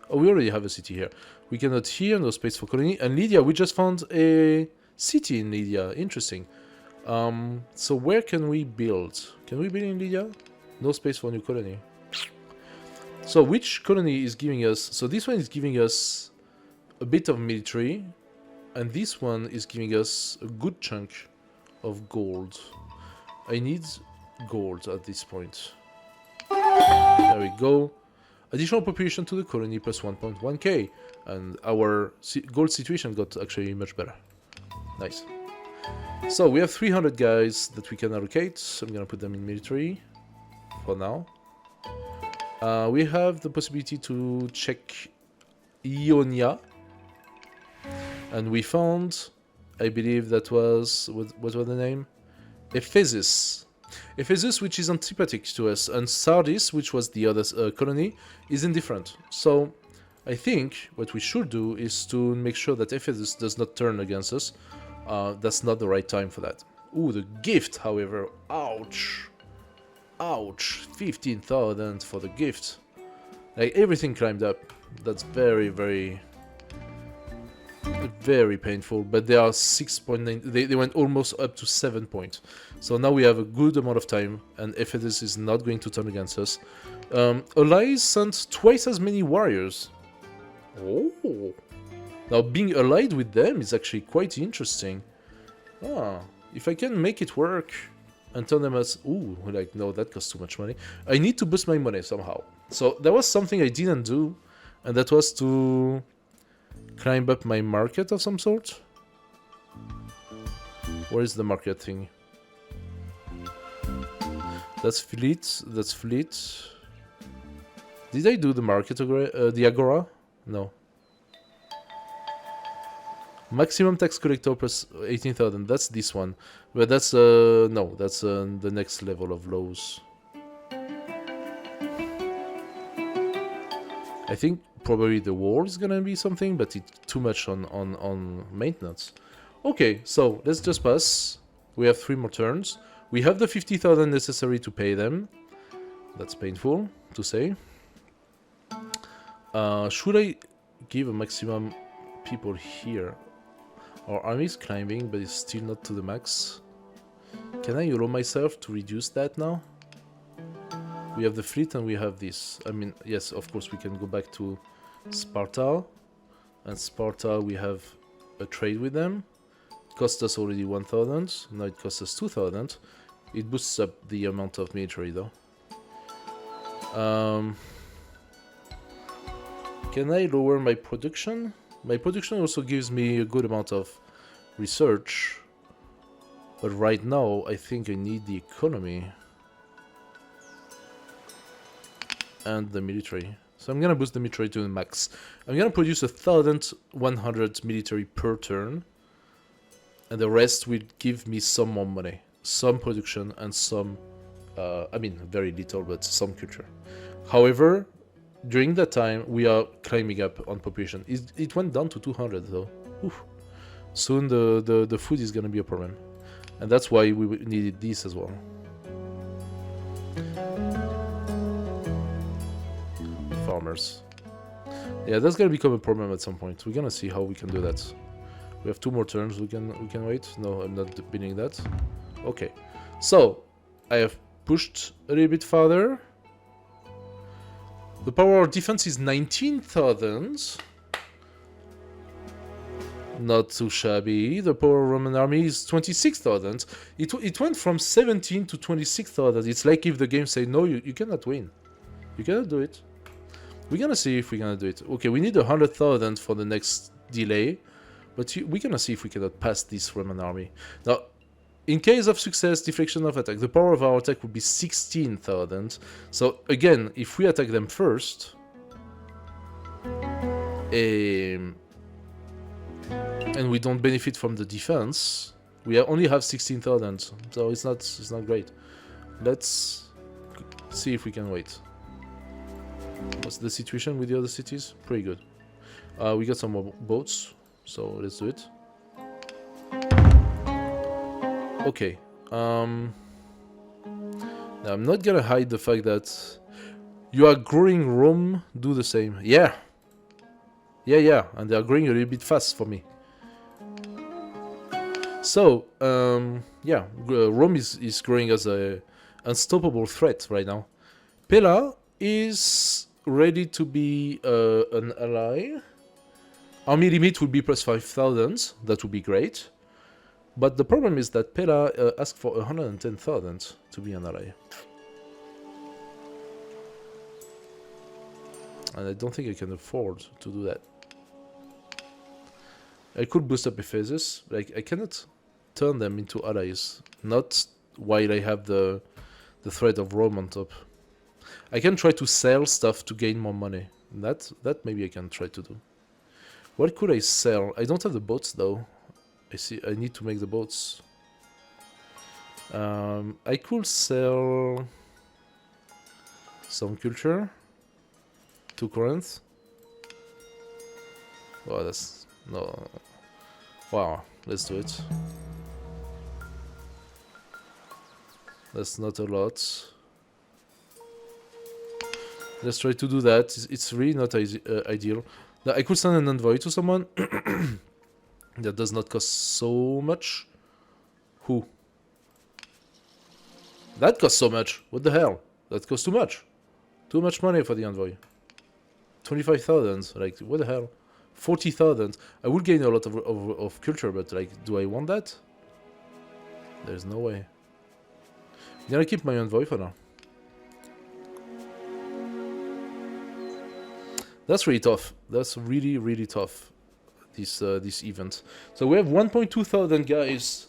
Oh, we already have a city here. We cannot here, no space for colony. And Lydia, we just found a city in Lydia. Interesting. So where can we build? Can we build in Lydia? No space for new colony. So which colony is giving us... So this one is giving us a bit of military. And this one is giving us a good chunk of gold. I need gold at this point. There we go. Additional population to the colony plus 1.1k. And our gold situation got actually much better. Nice. So we have 300 guys that we can allocate. So I'm gonna put them in military. For now. We have the possibility to check Ionia. And we found, I believe that was, what was the name? Ephesus. Ephesus, which is antipathic to us, and Sardis, which was the other colony, is indifferent. So I think what we should do is to make sure that Ephesus does not turn against us. That's not the right time for that. Ooh, the gift, however, ouch. Ouch, 15,000 for the gift. Like, everything climbed up. That's very, very... very painful. But they are 6.9... They went almost up to 7 points. So now we have a good amount of time, and Ephesus is not going to turn against us. Allies sent twice as many warriors. Oh! Now, being allied with them is actually quite interesting. Ah, if I can make it work... and turn them as... Ooh, like, no, that costs too much money. I need to boost my money somehow. So, there was something I didn't do, and that was to climb up my market of some sort. Where is the market thing? That's fleet, that's fleet. Did I do the market, the agora? No. Maximum tax collector plus 18,000. That's this one. But that's, no, that's the next level of laws. I think probably the war is gonna be something, but it's too much on maintenance. Okay, so let's just pass. We have 3 more turns. We have the 50,000 necessary to pay them. That's painful to say. Should I give a maximum people here? Our army is climbing, but it's still not to the max. Can I allow myself to reduce that now? We have the fleet and we have this. I mean, yes, of course we can go back to Sparta. And Sparta, we have a trade with them. It cost us already 1,000. Now it costs us 2,000. It boosts up the amount of military though. Can I lower my production? My production also gives me a good amount of research. But right now, I think I need the economy. And the military. So I'm gonna boost the military to the max. I'm gonna produce 1,100 military per turn. And the rest will give me some more money. Some production and some... I mean, very little, but some culture. However, during that time, we are climbing up on population. It went down to 200 though. Oof. Soon the food is gonna be a problem. And that's why we needed this as well. Farmers. Yeah, that's gonna become a problem at some point. We're gonna see how we can do that. We have 2 more turns. We can wait. No, I'm not bidding that. Okay. So I have pushed a little bit farther. The power of defense is 19,000. Not too shabby. The power of Roman army is 26,000. It went from 17 to 26,000. It's like if the game said, no, you cannot win. You cannot do it. We're gonna see if we're gonna do it. Okay, we need 100,000 for the next delay. But we're gonna see if we cannot pass this Roman army. Now, in case of success, deflection of attack, the power of our attack would be 16,000. So again, if we attack them first, and we don't benefit from the defense, we only have 16,000. So it's not great. Let's see if we can wait. What's the situation with the other cities? Pretty good. We got some more boats, so let's do it. Okay. Now I'm not gonna hide the fact that you are growing Rome. Do the same. Yeah, and they are growing a little bit fast for me. So yeah, Rome is growing as a unstoppable threat right now. Pella is ready to be an ally. Army limit would be plus 5,000. That would be great. But the problem is that Pella asked for 110,000 to be an ally. And I don't think I can afford to do that. I could boost up Ephesus, but I cannot turn them into allies. Not while I have the threat of Rome on top. I can try to sell stuff to gain more money. That maybe I can try to do. What could I sell? I don't have the boats though. I need to make the boats. I could sell some culture to Corinth. Oh, that's no. Wow, let's do it. That's not a lot. Let's try to do that. It's really not ideal. Now, I could send an envoy to someone. That does not cost so much. Who? That costs so much. What the hell? That costs too much. Too much money for the envoy. 25,000. Like, what the hell? 40,000. I would gain a lot of culture, but like, do I want that? There's no way. I'm gonna keep my envoy for now. That's really tough. That's really, really tough. This event. So we have 1,200 guys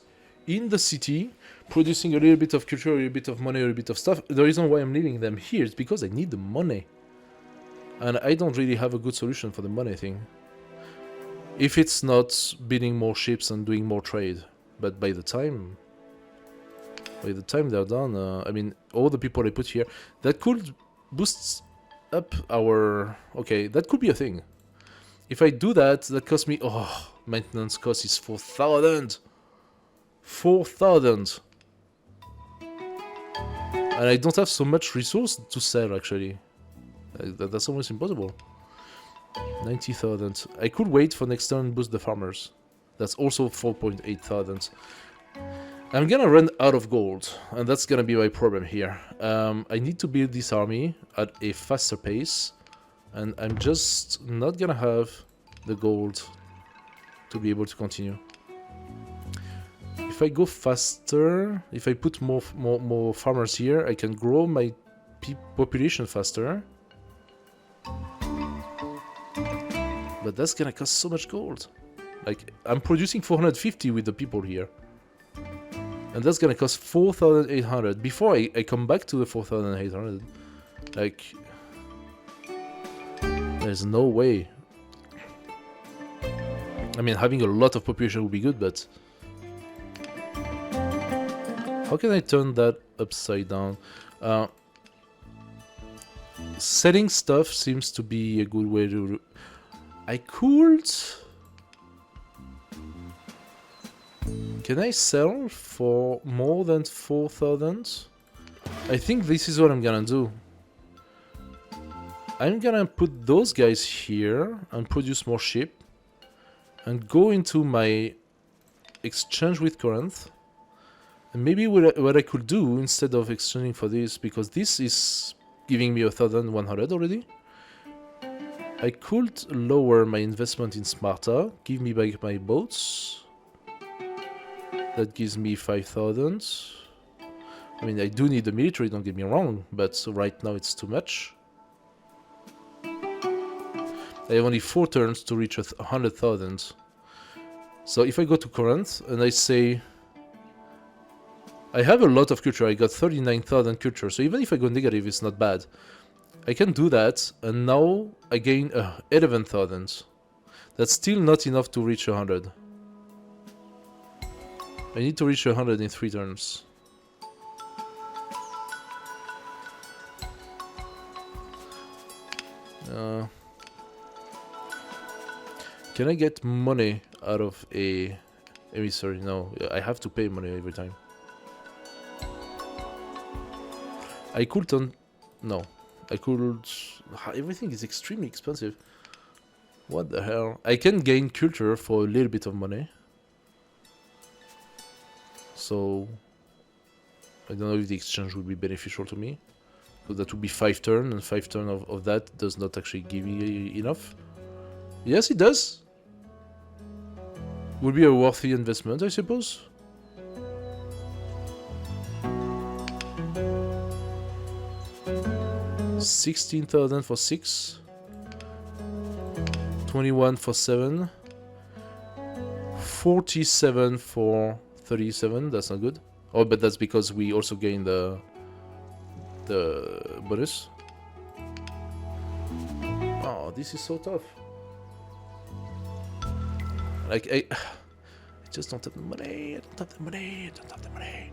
in the city producing a little bit of culture, a little bit of money, a little bit of stuff. The reason why I'm leaving them here is because I need the money. And I don't really have a good solution for the money thing. If it's not building more ships and doing more trade. But by the time they're done, I mean, all the people I put here, that could boost up our... Okay, that could be a thing. If I do that, that costs me... Oh, maintenance cost is 4,000! 4,000! And I don't have so much resource to sell, actually. That's almost impossible. 90,000. I could wait for next turn and boost the farmers. That's also 4,800. I'm gonna run out of gold, and that's gonna be my problem here. I need to build this army at a faster pace, and I'm just not gonna have the gold to be able to continue. If I go faster, if I put more farmers here, I can grow my population faster. But that's gonna cost so much gold. Like, I'm producing 450 with the people here. And that's gonna cost 4,800. Before I come back to the 4,800, like... There's no way. I mean, having a lot of population would be good, but... How can I turn that upside down? Selling stuff seems to be a good way to... I could... Can I sell for more than 4,000? I think this is what I'm gonna do. I'm gonna put those guys here and produce more ship. And go into my exchange with Corinth. And maybe what I could do instead of exchanging for this, because this is giving me 1,100 already. I could lower my investment in Sparta, give me back my boats. That gives me 5,000. I mean, I do need the military, don't get me wrong, but right now it's too much. I have only 4 turns to reach 100,000. So if I go to Corinth and I say... I have a lot of culture, I got 39,000 culture, so even if I go negative, it's not bad. I can do that, and now I gain 11,000. That's still not enough to reach 100. I need to reach 100 in 3 turns. Can I get money out of a emissary? No, I have to pay money every time. I could turn... No. I could... Everything is extremely expensive. What the hell? I can gain culture for a little bit of money. So... I don't know if the exchange would be beneficial to me. So that would be 5 turns, and 5 turns of that does not actually give me enough. Yes, it does. Would be a worthy investment, I suppose. $16,000 for 6. 21 for 7. 47 for 37. That's not good. Oh, but that's because we also gain the bonus. Oh, this is so tough. Like, I just don't have the money. I don't have the money. I don't have the money.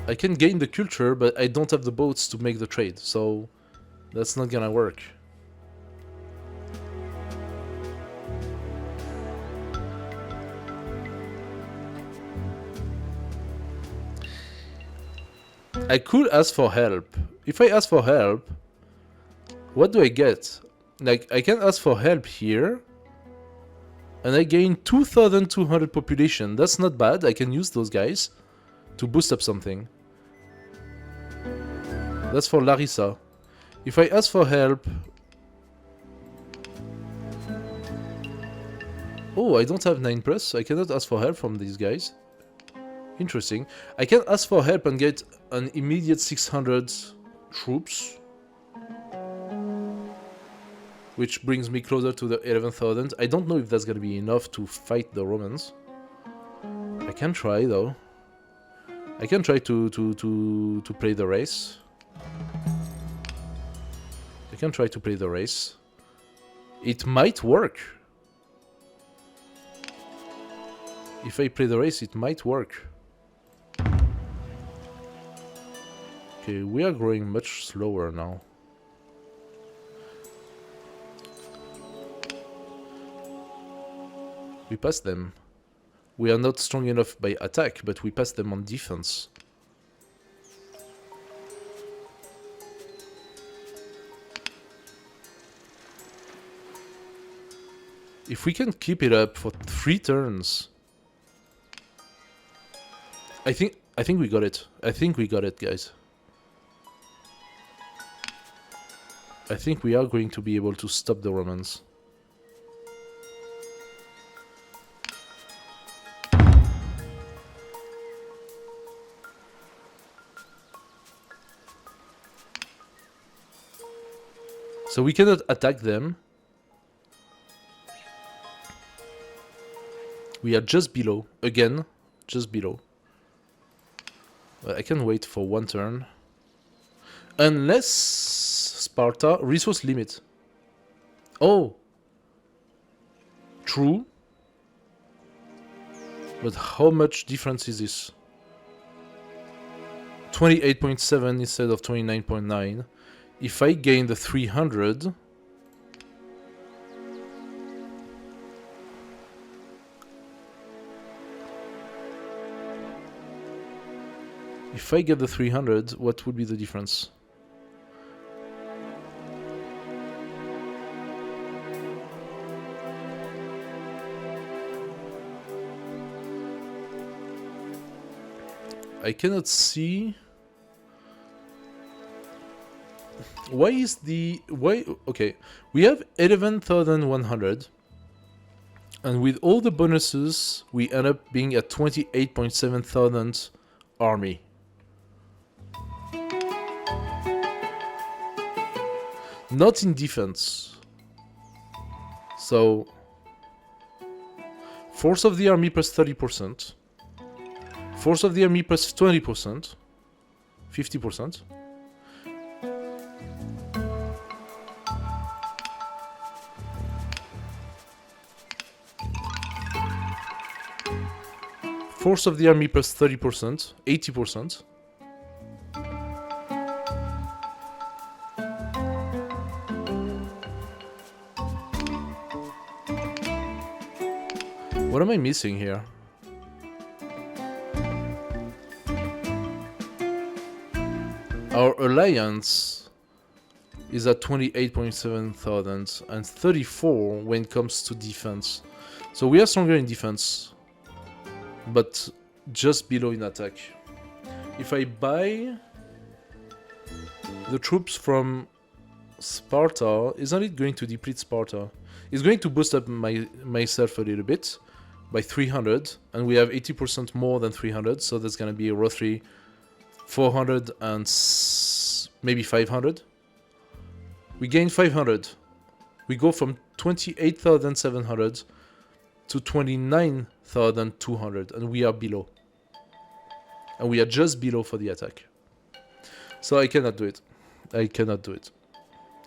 I can gain the culture, but I don't have the boats to make the trade, so that's not gonna work. I could ask for help. If I ask for help, what do I get? Like, I can ask for help here, and I gain 2,200 population. That's not bad. I can use those guys to boost up something. That's for Larissa. If I ask for help... Oh, I don't have 9+. I cannot ask for help from these guys. Interesting. I can ask for help and get an immediate 600 troops. Which brings me closer to the 11,000. I don't know if that's gonna be enough to fight the Romans. I can try though. I can try to play the race. I can try to play the race. It might work. If I play the race, it might work. Okay, we are growing much slower now. We passed them. We are not strong enough by attack, but we passed them on defense. If we can keep it up for 3 turns, I think we got it. I think we got it, guys. I think we are going to be able to stop the Romans. So we cannot attack them. We are just below. Again, just below. I can wait for 1 turn. Unless Sparta resource limit. Oh. True. But how much difference is this? 28.7 instead of 29.9. If I gain the 300... If I get the 300, what would be the difference? I cannot see... Why is the... Why... Okay, we have 11,100. And with all the bonuses, we end up being at 28.7 thousand army. Not in defense. So... Force of the army plus 30%. Force of the army plus 20%. 50%. Force of the army plus 30%, 80%. What am I missing here? Our alliance is at 28.7 thousand and 34 when it comes to defense. So we are stronger in defense, but just below in attack. If I buy the troops from Sparta, isn't it going to deplete Sparta? It's going to boost up myself a little bit by 300, and we have 80% more than 300, so that's gonna be roughly 400 and maybe 500. We gain 500. We go from 28,700 to 29,200, and we are below. And we are just below for the attack. So I cannot do it. I cannot do it.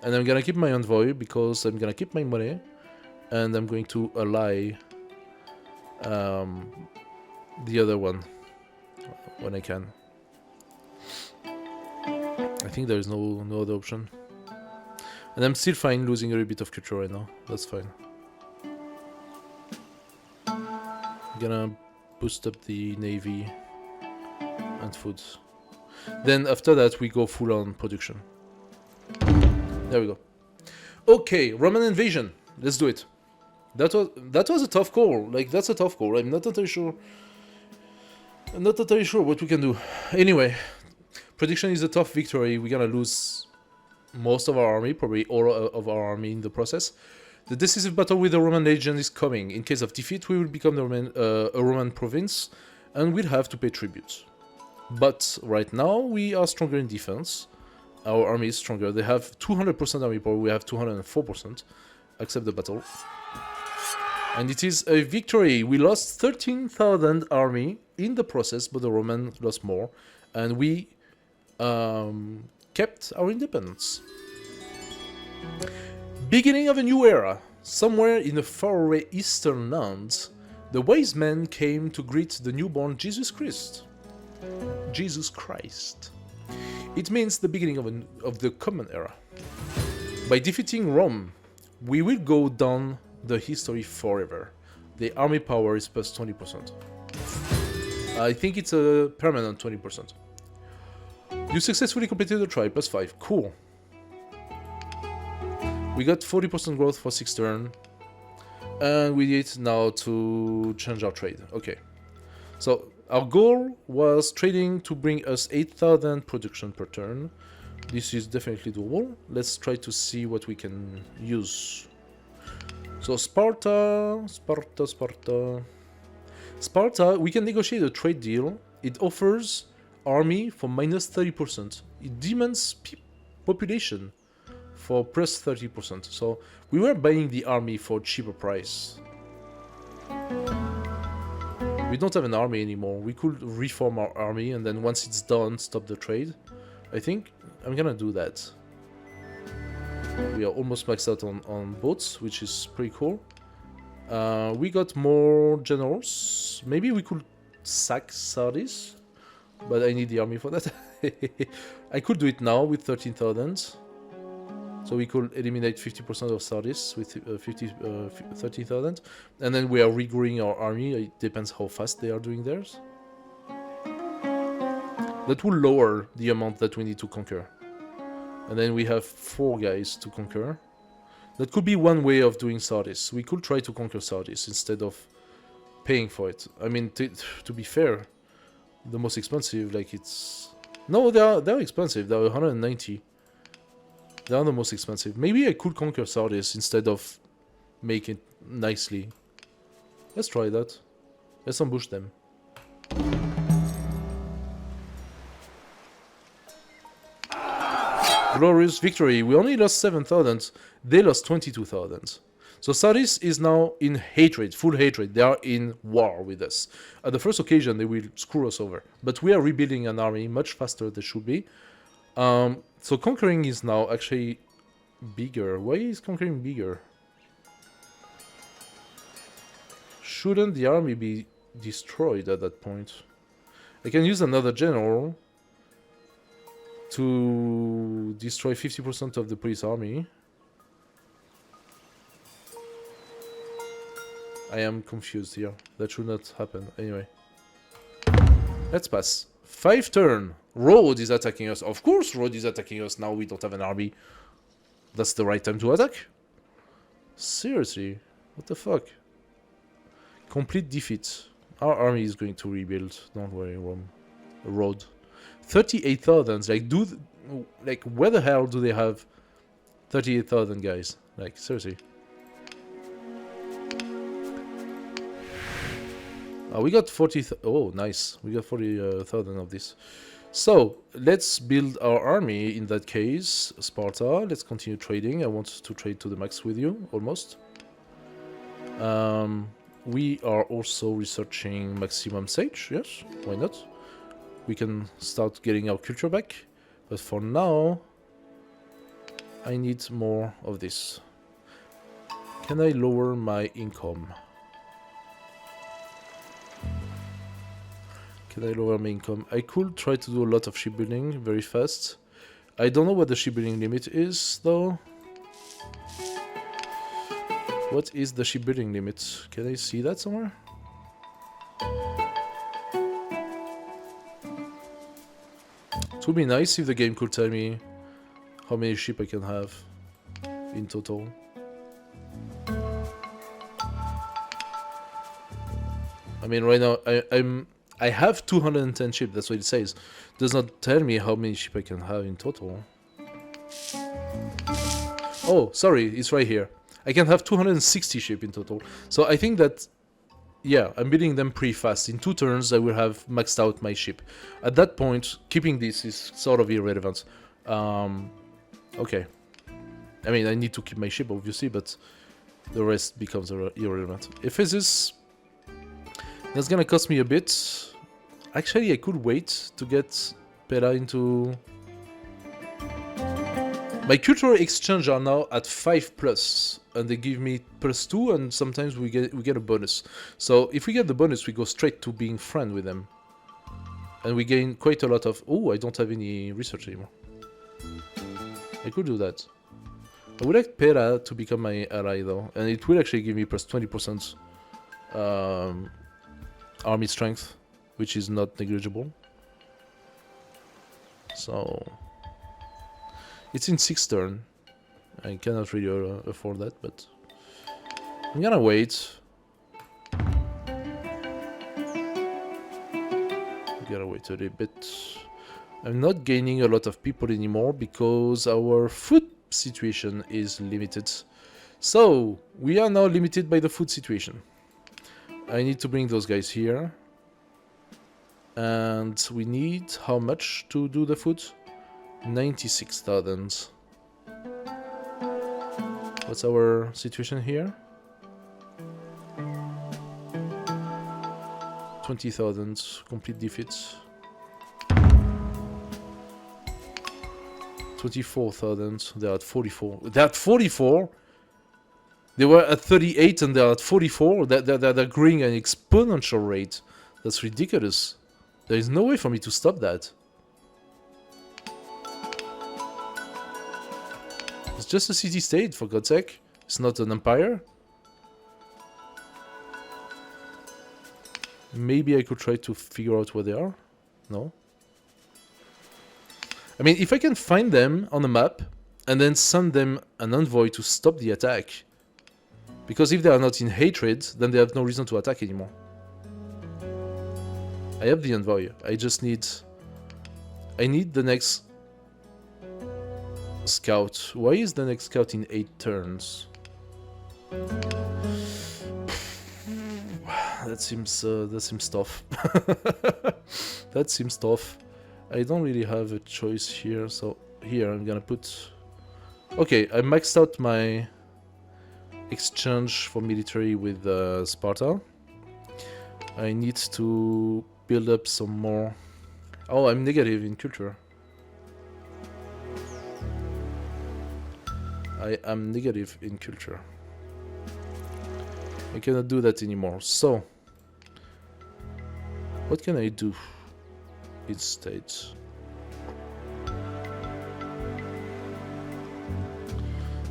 And I'm gonna keep my envoy because I'm gonna keep my money, and I'm going to ally the other one when I can. I think there is no other option. And I'm still fine losing a little bit of culture right now. That's fine. I'm gonna boost up the navy and food. Then after that we go full on production. There we go. Okay, Roman invasion. Let's do it. That was a tough call. Like, that's a tough call. I'm not totally sure. I'm not totally sure what we can do. Anyway, prediction is a tough victory. We're gonna lose most of our army, probably all of our army in the process. The decisive battle with the Roman legion is coming. In case of defeat, we will become the a Roman province, and we'll have to pay tribute. But right now, we are stronger in defense. Our army is stronger. They have 200% army power. We have 204%. Accept the battle. And it is a victory. We lost 13,000 army in the process, but the Roman lost more. And we kept our independence. Beginning of a new era. Somewhere in a faraway eastern land, the wise men came to greet the newborn Jesus Christ. Jesus Christ. It means the beginning of the common era. By defeating Rome, we will go down the history forever. The army power is plus 20%. I think it's a permanent 20%. You successfully completed the trial, plus 5. Cool. We got 40% growth for 6 turns. And we need now to change our trade. Okay. So our goal was trading to bring us 8,000 production per turn. This is definitely doable. Let's try to see what we can use. So Sparta, we can negotiate a trade deal. It offers army for minus 30%. It demands population for plus 30%. So we were buying the army for cheaper price. We don't have an army anymore. We could reform our army and then once it's done, stop the trade. I think I'm gonna do that. We are almost maxed out on boats, which is pretty cool. We got more generals. Maybe we could sack Sardis, but I need the army for that. I could do it now with 13,000. So we could eliminate 50% of Sardis with 13,000. And then we are regrowing our army. It depends how fast they are doing theirs. That will lower the amount that we need to conquer. And then we have 4 guys to conquer. That could be one way of doing Sardis. We could try to conquer Sardis instead of paying for it. I mean, to be fair, the most expensive, like it's... No, they're expensive. They're 190. They are the most expensive. Maybe I could conquer Sardis instead of make it nicely. Let's try that. Let's ambush them. Glorious victory. We only lost 7,000. They lost 22,000. So Sardis is now in hatred, full hatred. They are in war with us. At the first occasion, they will screw us over. But we are rebuilding an army much faster than they should be. So conquering is now actually bigger. Why is conquering bigger? Shouldn't the army be destroyed at that point? I can use another general to destroy 50% of the police army. I am confused here. That should not happen. Anyway. Let's pass. 5 turn. Road is attacking us. Of course Road is attacking us. Now we don't have an army. That's the right time to attack? Seriously? What the fuck? Complete defeat. Our army is going to rebuild. Don't worry, Road. 38,000. Like, where the hell do they have 38,000 guys? Like, seriously. We got 40... Oh, nice. We got 40,000 of this. So, let's build our army in that case. Sparta, let's continue trading. I want to trade to the max with you, almost. We are also researching maximum sage. Yes, why not? We can start getting our culture back. But for now, I need more of this. Can I lower my income? Can I lower my income? I could try to do a lot of shipbuilding very fast. I don't know what the shipbuilding limit is, though. What is the shipbuilding limit? Can I see that somewhere? It would be nice if the game could tell me how many ships I can have in total. I mean, right now, I have 210 ships, that's what it says. It does not tell me how many ships I can have in total. Oh, sorry, it's right here. I can have 260 ships in total. So I think that, yeah, I'm building them pretty fast. In 2 turns, I will have maxed out my ship. At that point, keeping this is sort of irrelevant. Okay. I mean, I need to keep my ship, obviously, but the rest becomes irrelevant. Ephesus, that's gonna cost me a bit. Actually, I could wait to get Pella into... My cultural exchange are now at 5+, and they give me +2, and sometimes we get a bonus. So if we get the bonus, we go straight to being friend with them. And we gain quite a lot of... Oh, I don't have any research anymore. I could do that. I would like Pera to become my ally though, and it will actually give me +20% army strength, which is not negligible. So it's in 6th turn. I cannot really afford that, but I'm gonna wait. Gotta wait a little bit. I'm not gaining a lot of people anymore because our food situation is limited. So we are now limited by the food situation. I need to bring those guys here. And we need how much to do the food? 96,000. What's our situation here? 20,000, complete defeat. 24,000, they're at 44. They're at 44? They were at 38 and they're at 44? They're growing at an exponential rate. That's ridiculous. There is no way for me to stop that. It's just a city-state, for God's sake. It's not an empire. Maybe I could try to figure out where they are. No. I mean, if I can find them on the map and then send them an envoy to stop the attack. Because if they are not in hatred, then they have no reason to attack anymore. I have the envoy. I just need... I need the next scout. Why is the next scout in 8 turns? That seems tough. That seems tough. I don't really have a choice here, so here I'm gonna put... Okay, I maxed out my exchange for military with Sparta. I need to build up some more... Oh, I'm negative in culture. I am negative in culture. I cannot do that anymore, so... What can I do? It states.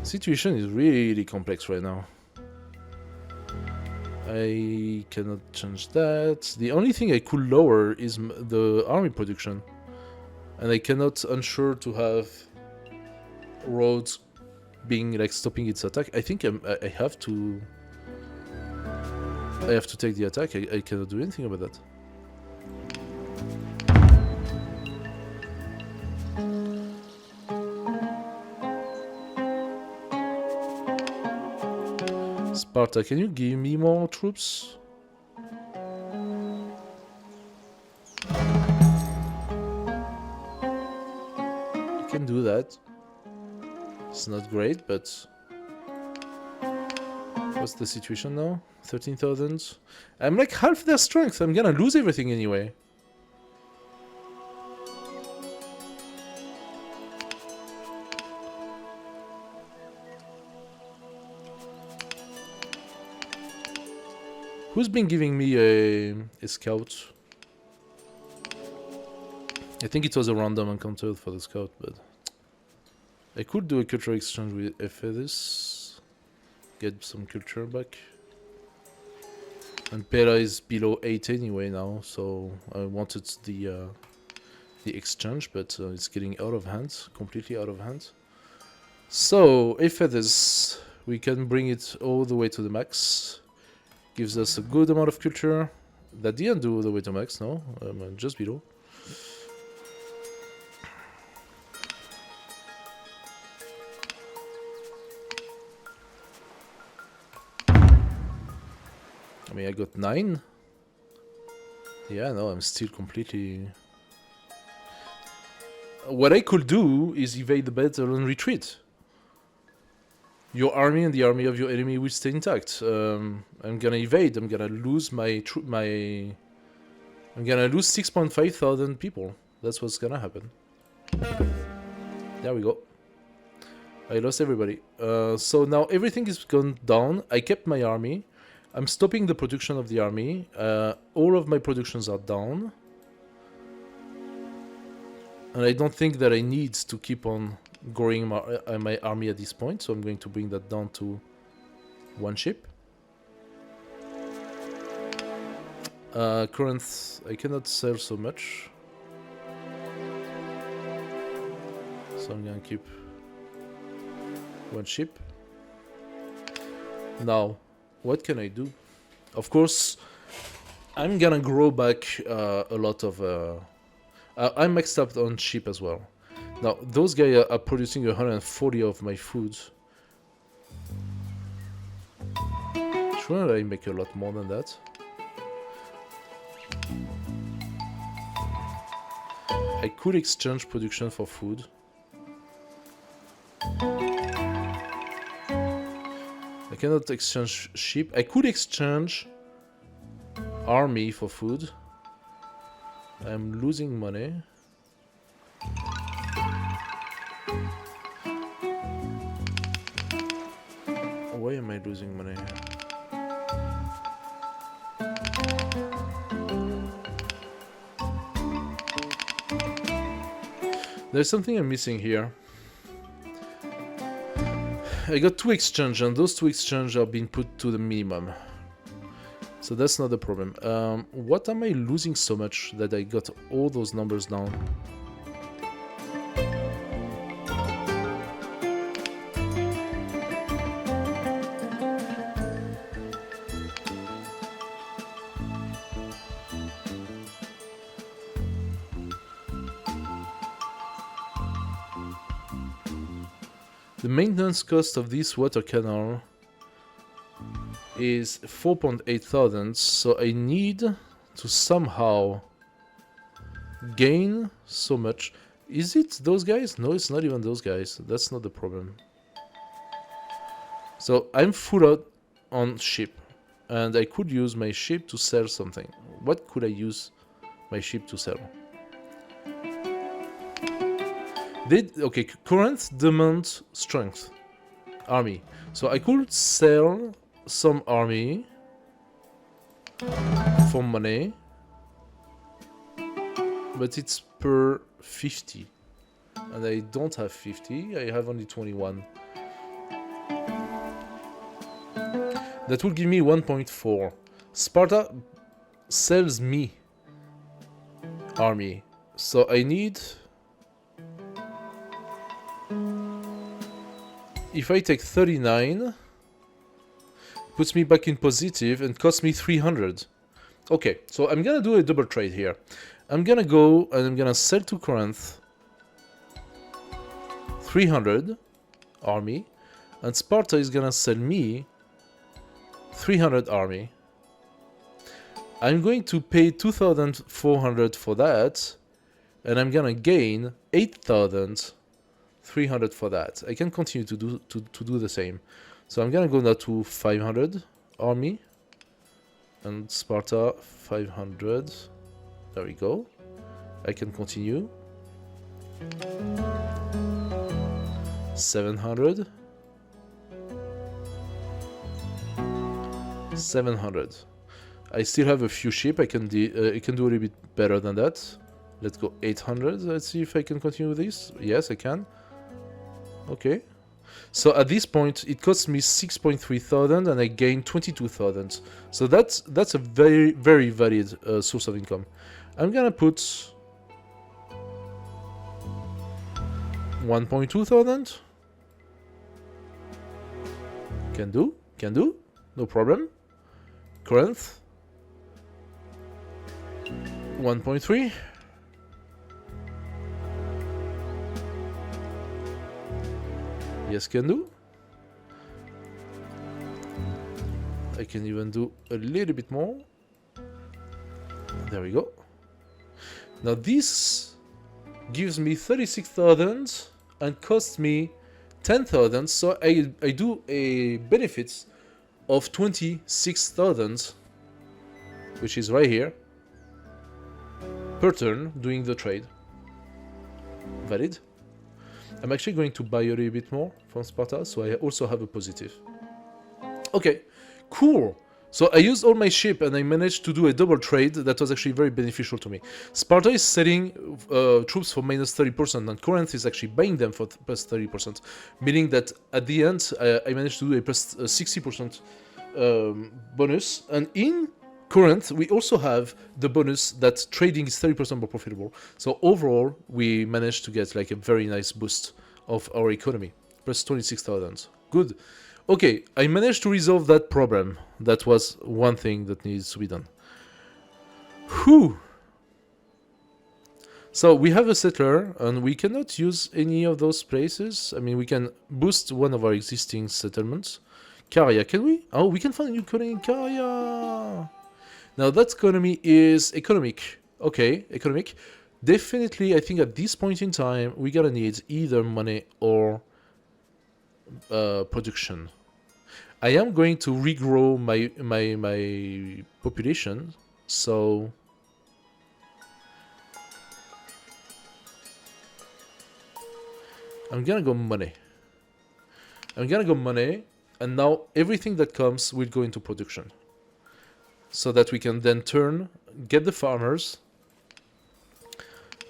Situation is really complex right now. I cannot change that. The only thing I could lower is the army production. And I cannot ensure to have roads being like stopping its attack. I think I have to... I have to take the attack. I cannot do anything about that. Sparta, can you give me more troops? I can do that. It's not great, but... What's the situation now? 13,000? I'm like half their strength. I'm gonna lose everything anyway. Who's been giving me a scout? I think it was a random encounter for the scout, but... I could do a culture exchange with Ephesus. Get some culture back. And Pera is below 8 anyway now, so I wanted the exchange, but it's getting out of hand, completely out of hand. So, Ephesus, we can bring it all the way to the max. Gives us a good amount of culture. That didn't do all the way to max, no, just below. I mean, I got 9. Yeah, no, I'm still completely... What I could do is evade the battle and retreat. Your army and the army of your enemy will stay intact. I'm gonna evade. I'm gonna lose I'm gonna lose 6,500 people. That's what's gonna happen. There we go. I lost everybody. So now everything is gone down. I kept my army. I'm stopping the production of the army. All of my productions are down. And I don't think that I need to keep on growing my army at this point. So I'm going to bring that down to 1 ship. Current, I cannot sell so much. So I'm gonna keep 1 ship. Now, what can I do? Of course, I'm gonna grow back a lot of... I'm maxed up on ship as well. Now, those guys are producing 140 of my food. Shouldn't I make a lot more than that? I could exchange production for food. I cannot exchange sheep. I could exchange army for food. I'm losing money. Why am I losing money? There's something I'm missing here. I got 2 exchange, and those 2 exchange are being put to the minimum. So that's not the problem. What am I losing so much that I got all those numbers down? The maintenance cost of this water canal is 4.8 thousand, so I need to somehow gain so much. Is it those guys? No, it's not even those guys. That's not the problem. So I'm full out on ship, and I could use my ship to sell something. What could I use my ship to sell? Okay, current demand strength, army. So I could sell some army for money, but it's per 50, and I don't have 50. I have only 21. That will give me 1.4. Sparta sells me army, so I need... If I take 39, puts me back in positive and costs me 300. Okay, so I'm gonna do a double trade here. I'm gonna go and I'm gonna sell to Corinth 300 army, and Sparta is gonna sell me 300 army. I'm going to pay 2,400 for that, and I'm gonna gain 8,300 for that. I can continue to do the same. So I'm gonna go now to 500 army, and Sparta 500. There we go. I can continue. 700. 700. I still have a few sheep. I can do a little bit better than that. Let's go 800. Let's see if I can continue with this. Yes, I can. Okay. So at this point, it costs me 6.3 thousand, and I gain 22,000. So that's a very, very valid source of income. I'm gonna put 1.2 thousand. Can do, no problem. Corinth 1.3. Yes, can do. I can even do a little bit more. There we go. Now this gives me 36,000 and costs me 10,000, so I do a benefits of 26,000, which is right here, per turn, doing the trade. Valid. I'm actually going to buy a little bit more from Sparta, so I also have a positive. Okay, cool. So I used all my ship and I managed to do a double trade that was actually very beneficial to me. Sparta is selling troops for minus 30% and Corinth is actually buying them for plus 30%, meaning that at the end I managed to do a plus 60% bonus. And in Corinth we also have the bonus that trading is 30% more profitable. So overall we managed to get like a very nice boost of our economy, plus 26,000. Good. Okay, I managed to resolve that problem. That was one thing that needs to be done. Whew! So we have a settler, and we cannot use any of those places. I mean, we can boost one of our existing settlements. Caria, can we? Oh, we can find a new colony in Caria! Now that economy is economic. Okay, economic. Definitely, I think at this point in time, we're gonna need either money or production. I am going to regrow my population, so I'm gonna go money. And now everything that comes will go into production, so that we can then get the farmers,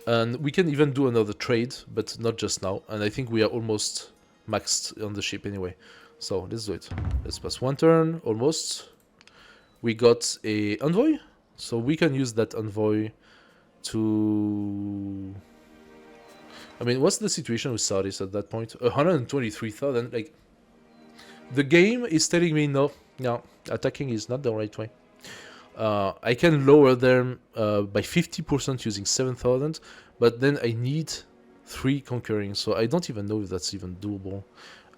and we can even do another trade, but not just now. And I think we are almost maxed on the ship anyway. So let's do it. Let's pass one turn, almost. We got a envoy, so we can use that envoy to... I mean, what's the situation with Saudis at that point? 123,000, like... The game is telling me no, attacking is not the right way. I can lower them by 50% using 7,000, but then I need 3 conquering, so I don't even know if that's even doable.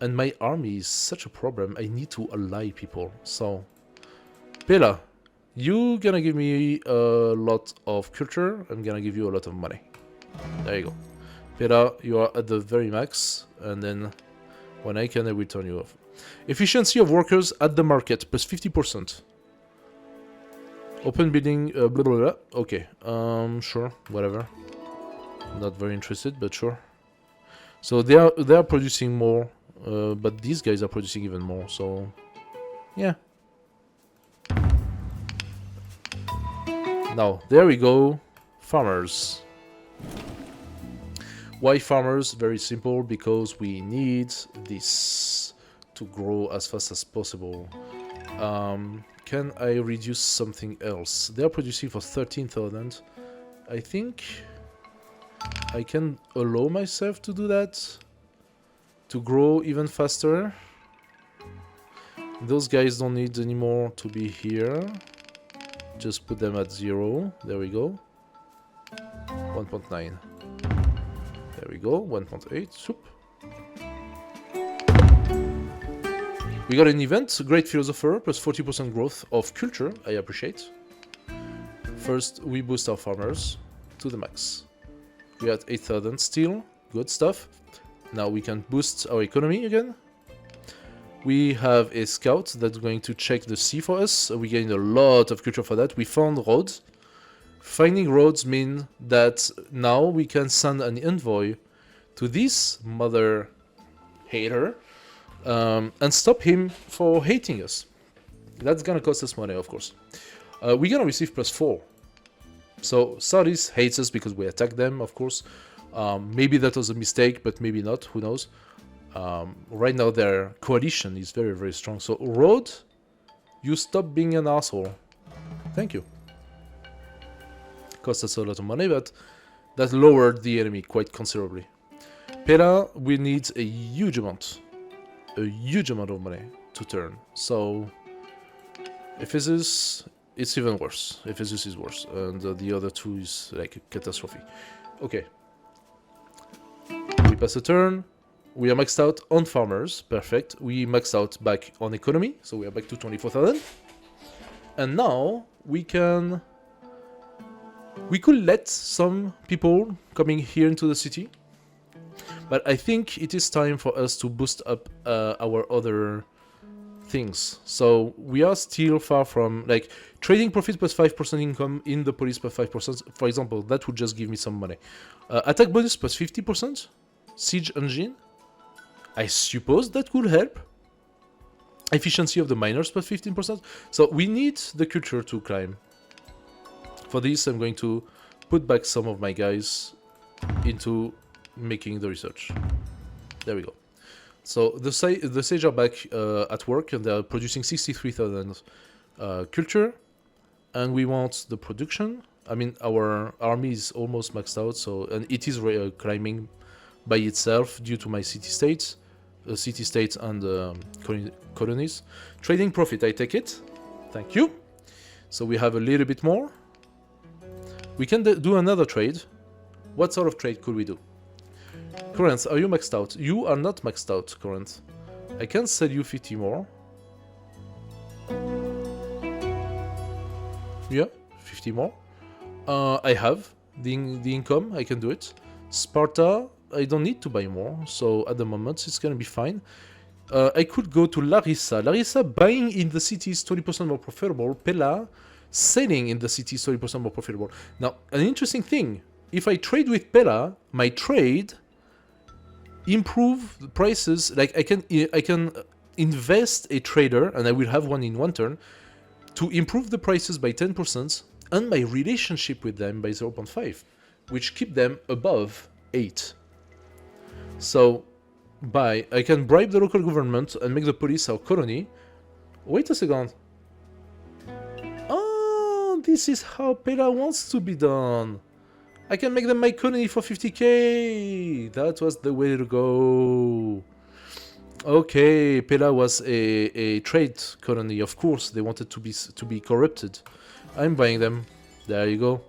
And my army is such a problem, I need to ally people. So, Pela, you gonna give me a lot of culture, I'm gonna give you a lot of money. There you go. Pela, you are at the very max, and then when I can, I will turn you off. Efficiency of workers at the market, plus 50%. Open building, blah blah blah. Okay, sure, whatever. Not very interested, but sure. So they are producing more. But these guys are producing even more, so yeah. Now, there we go. Farmers. Why farmers? Very simple, because we need this to grow as fast as possible. Can I reduce something else? They are producing for 13,000. I think I can allow myself to do that. To grow even faster. Those guys don't need anymore to be here. Just put them at 0. There we go. 1.9. There we go. 1.8. Soup. We got an event. Great Philosopher. Plus 40% growth of culture. I appreciate. First, we boost our farmers to the max. We are at 8,000 still. Good stuff. Now we can boost our economy again. We have a scout that's going to check the sea for us. We gained a lot of culture for that. We found roads. Finding roads mean that now we can send an envoy to this mother hater and stop him for hating us. That's gonna cost us money, of course. We're gonna receive plus 4. So Saudis hates us because we attacked them, of course. Maybe that was a mistake, but maybe not, who knows. Right now their coalition is very, very strong. So, Road, you stop being an asshole. Thank you. Cost us a lot of money, but that lowered the enemy quite considerably. Pela, we need a huge amount of money to turn. So, Ephesus, it's even worse. Ephesus is worse, and the other two is like a catastrophe. Okay. We pass a turn. We are maxed out on farmers. Perfect. We maxed out back on economy, so we are back to 24,000. And now we can... We could let some people coming here into the city. But I think it is time for us to boost up our other things. So we are still far from... Like, trading profit plus 5% income in the police plus 5%. For example, that would just give me some money. Attack bonus plus 50%. Siege engine. I suppose that could help. Efficiency of the miners plus 15%. So we need the culture to climb. For this, I'm going to put back some of my guys into making the research. There we go. So the Sage are back at work, and they're producing 63,000 culture. And we want the production. I mean, our army is almost maxed out, so and it is climbing by itself due to my city-states and colonies. Trading profit, I take it. Thank you. So we have a little bit more. We can do another trade. What sort of trade could we do? Corinth, are you maxed out? You are not maxed out, Corinth. I can sell you 50 more. Yeah, 50 more. I have the income, I can do it. Sparta, I don't need to buy more, so at the moment it's gonna be fine. I could go to Larissa. Larissa, buying in the city is 20% more profitable. Pella, selling in the city is 20% more profitable. Now, an interesting thing, if I trade with Pella, my trade improve the prices. Like I can invest a trader, and I will have one in one turn, to improve the prices by 10% and my relationship with them by 0.5, which keep them above 8. So, I can bribe the local government and make the police our colony. Wait a second. Oh, this is how Pella wants to be done. I can make them my colony for 50k. That was the way to go. Okay, Pella was a trade colony. Of course, they wanted to be corrupted. I'm buying them. There you go.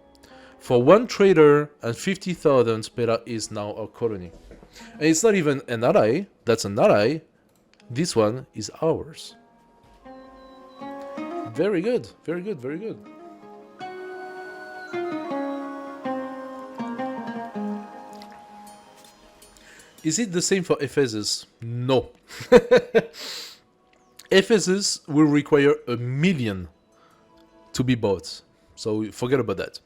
For one trader and 50,000, Pella is now our colony. And it's not even an ally. That's an ally. This one is ours. Very good. Very good. Very good. Is it the same for Ephesus? No. Ephesus will require 1 million to be bought. So forget about that.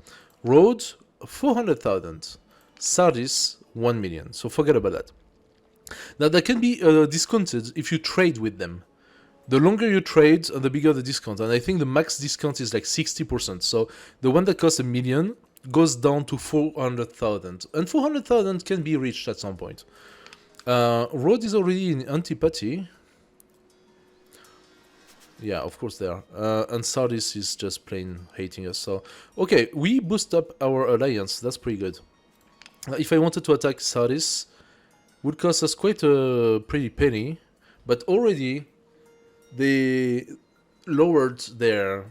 Rhodes, 400,000. Sardis, 1 million. So forget about that. Now that can be discounted if you trade with them. The longer you trade, the bigger the discount. And I think the max discount is like 60%. So the one that costs 1 million goes down to 400,000. And 400,000 can be reached at some point. Rhodes is already in Antiquity. Yeah, of course they are. And Sardis is just plain hating us. So, okay, we boost up our alliance. That's pretty good. If I wanted to attack Sardis, would cost us quite a pretty penny. But already, they lowered their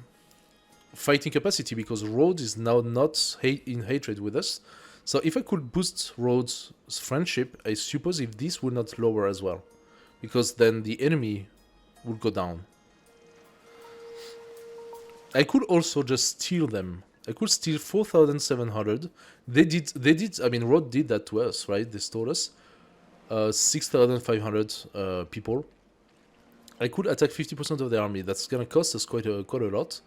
fighting capacity because Rhodes is now not in hatred with us. So if I could boost Rhodes' friendship, I suppose if this would not lower as well. Because then the enemy would go down. I could also just steal them. I could steal 4,700. They did, I mean, Rhodes did that to us, right? They stole us. 6,500 people. I could attack 50% of the army. That's gonna cost us quite a lot.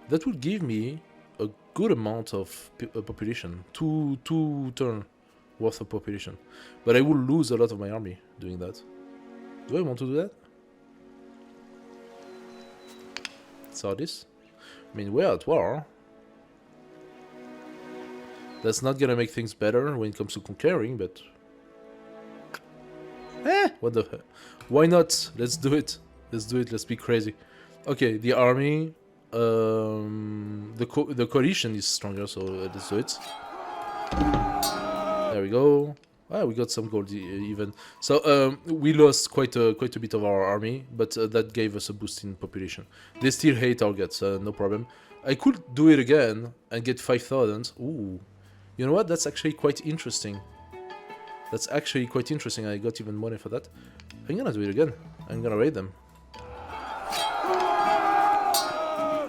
That would give me a good amount of population. Two turn worth of population. But I will lose a lot of my army doing that. Do I want to do that? Sardis? I mean, we're at war. That's not gonna make things better when it comes to conquering, but... what the hell? Why not? Let's do it. Let's do it. Let's be crazy. Okay, the army... the coalition is stronger, so let's do it. There we go. Ah, we got some gold even. So we lost quite a bit of our army, but that gave us a boost in population. They still hate our guts, no problem. I could do it again and get 5,000. Ooh, you know what? That's actually quite interesting. That's actually quite interesting. I got even money for that. I'm gonna do it again. I'm gonna raid them.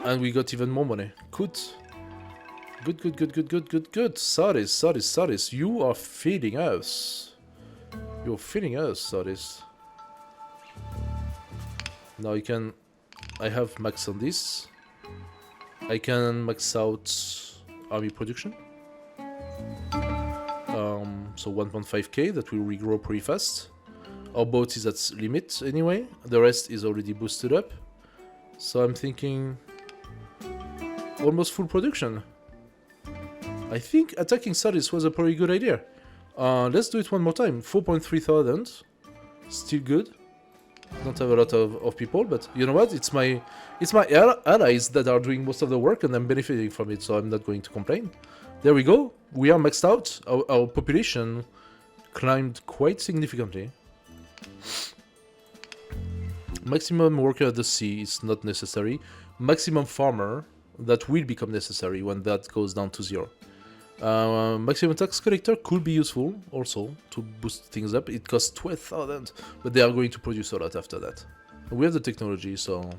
And we got even more money. Good. Good. Sardis. You are feeding us. You're feeding us, Sardis. Now I have max on this. I can max out army production. So 1.5k, that will regrow pretty fast. Our boat is at limit anyway. The rest is already boosted up. So I'm thinking almost full production. I think attacking Sardis was a pretty good idea. Let's do it one more time. 4.3 thousand. Still good. Don't have a lot of people, but you know what? It's my allies that are doing most of the work, and I'm benefiting from it, so I'm not going to complain. There we go. We are maxed out. Our population climbed quite significantly. Maximum worker at the sea is not necessary. Maximum farmer, that will become necessary when that goes down to 0. Maximum tax collector could be useful also to boost things up. It costs 12,000, but they are going to produce a lot after that. We have the technology, so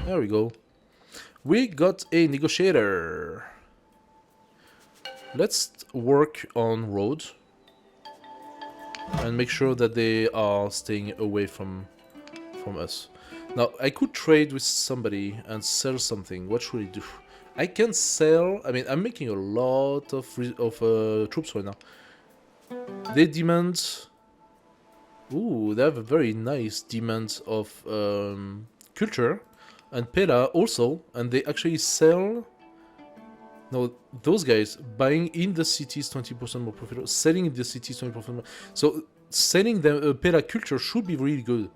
there we go. We got a negotiator. Let's work on road and make sure that they are staying away from us. Now, I could trade with somebody and sell something. What should I do? I can sell... I mean, I'm making a lot of troops right now. They demand... Ooh, they have a very nice demand of culture. And Pela also. And they actually sell... No, those guys, buying in the city is 20% more profitable. Selling in the city is 20% more... So, selling them Pela culture should be really good.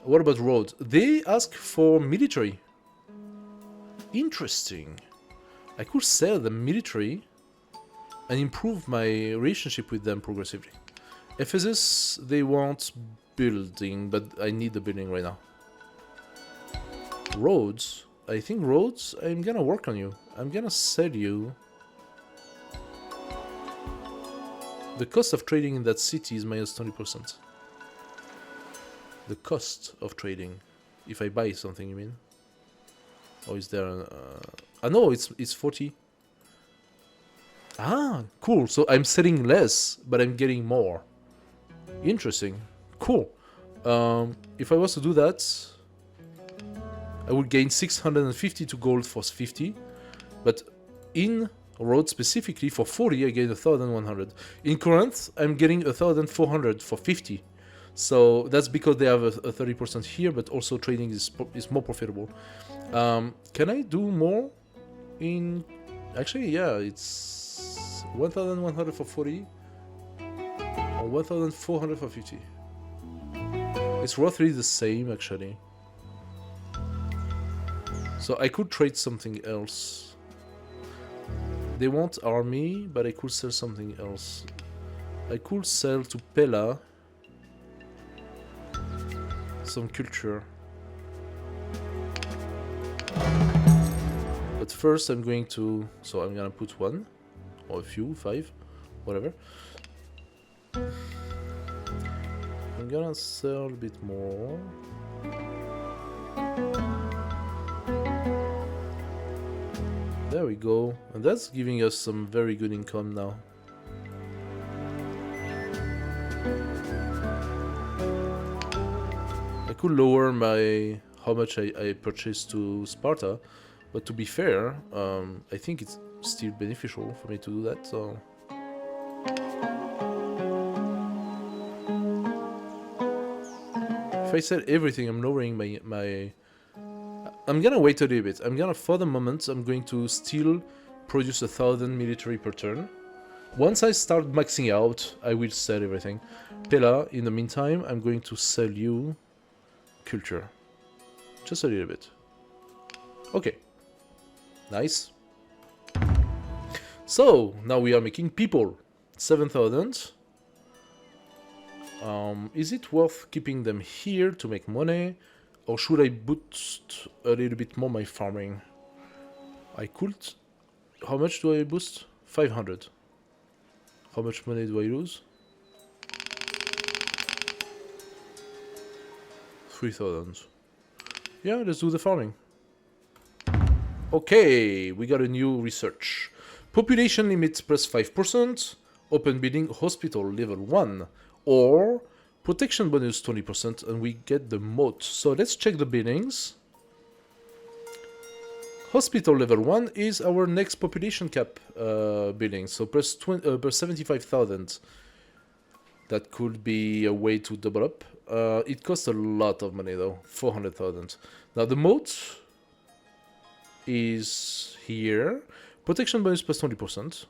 What about road? They ask for military. Interesting. I could sell them military and improve my relationship with them progressively. Ephesus, they want building, but I need the building right now. Roads. I think roads, I'm gonna work on you. I'm gonna sell you. The cost of trading in that city is minus 20%. The cost of trading. If I buy something, you mean? Or is there... no, it's 40. Ah, cool. So I'm selling less, but I'm getting more. Interesting. Cool. If I was to do that, I would gain 652 gold for 50. But in road specifically, for 40, I gain 1,100. In Corinth, I'm getting 1,400 for 50. So that's because they have a 30% here, but also trading is more profitable. Can I do more? In actually, yeah, it's 1,100 for 40 or 1,400 for 50. It's roughly the same actually. So I could trade something else. They want army, but I could sell something else. I could sell to Pela some culture. But first I'm going to... So I'm gonna put one. Or a few, 5. Whatever. I'm gonna sell a bit more. There we go. And that's giving us some very good income now. I could lower my... how much I purchased to Sparta. But to be fair, I think it's still beneficial for me to do that, so... If I sell everything, I'm lowering my... I'm gonna wait a little bit. For the moment, I'm going to still produce 1,000 military per turn. Once I start maxing out, I will sell everything. Pela, in the meantime, I'm going to sell you culture. Just a little bit. Okay. Nice. So, now we are making people. 7,000. Is it worth keeping them here to make money? Or should I boost a little bit more my farming? I could... How much do I boost? 500. How much money do I lose? 3,000. Yeah, let's do the farming. Okay, we got a new research. Population limit plus 5%. Open building hospital level 1. Or protection bonus 20% and we get the moat. So let's check the buildings. Hospital level 1 is our next population cap building, so per 75,000. That could be a way to double up. It costs a lot of money though, 400,000. Now the moat is here. Protection bonus plus 20%.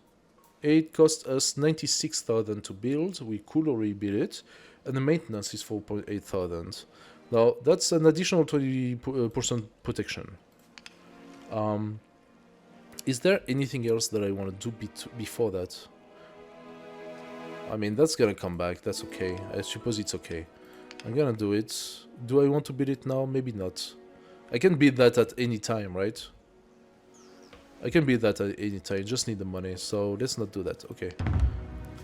It cost us 96,000 to build. We could already build it. And the maintenance is 4,800. Now, that's an additional 20% protection. Is there anything else that I want to do before that? I mean, that's gonna come back. That's okay. I suppose it's okay. I'm gonna do it. Do I want to build it now? Maybe not. I can build that at any time, right? I can build that at any time, just need the money, so let's not do that. Okay.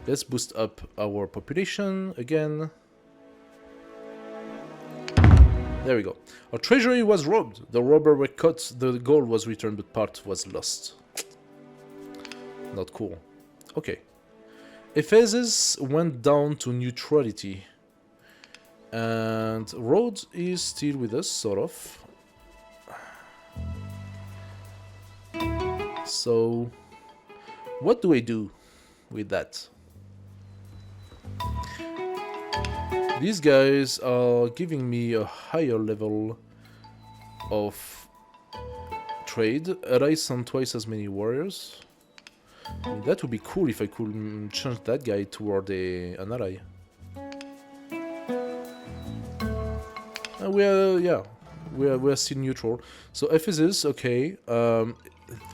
Let's boost up our population again. There we go. Our treasury was robbed. The robber were caught, the gold was returned, but part was lost. Not cool. Okay. Ephesus went down to neutrality. And Rhodes is still with us, sort of. So, what do I do with that? These guys are giving me a higher level of trade. I send twice as many warriors. I mean, that would be cool if I could change that guy toward an ally. We're still neutral. So Ephesus, okay.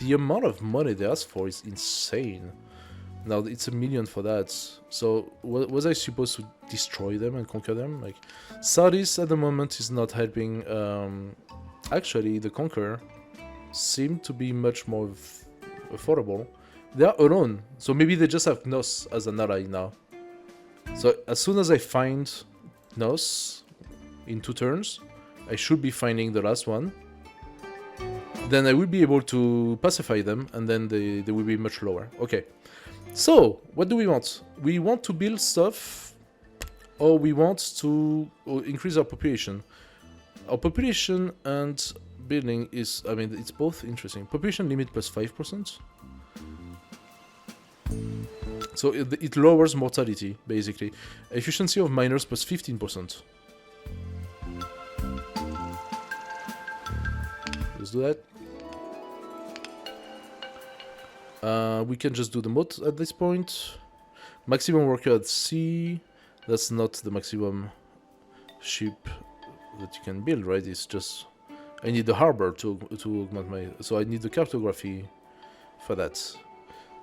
The amount of money they ask for is insane. Now it's 1 million for that. So was I supposed to destroy them and conquer them? Like, Sardis at the moment is not helping. Actually, the conquer seemed to be much more affordable. They are alone, so maybe they just have Gnos as an ally now. So as soon as I find Gnos in 2 turns, I should be finding the last one. Then I will be able to pacify them, and then they will be much lower. Okay. So, what do we want? We want to build stuff, or we want to increase our population. Our population and building is, I mean, it's both interesting. Population limit plus 5%. So it lowers mortality, basically. Efficiency of miners plus 15%. Let's do that. We can just do the mod at this point. Maximum worker at sea. That's not the maximum ship that you can build, right? It's just... I need the harbor to augment my... So I need the cartography for that.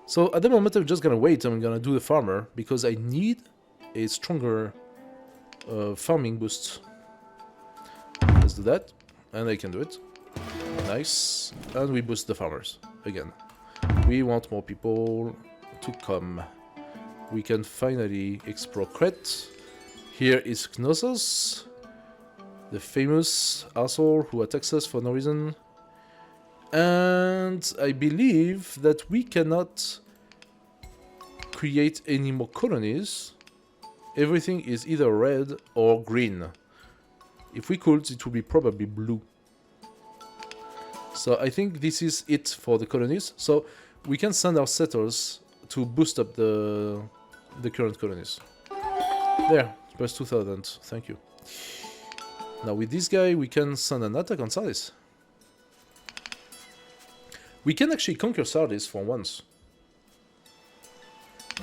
So at the moment I'm just gonna wait. I'm gonna do the farmer because I need a stronger farming boost. Let's do that. And I can do it. Nice. And we boost the farmers again. We want more people to come. We can finally explore Crete. Here is Knossos, the famous asshole who attacks us for no reason. And I believe that we cannot create any more colonies. Everything is either red or green. If we could, it would be probably blue. So I think this is it for the colonies. So we can send our settlers to boost up the current colonies. There, plus 2,000. Thank you. Now with this guy, we can send an attack on Sardis. We can actually conquer Sardis for once.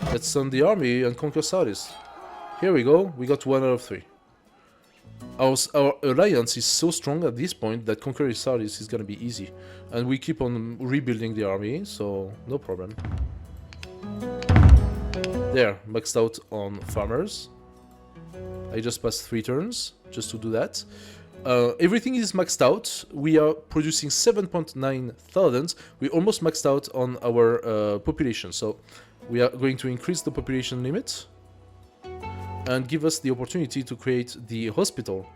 Let's send the army and conquer Sardis. Here we go. We got 1 out of 3. Our alliance is so strong at this point that conquering Sardis is gonna be easy. And we keep on rebuilding the army, so no problem. There, maxed out on farmers. I just passed 3 turns just to do that. Everything is maxed out. We are producing 7.9 thousand. We almost maxed out on our population, so we are going to increase the population limit and give us the opportunity to create the hospital.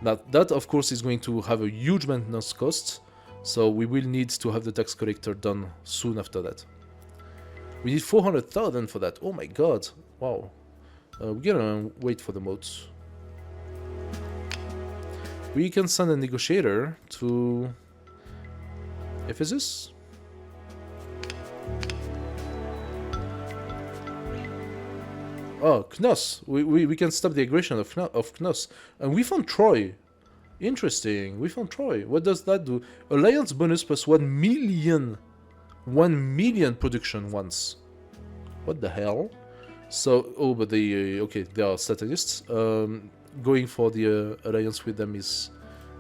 Now that of course is going to have a huge maintenance cost, so we will need to have the tax collector done soon after that. We need 400,000 for that. Oh my god, wow. We're gonna wait for the moats. We can send a negotiator to Ephesus. Oh, Knos. We can stop the aggression of Knos. And we found Troy. Interesting. We found Troy. What does that do? Alliance bonus plus 1 million. 1 million production once. What the hell? So, oh, but they, okay, they are strategists. Going for the alliance with them is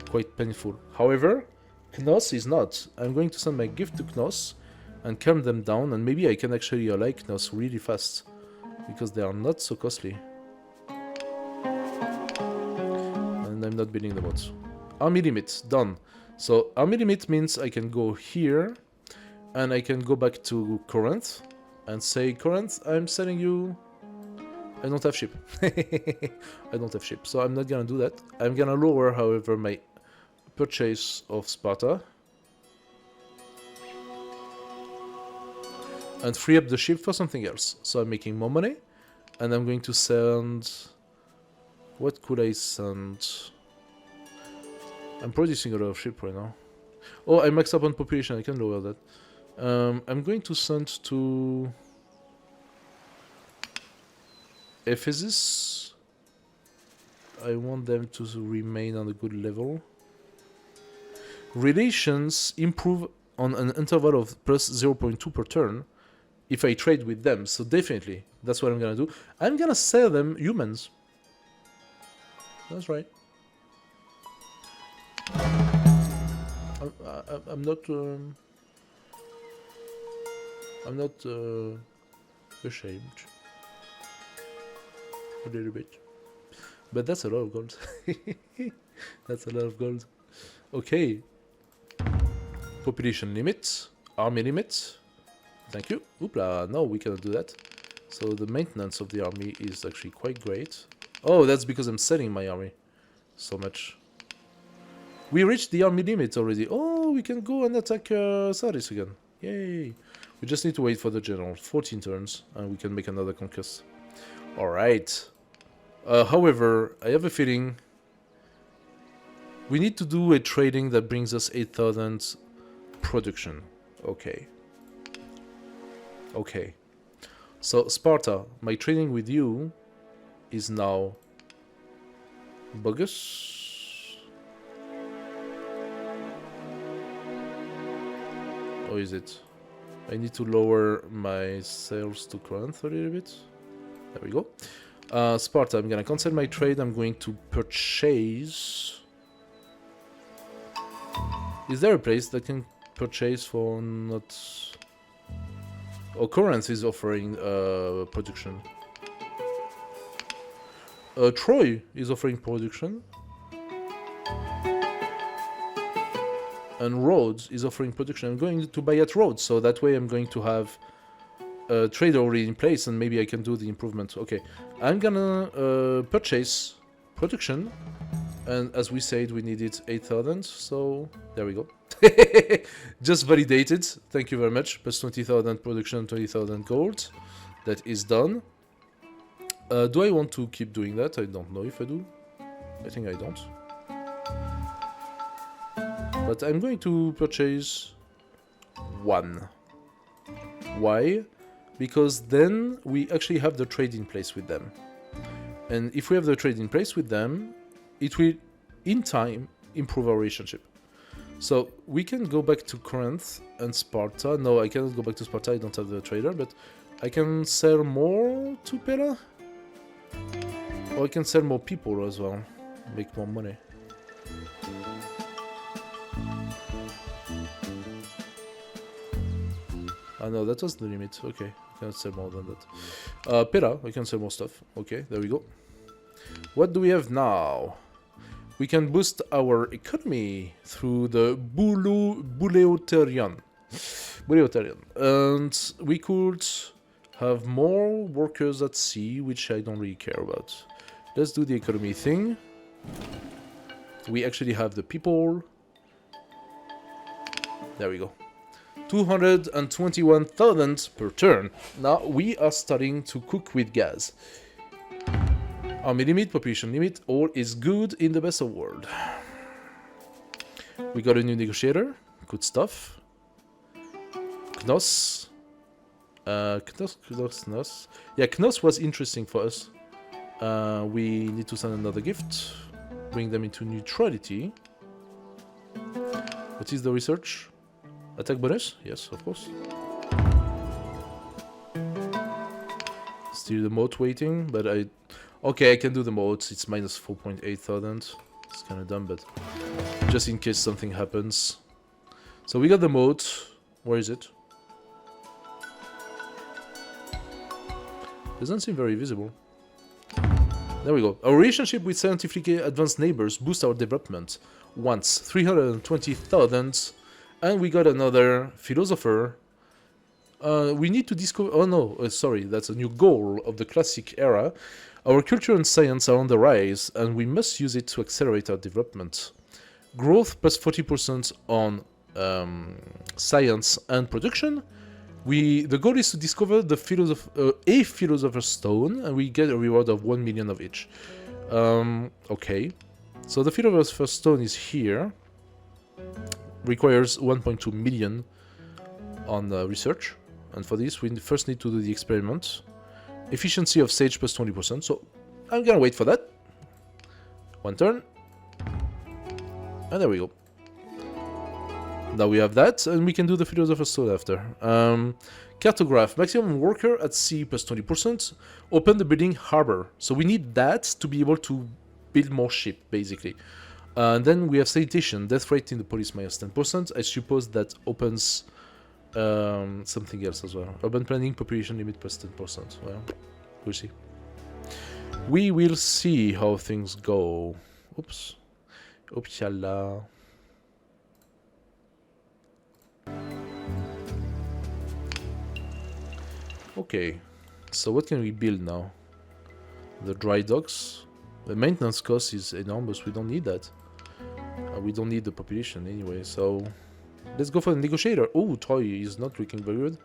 quite painful. However, Knos is not. I'm going to send my gift to Knos and calm them down, and maybe I can actually ally Knos really fast, because they are not so costly. And I'm not building them out. Army limit, done. So, army limit means I can go here, and I can go back to Corinth, and say, Corinth, I'm selling you... I don't have ship. I don't have ship, so I'm not gonna do that. I'm gonna lower, however, my purchase of Sparta. And free up the ship for something else. So I'm making more money. And I'm going to send... What could I send? I'm producing a lot of ship right now. Oh, I maxed up on population, I can lower that. I'm going to send to... Ephesus. I want them to remain on a good level. Relations improve on an interval of plus 0.2 per turn if I trade with them, so definitely that's what I'm gonna do. I'm gonna sell them humans. That's right. I'm not ashamed. A little bit. But that's a lot of gold. That's a lot of gold. Okay. Population limit. Army limit. Thank you. Oopla, no, we cannot do that. So the maintenance of the army is actually quite great. Oh, that's because I'm selling my army so much. We reached the army limit already. Oh, we can go and attack Sardis again. Yay. We just need to wait for the general. 14 turns, and we can make another conquest. Alright. However, I have a feeling we need to do a trading that brings us 8,000 production. Okay. Okay. So, Sparta, my trading with you is now bogus. Or is it? I need to lower my sales to Corinth a little bit. There we go. Sparta, I'm gonna cancel my trade. I'm going to purchase. Is there a place that can purchase for not... Oh, Corinth is offering production. Troy is offering production. And Rhodes is offering production. I'm going to buy at Rhodes, so that way I'm going to have a trade already in place, and maybe I can do the improvement. Okay, I'm gonna purchase production, and as we said, we needed 8,000, so there we go. Just validated. Thank you very much. Plus 20,000 production, 20,000 gold. That is done. Do I want to keep doing that? I don't know if I do. I think I don't. But I'm going to purchase one. Why? Because then we actually have the trade in place with them. And if we have the trade in place with them, it will, in time, improve our relationship. So we can go back to Corinth and Sparta. No, I cannot go back to Sparta, I don't have the trader, but I can sell more to Pella. Or I can sell more people as well, make more money. Ah no, that was the limit. Okay, I cannot sell more than that. Pera, I can sell more stuff. Okay, there we go. What do we have now? We can boost our economy through the Buleotarian. And we could have more workers at sea, which I don't really care about. Let's do the economy thing. We actually have the people. There we go. 221,000 per turn. Now we are starting to cook with gas. Army limit, population limit, all is good in the best of world. We got a new negotiator, good stuff. Knos. Knos. Yeah, Knos was interesting for us. We need to send another gift. Bring them into neutrality. What is the research? Attack bonus? Yes, of course. Still the moat waiting, but I... Okay, I can do the moat. It's minus 4.8 thousand. It's kind of dumb, but just in case something happens. So we got the moat. Where is it? Doesn't seem very visible. There we go. Our relationship with scientifically advanced neighbors boosts our development. Once 320,000, and we got another philosopher. We need to discover. Oh no, sorry, that's a new goal of the classic era. Our culture and science are on the rise, and we must use it to accelerate our development. Growth plus 40% on science and production. The goal is to discover the a philosopher's stone, and we get a reward of 1 million of each. Okay, so the philosopher's stone is here. Requires 1.2 million on research, and for this we first need to do the experiment. Efficiency of sage plus 20%. So I'm gonna wait for that. One turn, and there we go. Now we have that, and we can do the philosopher's stone after. Cartograph, maximum worker at sea plus 20%. Open the building harbor. So we need that to be able to build more ship, basically. Then we have sanitation, death rate in the police minus 10%. I suppose that opens something else as well. Urban planning, population limit plus 10%. Well, we'll see. We will see how things go. Oops. Opshala. Okay, so what can we build now? The dry docks. The maintenance cost is enormous, we don't need that. We don't need the population anyway, so... Let's go for the negotiator. Oh, Troy is not looking very good.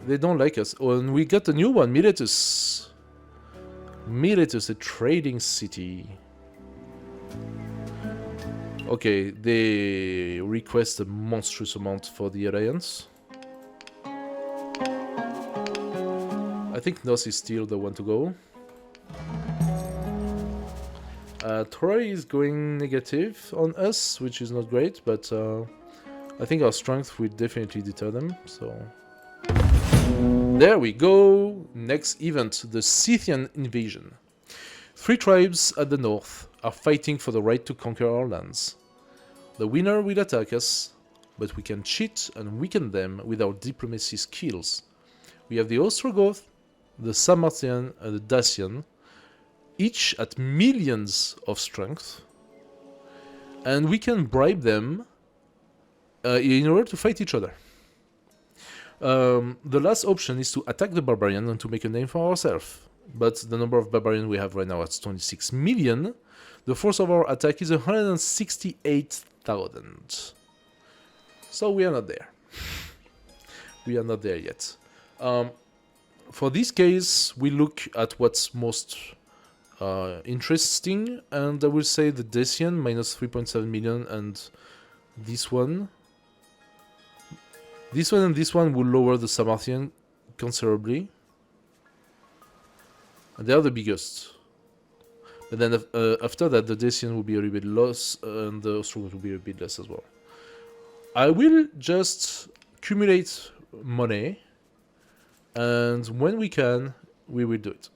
They don't like us. Oh, and we got a new one, Miletus. Miletus, a trading city. Okay, they request a monstrous amount for the Alliance. I think Nos is still the one to go. Troy is going negative on us, which is not great, but I think our strength will definitely deter them, so... There we go! Next event, the Scythian invasion. 3 tribes at the north are fighting for the right to conquer our lands. The winner will attack us, but we can cheat and weaken them with our diplomacy skills. We have the Ostrogoth, the Sarmatian and the Dacian, each at millions of strength, and we can bribe them in order to fight each other. The last option is to attack the barbarian and to make a name for ourselves, but the number of barbarians we have right now is 26 million. The force of our attack is 168,000. So we are not there. We are not there yet. For this case, we look at what's most interesting, and I will say the Dacian, minus 3.7 million, and this one. This one and this one will lower the Sarmatian considerably. And they are the biggest. But then after that, the Dacian will be a little bit less, and the Ostrogoth will be a bit less as well. I will just accumulate money, and when we can, we will do it.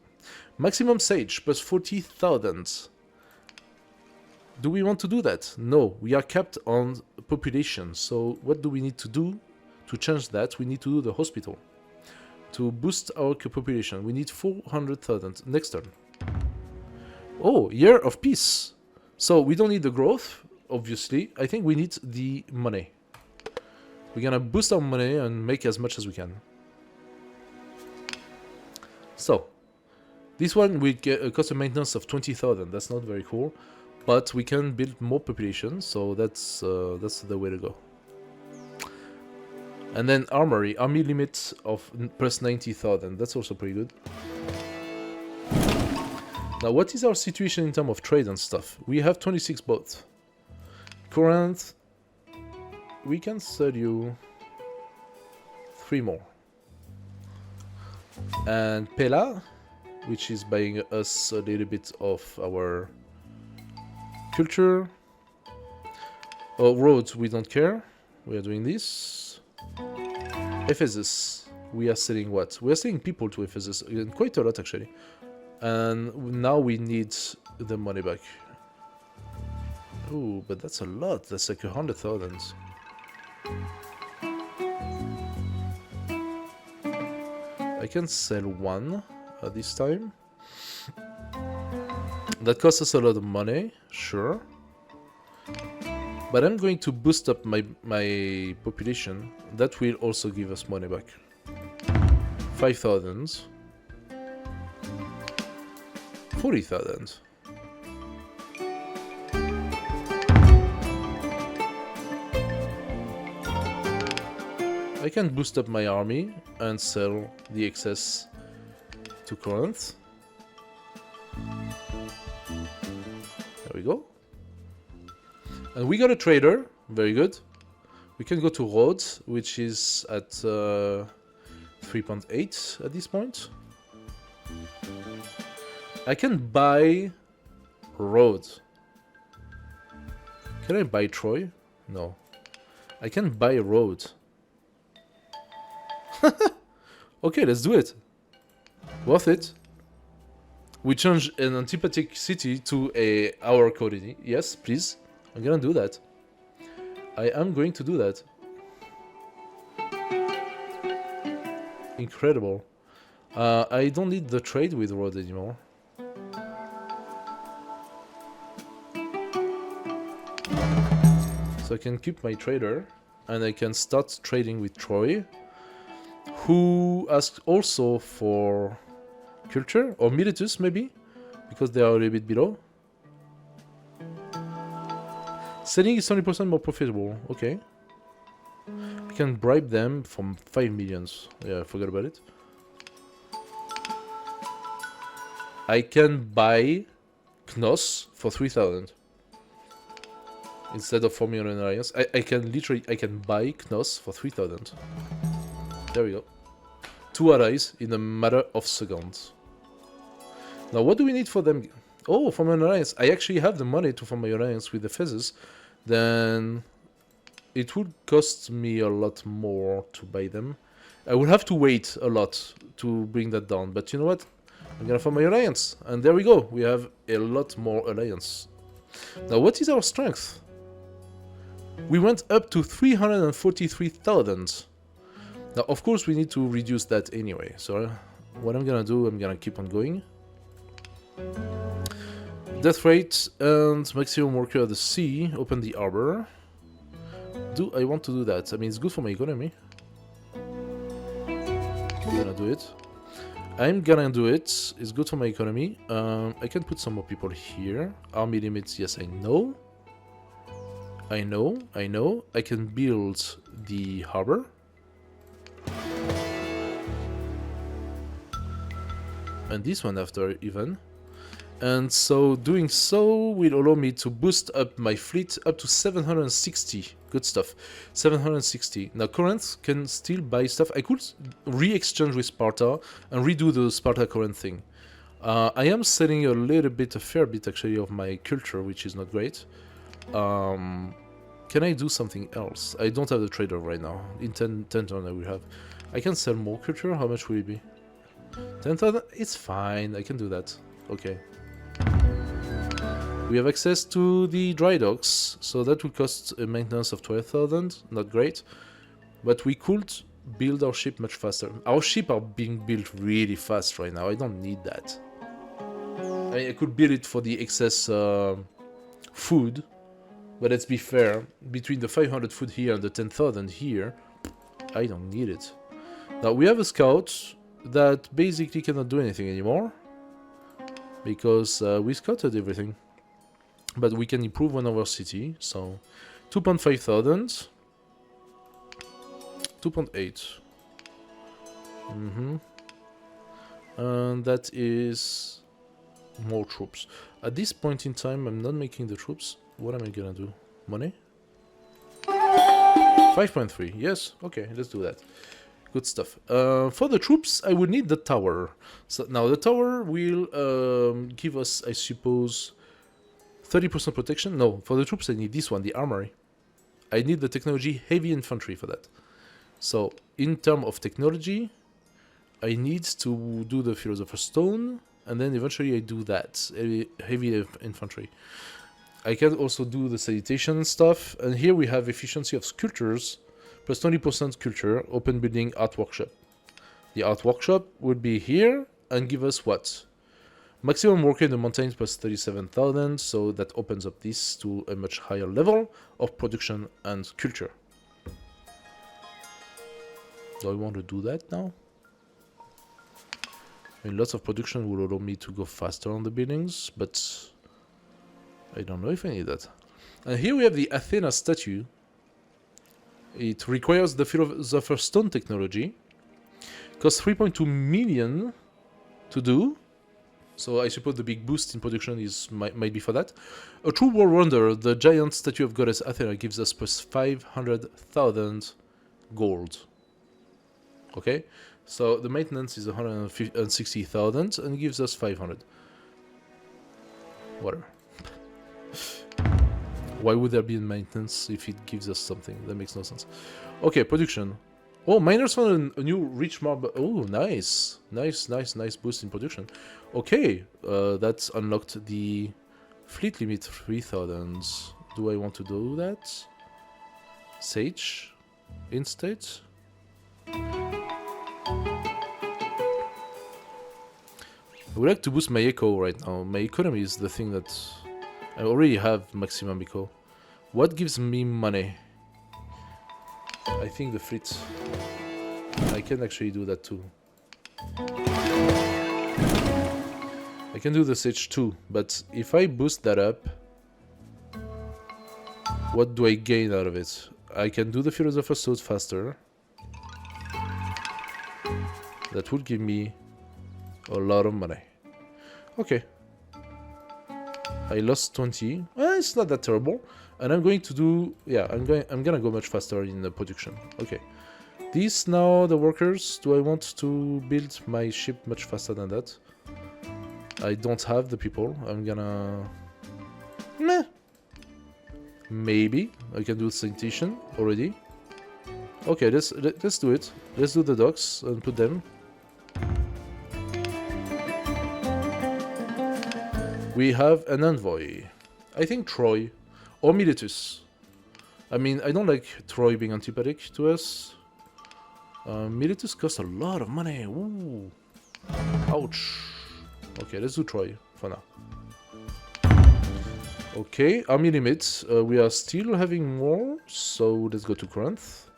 Maximum Sage plus 40,000. Do we want to do that? No, we are capped on population. So what do we need to do to change that? We need to do the hospital. To boost our population, we need 400,000. Next turn. Oh, Year of Peace. So we don't need the growth, obviously. I think we need the money. We're gonna boost our money and make as much as we can. So, this one will get a cost of maintenance of 20,000. That's not very cool, but we can build more population, so that's the way to go. And then armory limit of plus 90,000. That's also pretty good. Now, what is our situation in terms of trade and stuff? We have 26 boats. Corinth, we can sell you 3 more. And Pela, which is buying us a little bit of our culture. Oh, roads, we don't care. We are doing this. Ephesus, we are selling what? We are selling people to Ephesus, and quite a lot actually. And now we need the money back. Ooh, but that's a lot. That's like 100,000. I can sell one at this time. That costs us a lot of money, sure. But I'm going to boost up my population. That will also give us money back. 5,000. 40,000. I can boost up my army and sell the excess to Corinth. There we go. And we got a trader, very good. We can go to Rhodes, which is at 3.8 at this point. I can buy Rhodes. Can I buy Troy? No. I can buy Rhodes. Okay, let's do it. Worth it. We change an antipathic city to our colony. Yes, please. I'm gonna do that. I am going to do that. Incredible. I don't need the trade with Rhodes anymore. So I can keep my trader, and I can start trading with Troy, who asks also for culture, or Miletus maybe, because they are a little bit below. Selling is 20% more profitable, okay. I can bribe them from 5 millions. Yeah, I forgot about it. I can buy Knos for 3,000. Instead of 4 million alliance. I can buy Knos for 3,000. There we go. 2 allies in a matter of seconds. Now what do we need for them? Oh, from an alliance. I actually have the money to form my alliance with the Ephesus. Then it would cost me a lot more to buy them. I would have to wait a lot to bring that down. But you know what? I'm gonna form my alliance. And there we go. We have a lot more alliance. Now what is our strength? We went up to 343,000. Now, of course, we need to reduce that anyway. So, what I'm gonna do, I'm gonna keep on going. Death rate and maximum worker at the sea. Open the harbor. Do I want to do that? I mean, it's good for my economy. I'm gonna do it. I'm gonna do it. It's good for my economy. I can put some more people here. Army limits, yes, I know. I know. I can build the harbor. And this one after even. And so doing so will allow me to boost up my fleet up to 760. Good stuff. 760. Now Corinth can still buy stuff. I could re-exchange with Sparta and redo the Sparta Corinth thing. I am selling a fair bit actually of my culture, which is not great. Can I do something else? I don't have the trader right now. In 10 turns I will have. I can sell more culture. How much will it be? 10,000? It's fine. I can do that. Okay. We have access to the dry docks, so that will cost a maintenance of 12,000. Not great. But we could build our ship much faster. Our ship are being built really fast right now. I don't need that. I mean, I could build it for the excess food. But let's be fair, between the 500 food here and the 10,000 here, I don't need it. Now we have a scout that basically cannot do anything anymore, because we scouted everything. But we can improve on our city, so 2.5 thousand, 2.8. And that is more troops. At this point in time, I'm not making the troops. What am I gonna do? Money? 5.3. Yes, okay, let's do that. Good stuff. For the troops, I would need the tower. So now the tower will give us, I suppose, 30% protection. No, for the troops I need this one, the armory. I need the technology heavy infantry for that. So in terms of technology, I need to do the Philosopher's Stone, and then eventually I do that, heavy infantry. I can also do the sanitation stuff, and here we have efficiency of sculptures, plus 20% culture, open building, art workshop. The art workshop would be here, and give us what? Maximum worker in the mountains plus 37,000, so that opens up this to a much higher level of production and culture. Do I want to do that now? I mean, lots of production will allow me to go faster on the buildings, but I don't know if I need that. And here we have the Athena statue. It requires the Philosopher's Stone technology. Costs 3.2 million to do. So I suppose the big boost in production might be for that. A true world wonder, the giant statue of goddess Athena gives us plus 500,000 gold. Okay, so the maintenance is 160,000 and gives us 500. Whatever. Why would there be maintenance if it gives us something? That makes no sense. Okay, production. Oh, miners found a new rich marble. Oh, nice. Nice boost in production. Okay, that's unlocked the fleet limit 3,000. Do I want to do that? Sage? Instead? I would like to boost my eco right now. My economy is the thing that... I already have maximum eco. What gives me money? I think the fleet. I can actually do that too. I can do the Sage too, but if I boost that up, what do I gain out of it? I can do the Philosopher's Stone faster. That would give me a lot of money. Okay. I lost 20. It's not that terrible. And I'm going to do... Yeah, I'm gonna go much faster in the production. Okay. These now, the workers, do I want to build my ship much faster than that? I don't have the people. I'm gonna... Meh. Maybe. I can do sanitation already. Okay, let's do it. Let's do the docks and put them. We have an envoy. I think Troy. Or Miletus. I mean, I don't like Troy being antipathic to us. Miletus costs a lot of money. Ooh. Ouch. Okay, let's do Troy for now. Okay, army limits. We are still having more, so let's go to Corinth.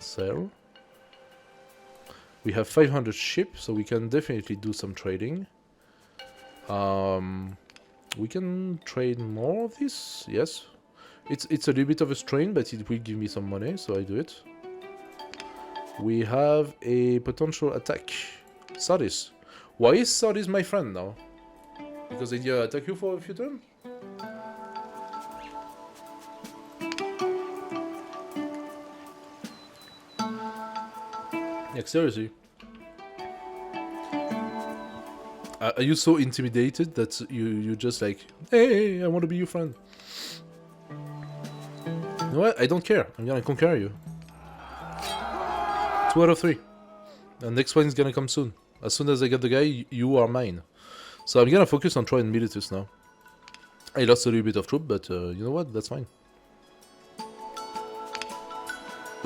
Sell. We have 500 ships, so we can definitely do some trading. We can trade more of this, yes. It's a little bit of a strain, but it will give me some money, so I do it. We have a potential attack. Sardis. Why is Sardis my friend now? Because India attack you for a few turns? Like, seriously. Are you so intimidated that you just like, hey, I want to be your friend? You know what? I don't care. I'm gonna conquer you. 2 out of 3. The next one is gonna come soon. As soon as I get the guy, you are mine. So I'm gonna focus on Troy and Miletus now. I lost a little bit of troop, but you know what? That's fine.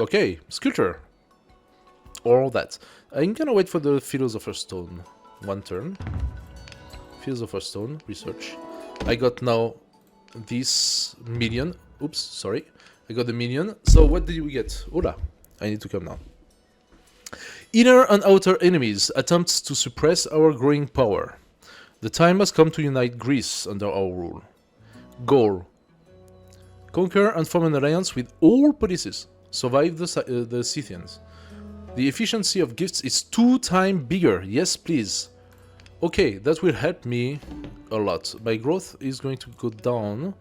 Okay, sculpture. All that. I'm gonna wait for the Philosopher's Stone. 1 turn. Philosopher's Stone, research. I got now this minion. Oops, sorry. I got the minion. So what did we get? Hola. I need to come now. Inner and outer enemies attempts to suppress our growing power. The time has come to unite Greece under our rule. Goal. Conquer and form an alliance with all policies. Survive the Scythians. The efficiency of gifts is 2 times bigger. Yes, please. Okay, that will help me a lot. My growth is going to go down.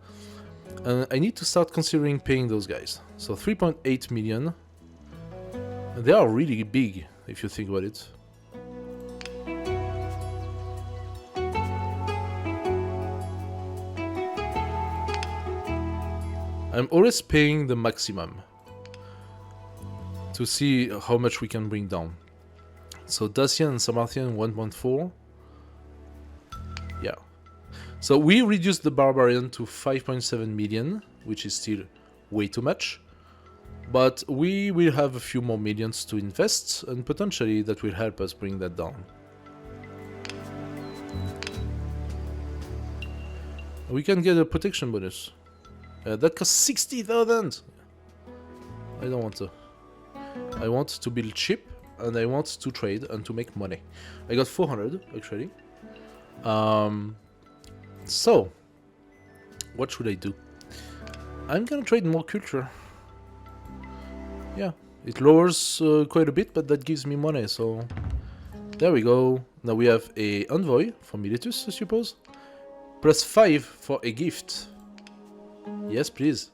And I need to start considering paying those guys. So 3.8 million. They are really big, if you think about it. I'm always paying the maximum to see how much we can bring down. So Dacian and Samartian 1.4. Yeah. So we reduced the Barbarian to 5.7 million, which is still way too much. But we will have a few more millions to invest, and potentially that will help us bring that down. We can get a protection bonus. That costs 60,000! I don't want to. I want to build cheap, and I want to trade and to make money. I got 400, actually. So, what should I do? I'm gonna trade more culture. Yeah, it lowers quite a bit, but that gives me money, so... There we go. Now we have a envoy for Miletus, I suppose. Plus 5 for a gift. Yes, please.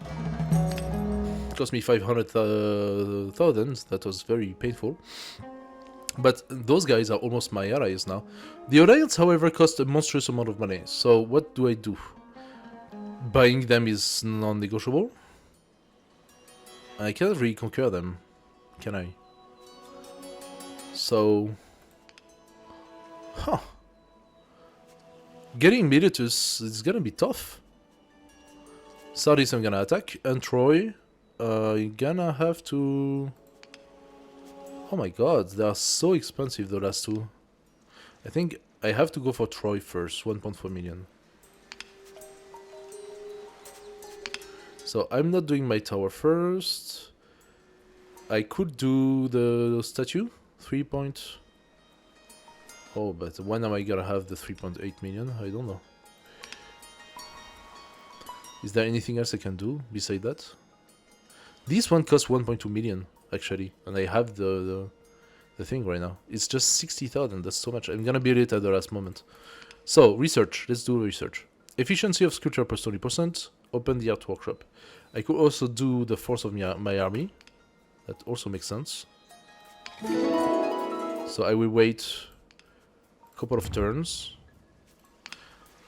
It cost me 500,000. That was very painful. But those guys are almost my allies now. The alliance, however, cost a monstrous amount of money. So what do I do? Buying them is non-negotiable. I cannot really conquer them, can I? So... Huh. Getting Miletus is gonna be tough. Sardis I'm gonna attack, and Troy, you're gonna have to... Oh my god, they are so expensive, the last two. I think I have to go for Troy first, 1.4 million. So I'm not doing my tower first. I could do the statue, 3 point... Oh, but when am I gonna have the 3.8 million? I don't know. Is there anything else I can do beside that? This one costs 1.2 million, actually, and I have the thing right now. It's just 60,000, that's so much. I'm gonna build it at the last moment. So, research. Let's do research. Efficiency of sculpture plus 20%. Open the art workshop. I could also do the force of my army. That also makes sense. So I will wait a couple of turns.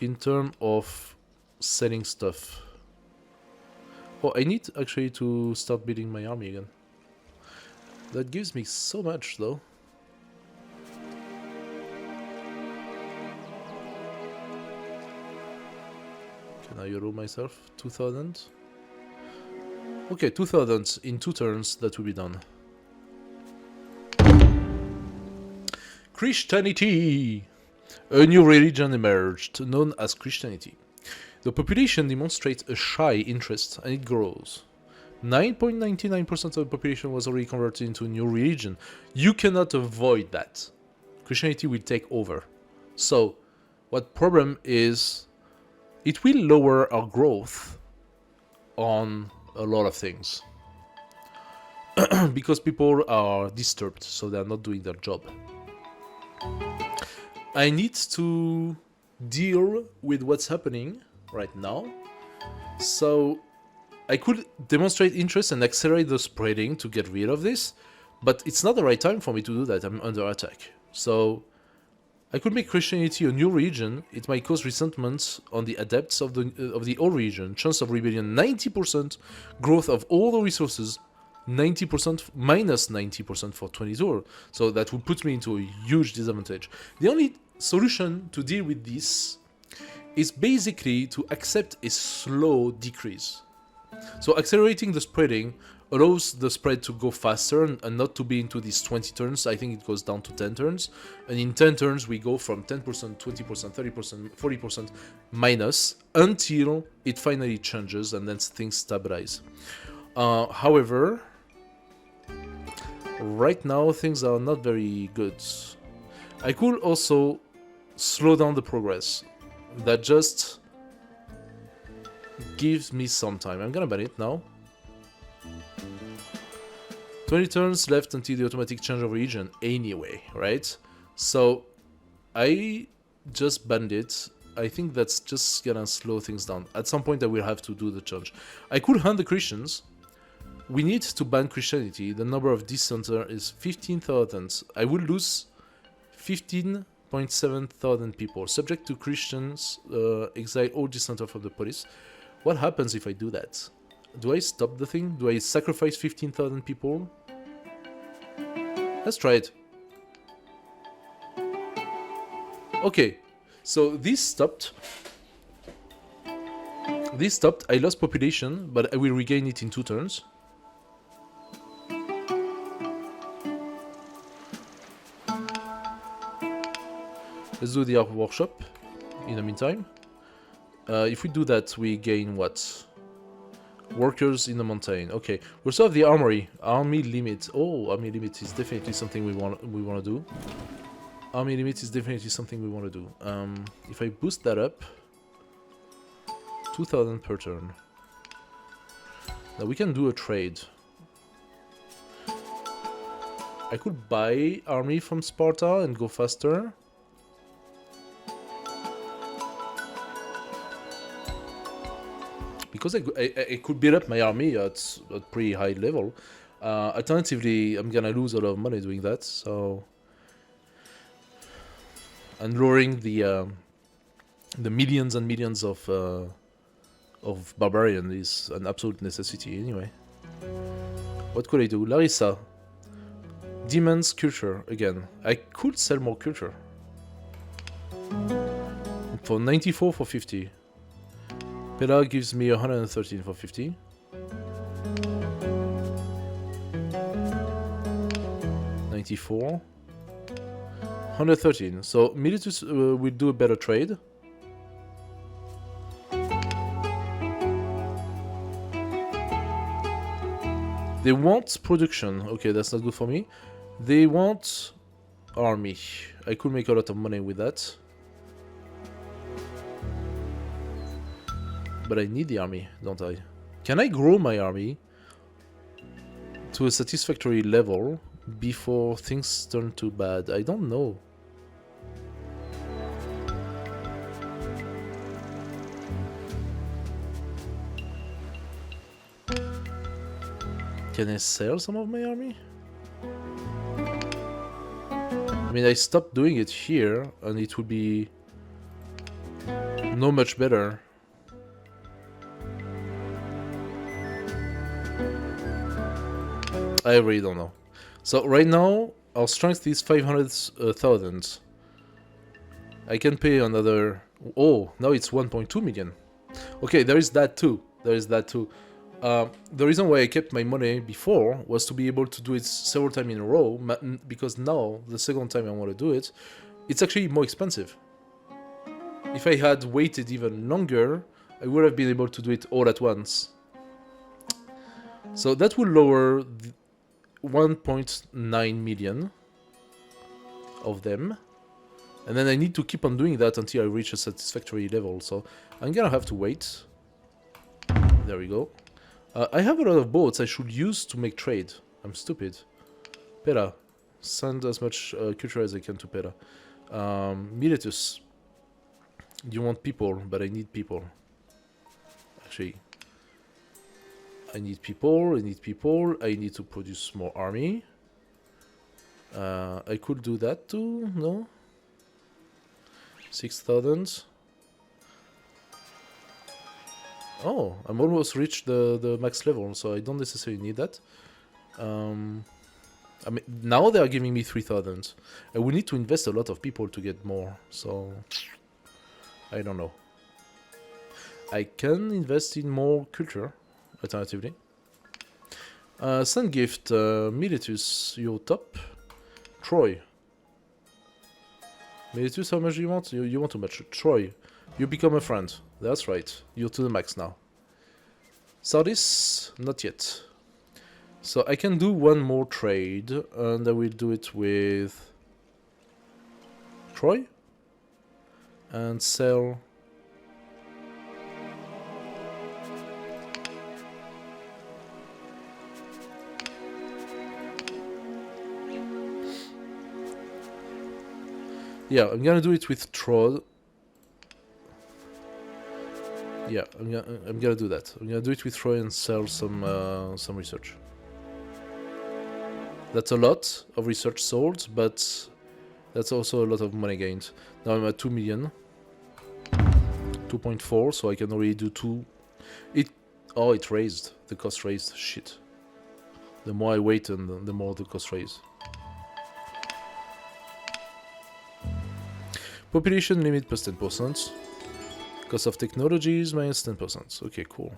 In terms of selling stuff. Oh, I need actually to start building my army again. That gives me so much, though. Can I euro myself? 2,000? Okay, 2,000 in 2 turns, that will be done. Christianity! A new religion emerged, known as Christianity. The population demonstrates a shy interest, and it grows. 9.99% of the population was already converted into a new religion. You cannot avoid that. Christianity will take over. So, what problem is, it will lower our growth on a lot of things. Because people are disturbed, so they are not doing their job. I need to deal with what's happening right now. So I could demonstrate interest and accelerate the spreading to get rid of this, but it's not the right time for me to do that. I'm under attack. So I could make Christianity a new religion. It might cause resentment on the adepts of the old religion. Chance of rebellion 90%. Growth of all the resources 90% minus 90% for 22. So that would put me into a huge disadvantage. The only solution to deal with this is basically to accept a slow decrease. So accelerating the spreading allows the spread to go faster and not to be into these 20 turns. I think it goes down to 10 turns. And in 10 turns, we go from 10%, 20%, 30%, 40% minus until it finally changes and then things stabilize. However, right now things are not very good. I could also slow down the progress. That just gives me some time. I'm gonna ban it now. 20 turns left until the automatic change of region anyway, right? So I just banned it. I think that's just gonna slow things down. At some point I will have to do the change. I could hunt the Christians, We need to ban Christianity. The number of dissenter is 15,000. I will lose 15.7 thousand people. Subject to Christians, exile all dissenter from the police. What happens if I do that? Do I stop the thing? Do I sacrifice 15,000 people? Let's try it. Okay, so this stopped. This stopped. I lost population, but I will regain it in 2 turns. Let's do the art workshop in the meantime. If we do that, we gain what? Workers in the mountain. Okay. We also have the armory. Army limit. Oh, army limit is definitely something we want to do. Army limit is definitely something we want to do. If I boost that up, 2,000 per turn. Now we can do a trade. I could buy army from Sparta and go faster. Because I could build up my army at a pretty high level. Alternatively, I'm gonna lose a lot of money doing that. So, and lowering the millions and millions of barbarian is an absolute necessity anyway. What could I do? Larissa demands culture again. I could sell more culture for 94 for 50. Pella gives me 113 for 50. $94. 113. So Militus will do a better trade. They want production. Okay, that's not good for me. They want army. I could make a lot of money with that. But I need the army, don't I? Can I grow my army to a satisfactory level before things turn too bad? I don't know. Can I sell some of my army? I mean, I stopped doing it here, and it would be no much better. I really don't know. So right now, our strength is 500,000. I can pay another... Oh, now it's 1.2 million. Okay, there is that too. There is that too. The reason why I kept my money before was to be able to do it several times in a row, because now, the second time I want to do it, it's actually more expensive. If I had waited even longer, I would have been able to do it all at once. So that will lower 1.9 million of them. And then I need to keep on doing that until I reach a satisfactory level. So I'm gonna have to wait. There we go. I have a lot of boats I should use to make trade. I'm stupid. Pera. Send as much culture as I can to Pera. Miletus. You want people, but I need people. Actually, I need people, I need to produce more army. I could do that too, no? 6,000. Oh, I'm almost reached the max level, so I don't necessarily need that. I mean, now they are giving me 3,000. I will need to invest a lot of people to get more, so... I don't know. I can invest in more culture, alternatively. Send gift, Miletus, you're top. Troy. Miletus, how much do you want? You want too much. Troy, you become a friend. That's right. You're to the max now. Sardis, not yet. So I can do one more trade, and I will do it with Troy. And sell... Yeah, I'm gonna do it with Trod. Yeah, I'm gonna do that. I'm gonna do it with Troy and sell some research. That's a lot of research sold, but that's also a lot of money gained. Now I'm at 2 million. 2.4, so I can already do 2. Oh, it raised. The cost raised. Shit. The more I wait, and the more the cost raise. Population limit plus 10%. Cost of technologies minus 10%. Okay, cool.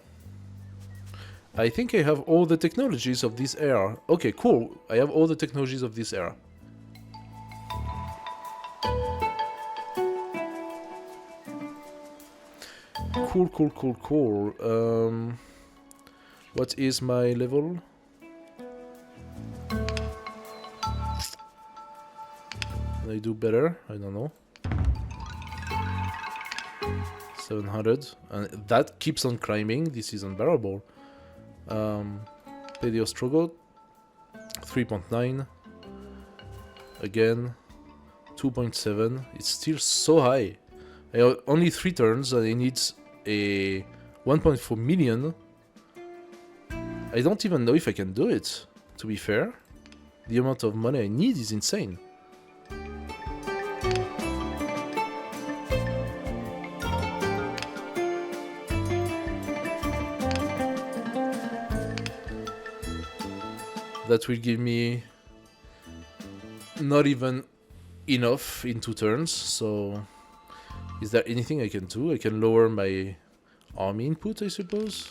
I think I have all the technologies of this era. Okay, cool. I have all the technologies of this era. Cool. What is my level? Can I do better? I don't know. 700, and that keeps on climbing. This is unbearable. Paleo struggle. 3.9. Again. 2.7. It's still so high. I have only 3 turns, and I need a 1.4 million. I don't even know if I can do it, to be fair. The amount of money I need is insane. That will give me not even enough in 2 turns, so is there anything I can do? I can lower my army input, I suppose.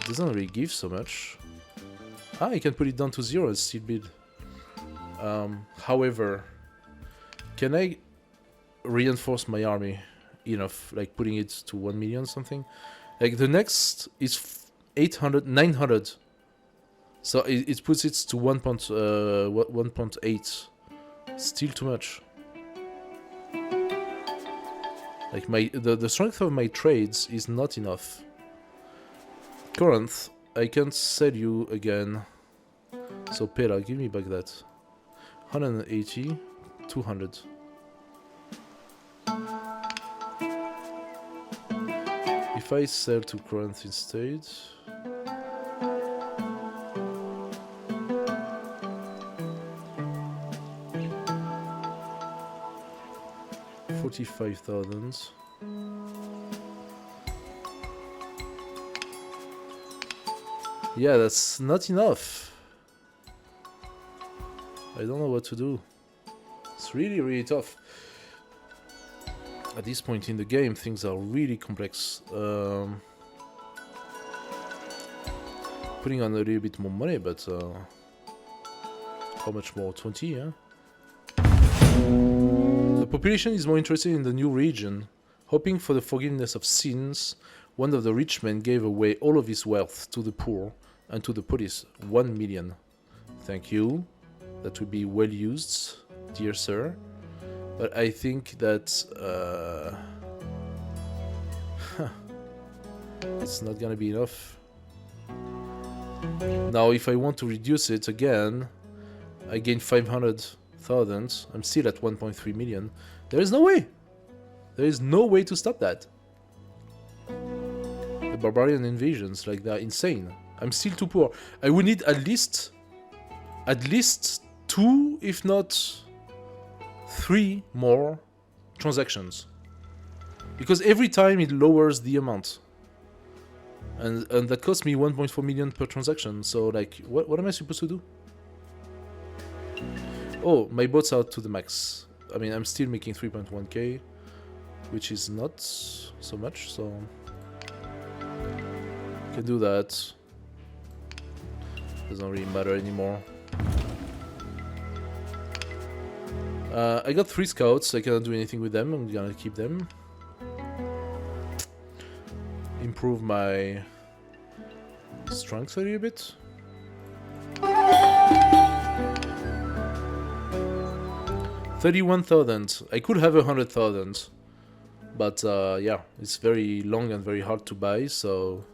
It doesn't really give so much. Ah, I can put it down to 0 and still build. However, can I reinforce my army enough, like putting it to 1 million something? Like the next is 800, 900. So it puts it to 1.8. Still too much. Like the strength of my trades is not enough. Corinth, I can sell you again. So Pera, give me back that. 180, 200. If I sell to Corinth instead. 45,000. Yeah, that's not enough. I don't know what to do. It's really tough. At this point in the game, things are really complex. Putting on a little bit more money, but how much more? 20, yeah? The population is more interested in the new region. Hoping for the forgiveness of sins, one of the rich men gave away all of his wealth to the poor and to the police. 1 million. Thank you. That would be well used, dear sir. But I think that it's not gonna be enough. Now, if I want to reduce it again, I gain 500,000. I'm still at 1.3 million. There is no way. There is no way to stop that. The barbarian invasions, like, they're insane. I'm still too poor. I would need at least 2, if not 3 more transactions. Because every time it lowers the amount. And that costs me 1.4 million per transaction. So, like, what am I supposed to do? Oh, my boats are to the max. I mean, I'm still making 3.1k, which is not so much, so can do that. Doesn't really matter anymore. I got 3 scouts. I cannot do anything with them. I'm gonna keep them. Improve my strength a little bit. $31,000. I could have 100,000, but yeah, it's very long and very hard to buy. So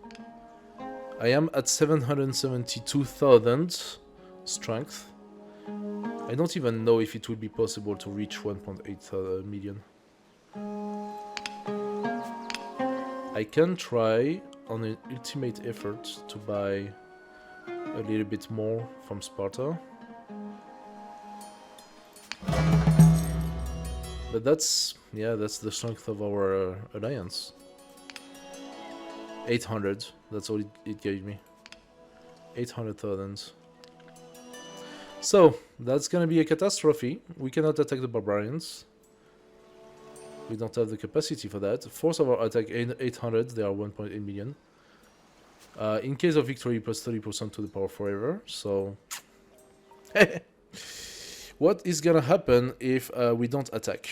I am at 772,000 strength. I don't even know if it would be possible to reach 1.8 million. I can try on an ultimate effort to buy a little bit more from Sparta. But that's the strength of our alliance. 800, that's all it gave me. 800,000. So, that's gonna be a catastrophe. We cannot attack the barbarians. We don't have the capacity for that. Force of our attack 800, they are 1.8 million. In case of victory, plus 30% to the power forever, so... What is gonna happen if we don't attack?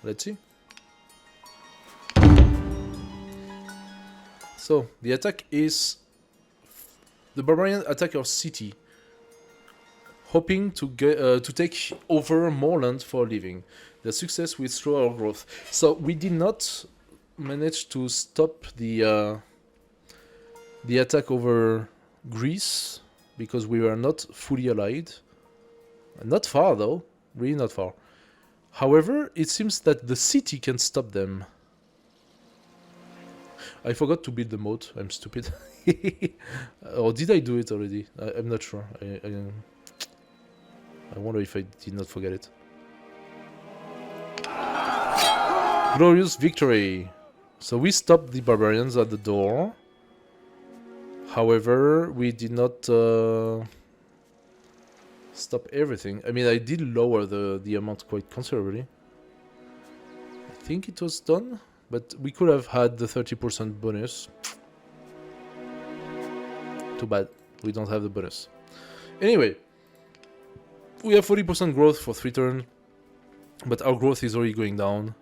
Let's see. So, the attack is... The barbarian attack our city, hoping to get to take over more land for a living. The success will slow our growth. So we did not manage to stop the attack over Greece because we were not fully allied. Not far though, really not far. However, it seems that the city can stop them. I forgot to build the moat. I'm stupid. Or did I do it already? I'm not sure. I wonder if I did not forget it. Glorious victory! So we stopped the barbarians at the door. However, we did not stop everything. I mean, I did lower the amount quite considerably. I think it was done, but we could have had the 30% bonus. Too bad, we don't have the bonus. Anyway, we have 40% growth for 3 turns, but our growth is already going down.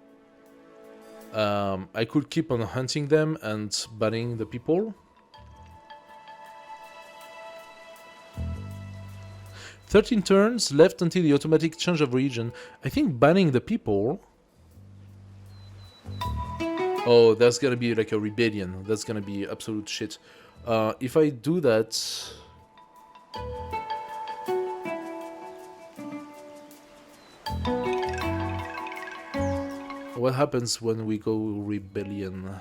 I could keep on hunting them and banning the people. 13 turns left until the automatic change of region. I think banning the people... Oh, that's gonna be like a rebellion. That's gonna be absolute shit. If I do that... What happens when we go rebellion?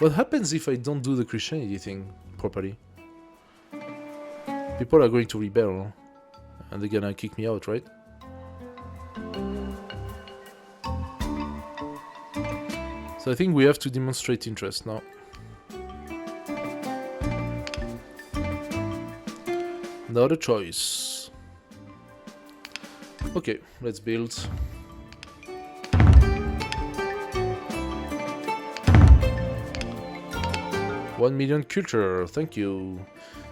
What happens if I don't do the Christianity thing properly? People are going to rebel, and they're gonna kick me out, right? So I think we have to demonstrate interest now. Not a choice. Okay, let's build. $1 million culture, thank you.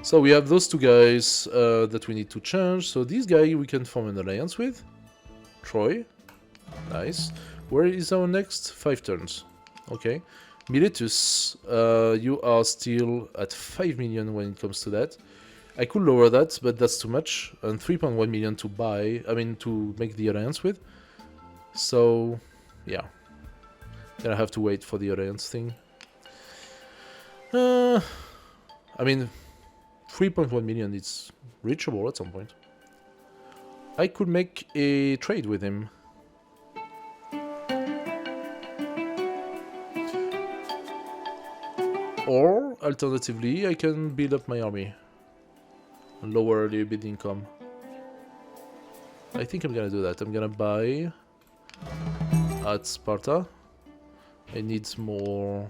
So we have those two guys that we need to change. So this guy we can form an alliance with. Troy. Nice. Where is our next? 5 turns. Okay. Miletus, you are still at 5 million when it comes to that. I could lower that, but that's too much. And 3.1 million to buy, I mean to make the alliance with. So, yeah. Gonna have to wait for the alliance thing. I mean, 3.1 million is reachable at some point. I could make a trade with him. Or, alternatively, I can build up my army. Lower a little bit income. I think I'm gonna do that. I'm gonna buy at Sparta. I need more...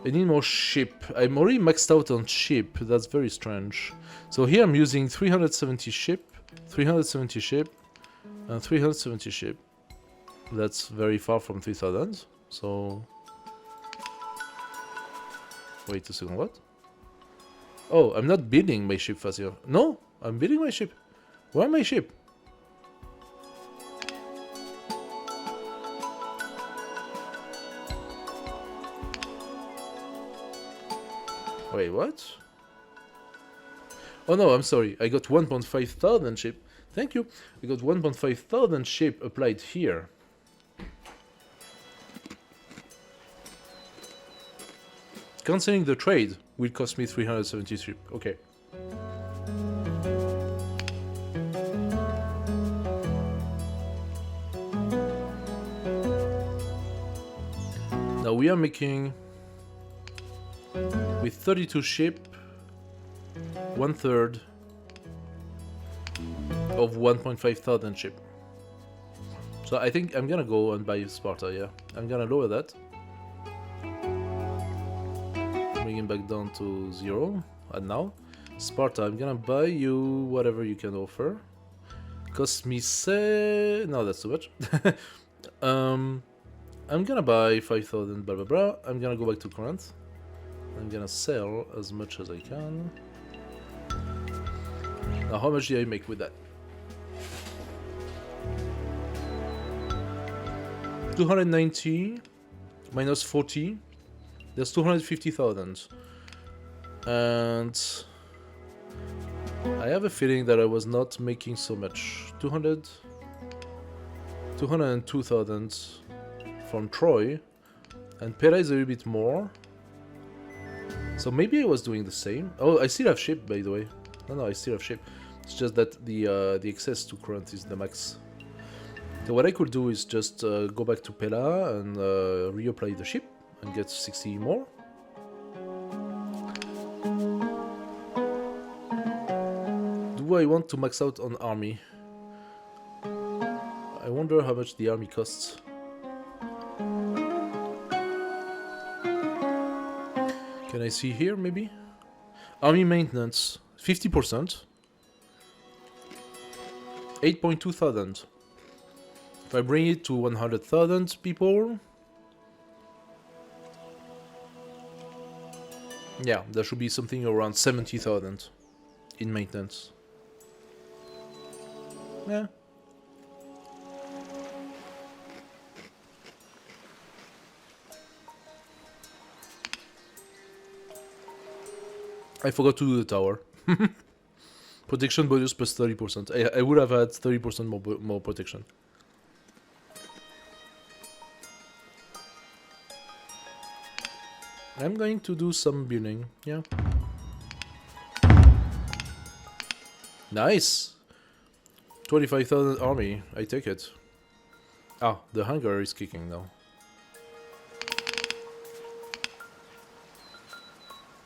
I need more ship. I'm already maxed out on ship. That's very strange. So here I'm using 370 ship, 370 ship, and 370 ship. That's very far from 3000. So... Wait a second, what? Oh, I'm not building my ship fast enough. No, I'm building my ship. Where are my ship? Wait, what? Oh no, I'm sorry. I got 1.5 thousand ship. Thank you. I got 1.5 thousand ship applied here. Cancelling the trade will cost me 370 ship. Okay. Now we are making with 32 ship 1/3 of 1.5 thousand ship. So I think I'm gonna go and buy Sparta, yeah. I'm gonna lower that. Bring it back down to 0. And now, Sparta, I'm gonna buy you whatever you can offer. Cost me no, that's too much. I'm gonna buy 5,000 blah blah blah. I'm gonna go back to Corinth. I'm gonna sell as much as I can. Now how much did I make with that? 290 minus 40. There's 250,000. And I have a feeling that I was not making so much. 202,000 from Troy. And Pera is a little bit more. So maybe I was doing the same. Oh, I still have ship, by the way. No, I still have ship. It's just that the access to Corinth is the max. So what I could do is just go back to Pella and reapply the ship and get 60 more. Do I want to max out on army? I wonder how much the army costs. Can I see here, maybe? Army maintenance, 50%. 8.2 thousand. If I bring it to 100,000 people... Yeah, there should be something around 70,000 in maintenance. Yeah. I forgot to do the tower. Protection bonus plus 30%. I would have had 30% more protection. I'm going to do some building, yeah. Nice! 25,000 army, I take it. Ah, the hunger is kicking now.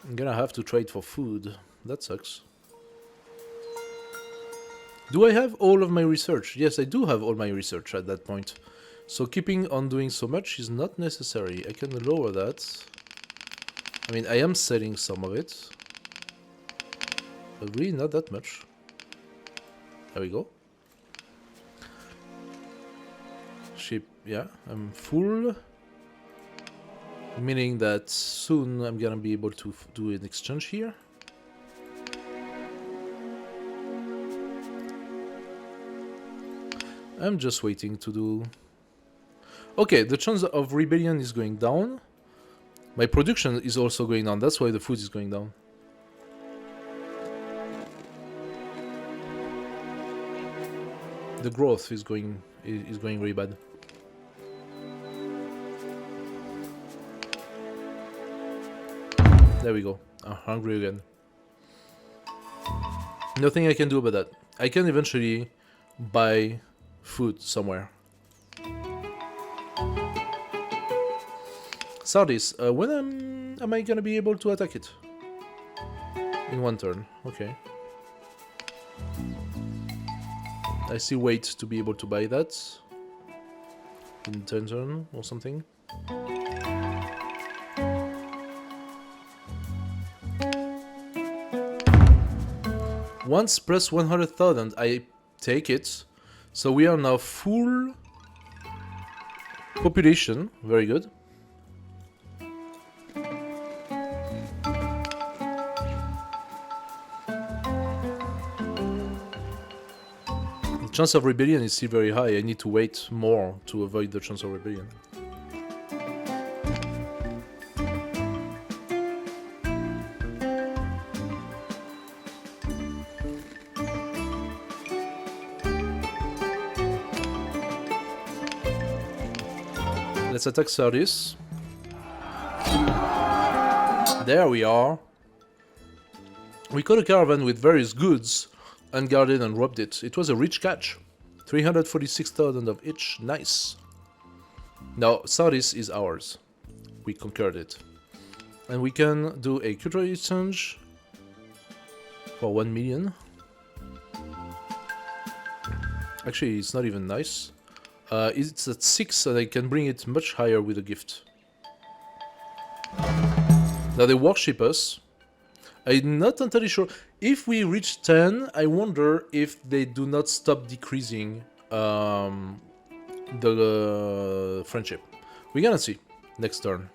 I'm gonna have to trade for food. That sucks. Do I have all of my research? Yes, I do have all my research at that point. So keeping on doing so much is not necessary. I can lower that. I mean, I am selling some of it. But really not that much. There we go. Ship, yeah, I'm full. Meaning that soon I'm gonna be able to do an exchange here. I'm just waiting to do... Okay, the chance of rebellion is going down. My production is also going down, that's why the food is going down. The growth is going really bad. There we go. I'm hungry again. Nothing I can do about that. I can eventually buy food somewhere. Sardis, when am I gonna be able to attack it? In one turn, okay. I still wait to be able to buy that. In 10 turn or something. Once plus 100,000, I take it. So we are now full population, very good. The chance of rebellion is still very high. I need to wait more to avoid the chance of rebellion. Let's attack Sardis. There we are. We caught a caravan with various goods, unguarded and robbed it. It was a rich catch. 346,000 of each. Nice. Now, Sardis is ours. We conquered it. And we can do a cultural exchange for 1 million. Actually, it's not even nice. It's at 6 and I can bring it much higher with a gift. Now they worship us. I'm not entirely sure. If we reach 10, I wonder if they do not stop decreasing the friendship. We're gonna see next turn.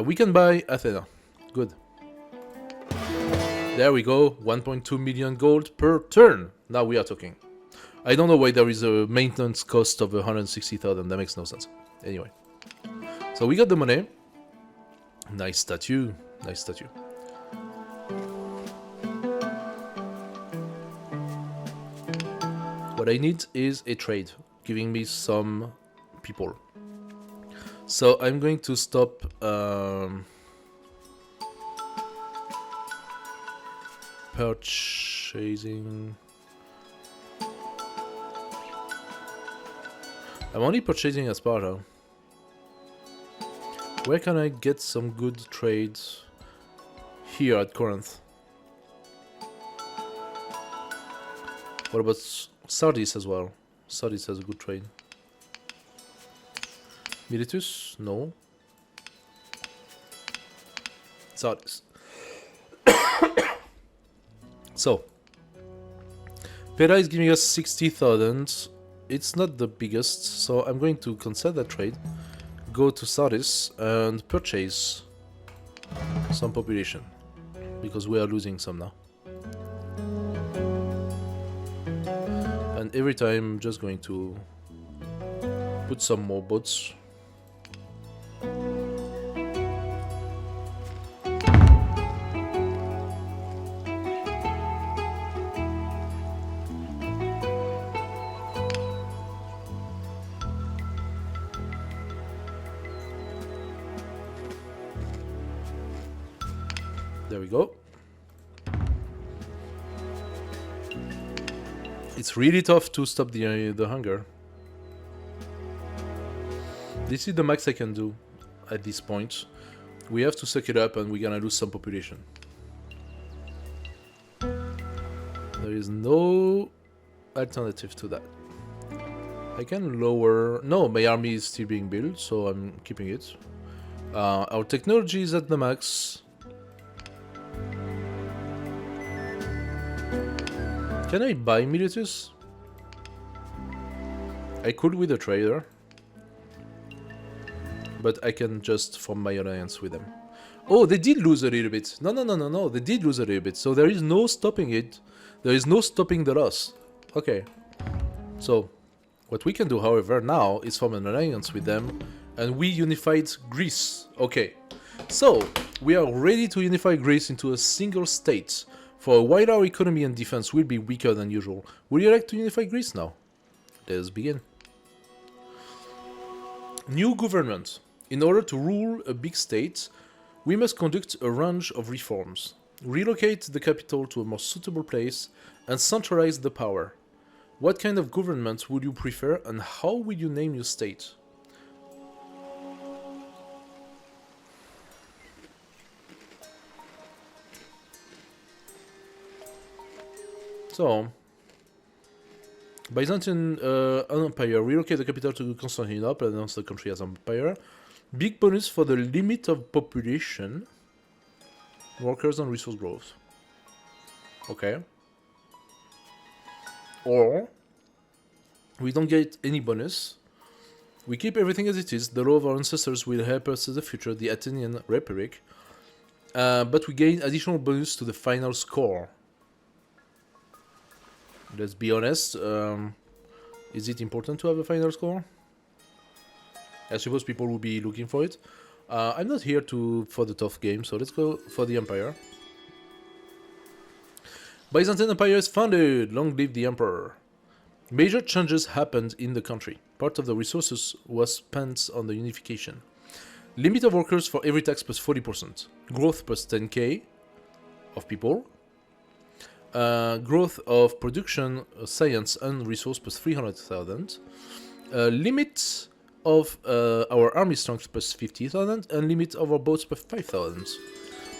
We can buy Athena. Good. There we go. 1.2 million gold per turn. Now we are talking. I don't know why there is a maintenance cost of 160,000. That makes no sense. Anyway. So we got the money. Nice statue. Nice statue. What I need is a trade, giving me some people. So I'm going to stop purchasing. I'm only purchasing as Sparta. Where can I get some good trades? Here at Corinth. What about Sardis as well? Sardis has a good trade. Miletus? No. Sardis. So. Pera is giving us 60,000. It's not the biggest, so I'm going to cancel that trade. Go to Sardis and purchase some population. Because we are losing some now. And every time I'm just going to put some more boats. There we go. It's really tough to stop the hunger. This is the max I can do at this point. We have to suck it up and we're gonna lose some population. There is no alternative to that. I can lower... No, my army is still being built, so I'm keeping it. Our technology is at the max. Can I buy Miletus? I could with a trader. But I can just form my alliance with them. Oh, they did lose a little bit. No. They did lose a little bit. So there is no stopping it. There is no stopping the loss. Okay. So, what we can do, however, now is form an alliance with them. And we unified Greece. Okay. So, we are ready to unify Greece into a single state. For a while our economy and defense will be weaker than usual. Would you like to unify Greece now? Let's begin. New government. In order to rule a big state, we must conduct a range of reforms. Relocate the capital to a more suitable place and centralize the power. What kind of government would you prefer and how will you name your state? So, Byzantine Empire, relocate the capital to Constantinople and announce the country as empire. Big bonus for the limit of population. Workers and resource growth. Okay. Or, we don't get any bonus. We keep everything as it is. The law of our ancestors will help us in the future, the Athenian Republic. But we gain additional bonus to the final score. Let's be honest, is it important to have a final score? I suppose people will be looking for it. I'm not here for the tough game, so let's go for the Empire. Byzantine Empire is founded! Long live the Emperor! Major changes happened in the country. Part of the resources was spent on the unification. Limit of workers for every tax plus 40%. Growth plus 10k of people. Growth of production, science, and resource plus 300,000. Limit of our army strength plus 50,000, and limit of our boats plus 5,000.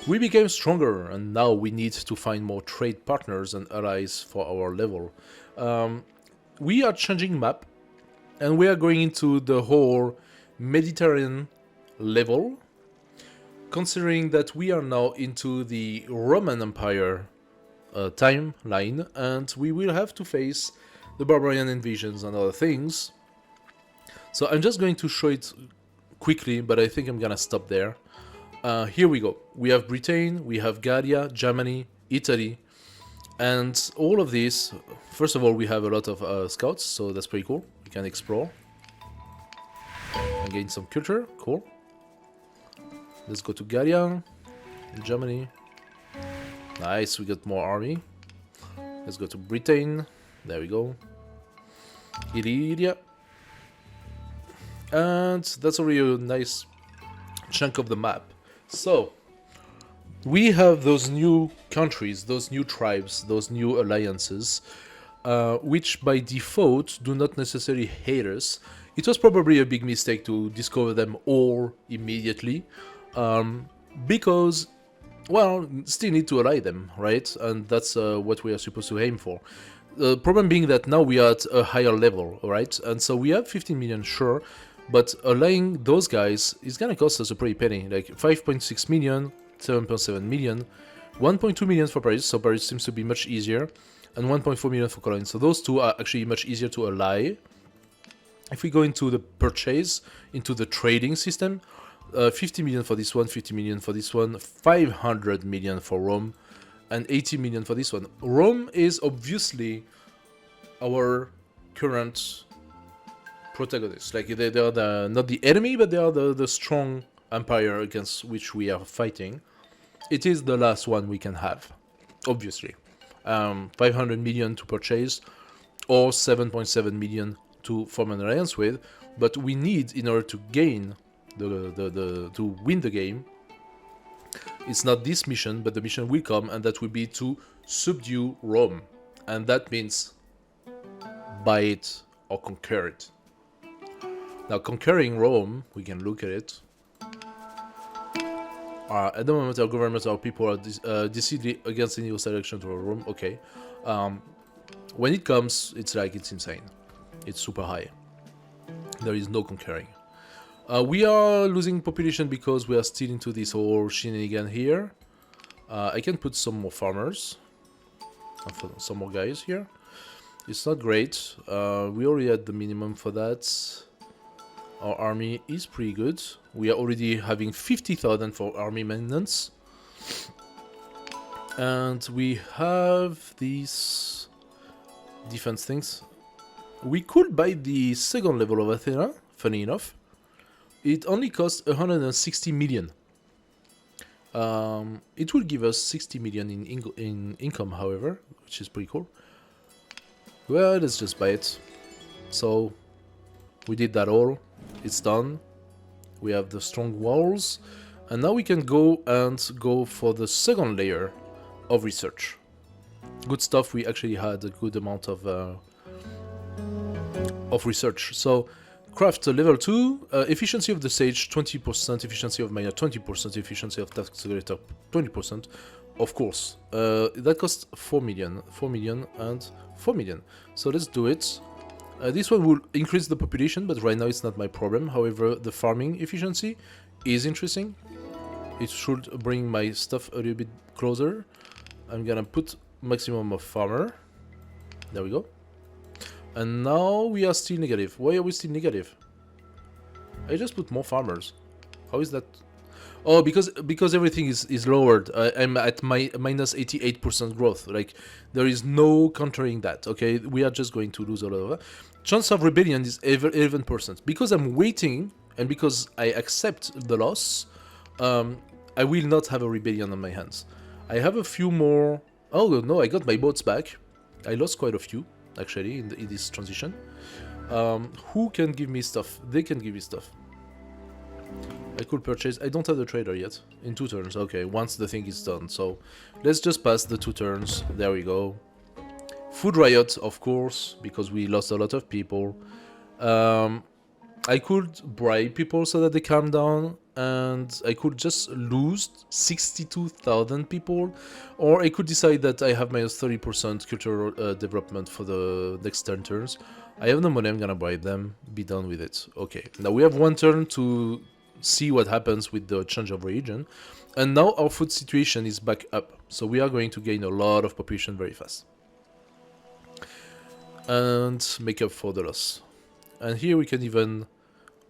We became stronger, and now we need to find more trade partners and allies for our level. We are changing map, and we are going into the whole Mediterranean level, considering that we are now into the Roman Empire timeline, and we will have to face the barbarian invasions and other things. So I'm just going to show it quickly, but I think I'm gonna stop there. Here we go. We have Britain, we have Gallia, Germany, Italy, and all of these. First of all, we have a lot of scouts, so that's pretty cool. We can explore and gain some culture. Cool. Let's go to Gallia, Germany. Nice, we got more army. Let's go to Britain. There we go. Illyria. And that's already a nice chunk of the map. So, we have those new countries, those new tribes, those new alliances, which by default do not necessarily hate us. It was probably a big mistake to discover them all immediately, because, well, still need to ally them, right? And that's what we are supposed to aim for. The problem being that now we are at a higher level, right? And so we have 15 million, sure, but allying those guys is gonna cost us a pretty penny, like 5.6 million, 7.7 million, 1.2 million for Paris, so Paris seems to be much easier, and 1.4 million for Cologne. So those two are actually much easier to ally. If we go into the purchase, into the trading system, 50 million for this one, 50 million for this one, 500 million for Rome, and 80 million for this one. Rome is obviously our current protagonist. Like, they are not the enemy, but they are the strong empire against which we are fighting. It is the last one we can have, obviously. 500 million to purchase, or 7.7 million to form an alliance with, but we need, in order to gain to win the game, it's not this mission, but the mission will come, and that will be to subdue Rome, and that means buy it or conquer it. Now, conquering Rome, we can look at it. At the moment, our government, our people are decidedly against any hostile action to Rome. Okay. When it comes, it's insane. It's super high. There is no conquering. We are losing population because we are still into this whole shenanigan here. I can put some more farmers. Some more guys here. It's not great. We already had the minimum for that. Our army is pretty good. We are already having 50,000 for army maintenance. And we have these defense things. We could buy the second level of Athena, funny enough. It only costs 160 million. It will give us 60 million in income, however, which is pretty cool. Well, let's just buy it. So, we did that all. It's done. We have the strong walls. And now we can go for the second layer of research. Good stuff. We actually had a good amount of research. So, craft level 2, efficiency of the sage 20%, efficiency of miner 20%, efficiency of task accelerator 20%. Of course, that costs 4 million and 4 million. So let's do it. This one will increase the population, but right now it's not my problem. However, the farming efficiency is interesting. It should bring my stuff a little bit closer. I'm gonna put maximum of farmer. There we go. And now we are still negative. Why are we still negative? I just put more farmers. How is that? Oh, because everything is lowered. I'm at my minus 88% growth. Like, there is no countering that. Okay, we are just going to lose all of that. Chance of rebellion is 11%. Because I'm waiting and because I accept the loss, I will not have a rebellion on my hands. I have a few more. Oh no, I got my boats back. I lost quite a few actually in this transition. Who can give me stuff? They can give me stuff. I could purchase. I don't have the trader yet. In 2 turns. Okay, once the thing is done. So let's just pass the 2 turns. There we go. Food riot, of course, because we lost a lot of people. I could bribe people so that they calm down, and I could just lose 62,000 people, or I could decide that I have minus 30% cultural development for the next 10 turns. I have no money, I'm gonna bribe them, be done with it. Okay, now we have 1 turn to see what happens with the change of region, and now our food situation is back up, so we are going to gain a lot of population very fast. And make up for the loss. And here we can even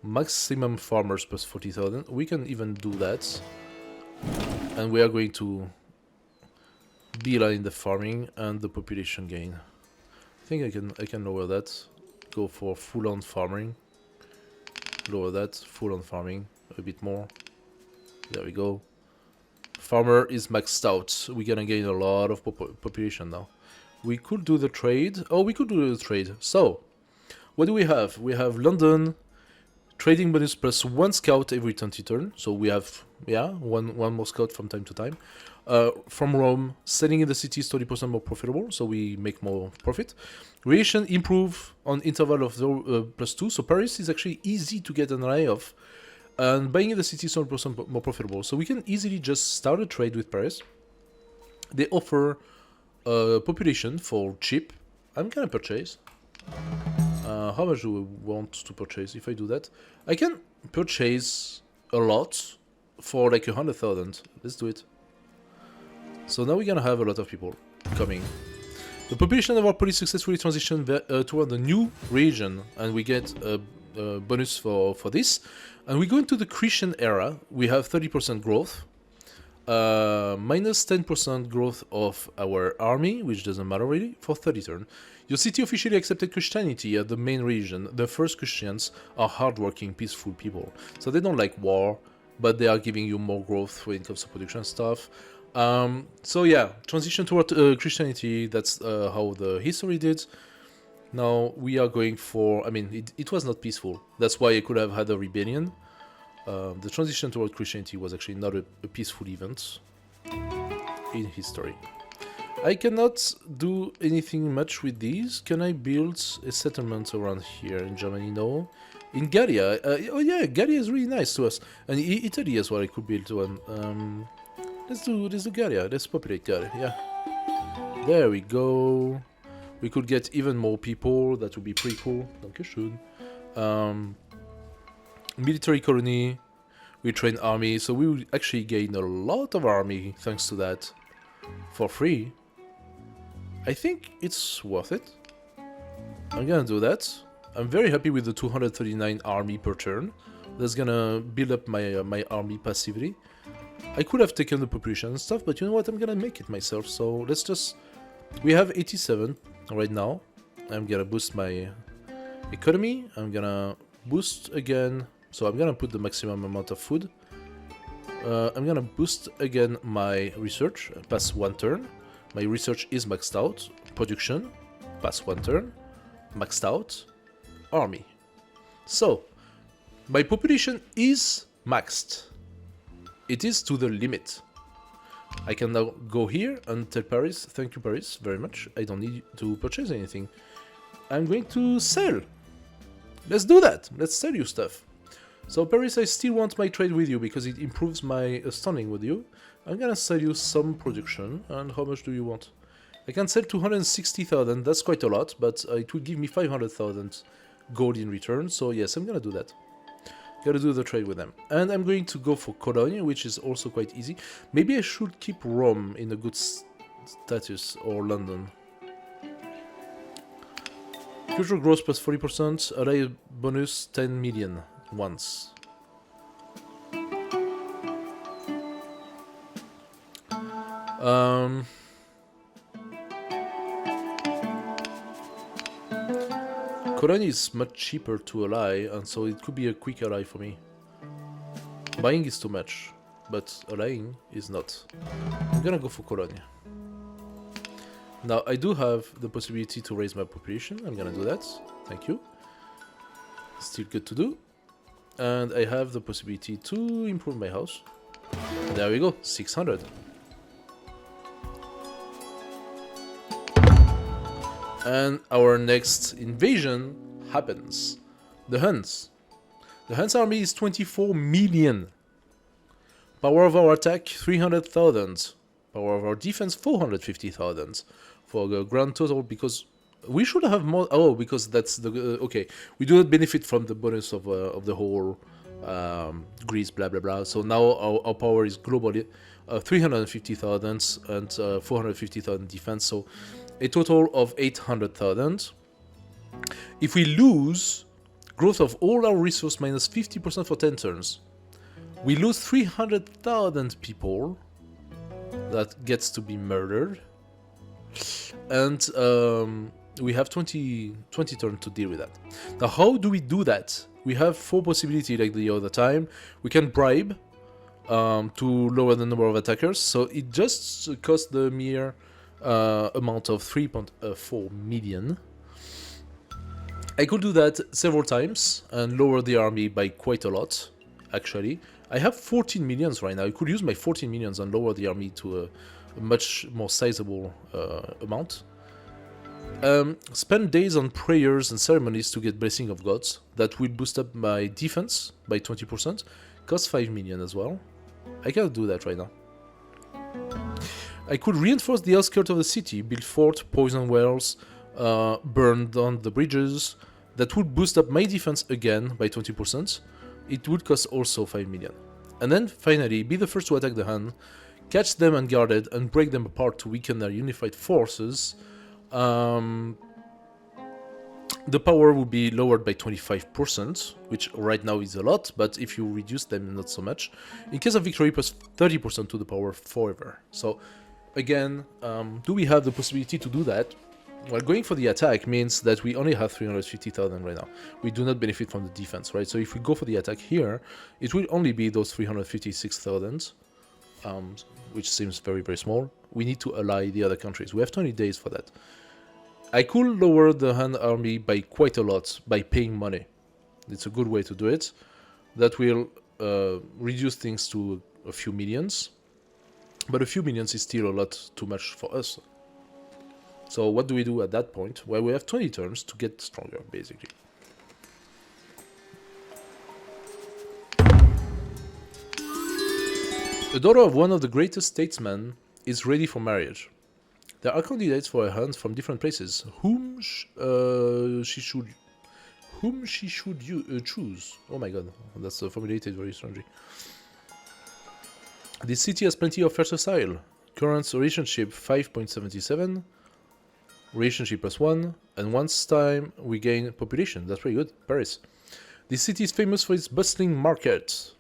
maximum farmers plus 40,000. We can even do that. And we are going to beeline the farming and the population gain. I think I can lower that. Go for full-on farming. Lower that, full-on farming. A bit more. There we go. Farmer is maxed out. We're gonna gain a lot of population now. We could do the trade. Oh, we could do the trade. So, what do we have? We have London, trading bonus plus 1 scout every 20 turn. So we have, yeah, one more scout from time to time. From Rome, selling in the city is 30% more profitable, so we make more profit. Relation improve on interval of plus 2, so Paris is actually easy to get an eye of. And buying in the city is 30% more profitable, so we can easily just start a trade with Paris. They offer population for cheap. I'm gonna purchase. How much do we want to purchase? If I do that, I can purchase a lot for like 100,000. Let's do it. So now we're gonna have a lot of people coming. The population of our police successfully transitioned toward the new region, and we get a bonus for this. And we go into the Christian era. We have 30% growth. Minus 10% growth of our army, which doesn't matter really, for 30 turn. Your city officially accepted Christianity as the main religion. The first Christians are hardworking, peaceful people. So they don't like war, but they are giving you more growth when it comes to production stuff. So yeah, transition toward Christianity, that's how the history did. Now we are going for, I mean, it was not peaceful. That's why I could have had a rebellion. The transition toward Christianity was actually not a peaceful event in history. I cannot do anything much with these. Can I build a settlement around here in Germany? No. In Gallia, oh yeah, Gallia is really nice to us. And Italy as well, I could build one. Let's do Gallia, let's populate Gallia, yeah. There we go. We could get even more people, that would be pretty cool. Dankeschön. Military colony, we train army, so we will actually gain a lot of army thanks to that for free. I think it's worth it. I'm gonna do that. I'm very happy with the 239 army per turn. That's gonna build up my army passively. I could have taken the population and stuff, but you know what? I'm gonna make it myself. So let's just. We have 87 right now. I'm gonna boost my economy. I'm gonna boost again. So I'm gonna put the maximum amount of food. I'm gonna boost again my research, pass 1 turn. My research is maxed out. Production, pass 1 turn. Maxed out. Army. So, my population is maxed. It is to the limit. I can now go here and tell Paris, thank you Paris, very much. I don't need to purchase anything. I'm going to sell. Let's do that. Let's sell you stuff. So Paris, I still want my trade with you because it improves my standing with you. I'm gonna sell you some production. And how much do you want? I can sell 260,000, that's quite a lot, but it will give me 500,000 gold in return. So yes, I'm gonna do that. Gotta do the trade with them. And I'm going to go for Cologne, which is also quite easy. Maybe I should keep Rome in a good status, or London. Cultural growth plus 40%, ally bonus 10 million once. Cologne is much cheaper to ally, and so it could be a quick ally for me. Buying is too much, but allying is not. I'm gonna go for Cologne. Now, I do have the possibility to raise my population. I'm gonna do that. Thank you. Still good to do. And I have the possibility to improve my house. There we go, 600. And our next invasion happens. The Huns. The Huns army is 24 million. Power of our attack 300,000. Power of our defense 450,000. For the grand total, because we should have more. Oh, because that's the okay. We do not benefit from the bonus of the whole Greece, blah blah blah. So now our power is globally 350,000 and 450,000 defense. So a total of 800,000. If we lose growth of all our resource minus 50% for 10 turns, we lose 300,000 people. That gets to be murdered. And we have 20 turns to deal with that. Now, how do we do that? We have 4 possibilities like the other time. We can bribe to lower the number of attackers. So it just costs the mere amount of 3.4 million. I could do that several times and lower the army by quite a lot, actually. I have 14 millions right now. I could use my 14 millions and lower the army to a much more sizable amount. Spend days on prayers and ceremonies to get blessing of gods. That will boost up my defense by 20%. Cost 5 million as well. I cannot do that right now. I could reinforce the outskirts of the city, build fort, poison wells, burn down the bridges. That would boost up my defense again by 20%. It would cost also 5 million. And then finally, be the first to attack the Han, catch them unguarded and break them apart to weaken their unified forces. The power will be lowered by 25%, which right now is a lot, but if you reduce them, not so much. In case of victory, plus 30% to the power forever. So, again, do we have the possibility to do that? Well, going for the attack means that we only have 350,000 right now. We do not benefit from the defense, right? So if we go for the attack here, it will only be those 356,000, which seems very, very small. We need to ally the other countries. We have 20 days for that. I could lower the Han army by quite a lot by paying money. It's a good way to do it. That will reduce things to a few millions. But a few millions is still a lot too much for us. So what do we do at that point? Well, we have 20 turns to get stronger, basically. The daughter of one of the greatest statesmen is ready for marriage. There are candidates for her hand from different places, whom she should choose. Oh my god, that's formulated very strangely. This city has plenty of fertile. Current relationship 5.77. Relationship +1, and once time we gain population. That's pretty good. Paris. This city is famous for its bustling market.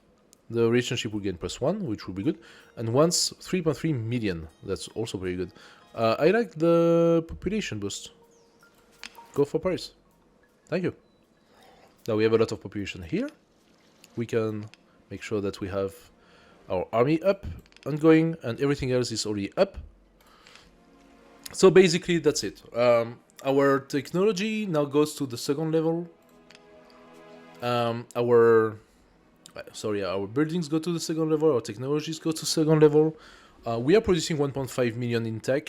The relationship will gain +1, which will be good. And once 3.3 million. That's also very good. I like the population boost. Go for Paris. Thank you. Now we have a lot of population here. We can make sure that we have our army up and going, and everything else is already up. So basically, that's it. Our technology now goes to the second level. Our buildings go to the second level. Our technologies go to second level. We are producing 1.5 million in tech.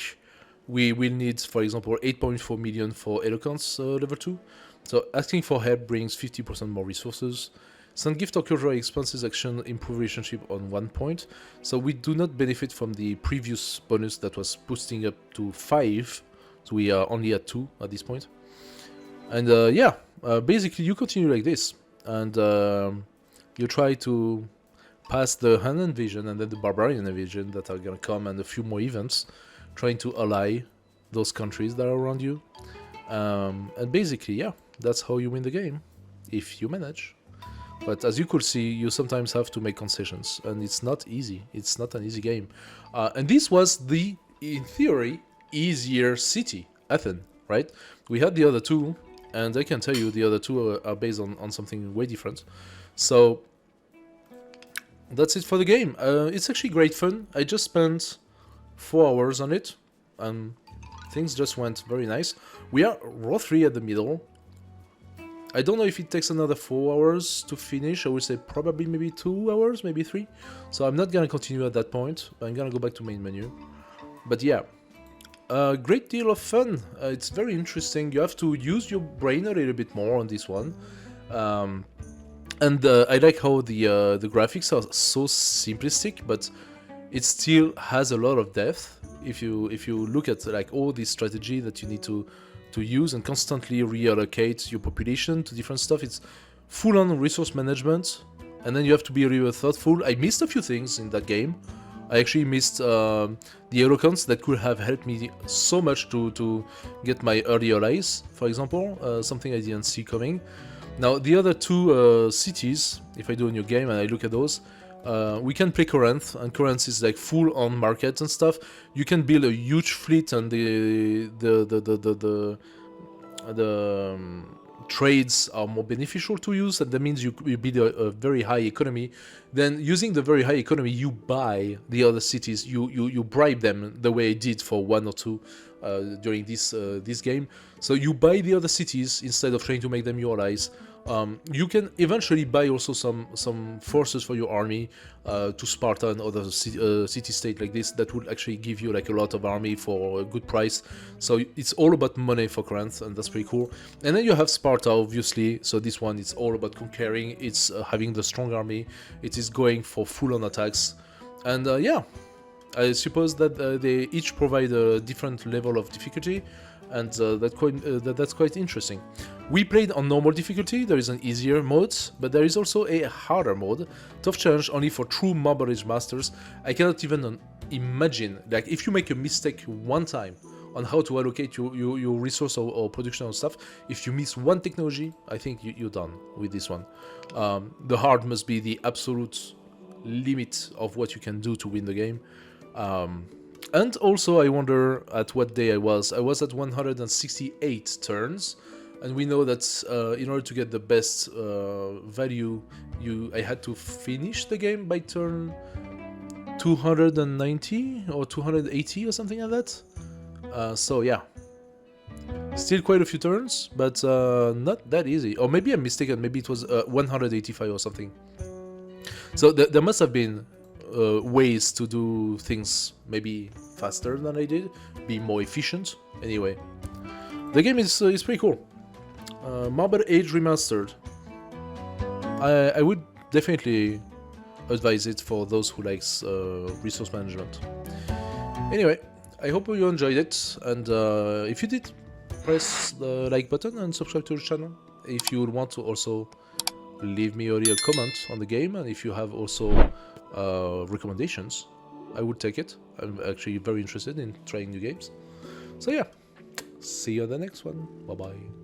We will need, for example, 8.4 million for eloquence level 2. So asking for help brings 50% more resources. Send gift or cultural expenses action improve relationship on 1 point. So we do not benefit from the previous bonus that was boosting up to 5. So we are only at 2 at this point. And basically you continue like this. And you try to pass the Han invasion and then the barbarian invasion that are going to come, and a few more events, trying to ally those countries that are around you. And basically, yeah, that's how you win the game, if you manage. But as you could see, you sometimes have to make concessions, and it's not easy. It's not an easy game. And this was the, in theory, easier city, Athens, right? We had the other two, and I can tell you the other two are based on something way different. So that's it for the game. It's actually great fun. I just spent 4 hours on it, and things just went very nice. We are row 3 at the middle. I don't know if it takes another 4 hours to finish. I would say probably maybe 2 hours, maybe 3. So I'm not gonna continue at that point. I'm gonna go back to main menu. But yeah, a great deal of fun. It's very interesting. You have to use your brain a little bit more on this one. And I like how the graphics are so simplistic, but it still has a lot of depth. If you look at like all the strategy that you need to use and constantly reallocate your population to different stuff, it's full on resource management, and then you have to be really thoughtful. I missed a few things in that game. I actually missed the eloquence that could have helped me so much to get my early allies, for example, something I didn't see coming. Now, the other two cities, if I do a new game and I look at those, we can play Corinth, and Corinth is like full on market and stuff. You can build a huge fleet, and the trades are more beneficial to use, and that means you build a very high economy. Then, using the very high economy, you buy the other cities. You bribe them the way I did for 1 or 2 during this game. So you buy the other cities instead of trying to make them your allies. You can eventually buy also some forces for your army to Sparta and other city-state like this that would actually give you like a lot of army for a good price. So it's all about money for Corinth, and that's pretty cool. And then you have Sparta, obviously. So this one, it's all about conquering. It's having the strong army. It is going for full-on attacks. And yeah, I suppose that they each provide a different level of difficulty, and that's quite interesting. We played on normal difficulty. There is an easier mode, but there is also a harder mode. Tough challenge only for true Marble Age masters. I cannot even imagine, like, if you make a mistake one time on how to allocate your resource or production or stuff, if you miss one technology, I think you're done with this one. The hard must be the absolute limit of what you can do to win the game. And also, I wonder at what day I was. I was at 168 turns, and we know that in order to get the best value, I had to finish the game by turn 290 or 280 or something like that. So yeah, still quite a few turns, but not that easy. Or maybe I'm mistaken. Maybe it was 185 or something. So there must have been ways to do things maybe faster than I did, be more efficient. Anyway, the game is pretty cool. Marble Age Remastered. I would definitely advise it for those who likes resource management. Anyway, I hope you enjoyed it, and if you did, press the like button and subscribe to the channel. If you would want to also leave me a little comment on the game, and if you have also recommendations, I would take it. I'm actually very interested in trying new games. So yeah, see you on the next one. Bye bye.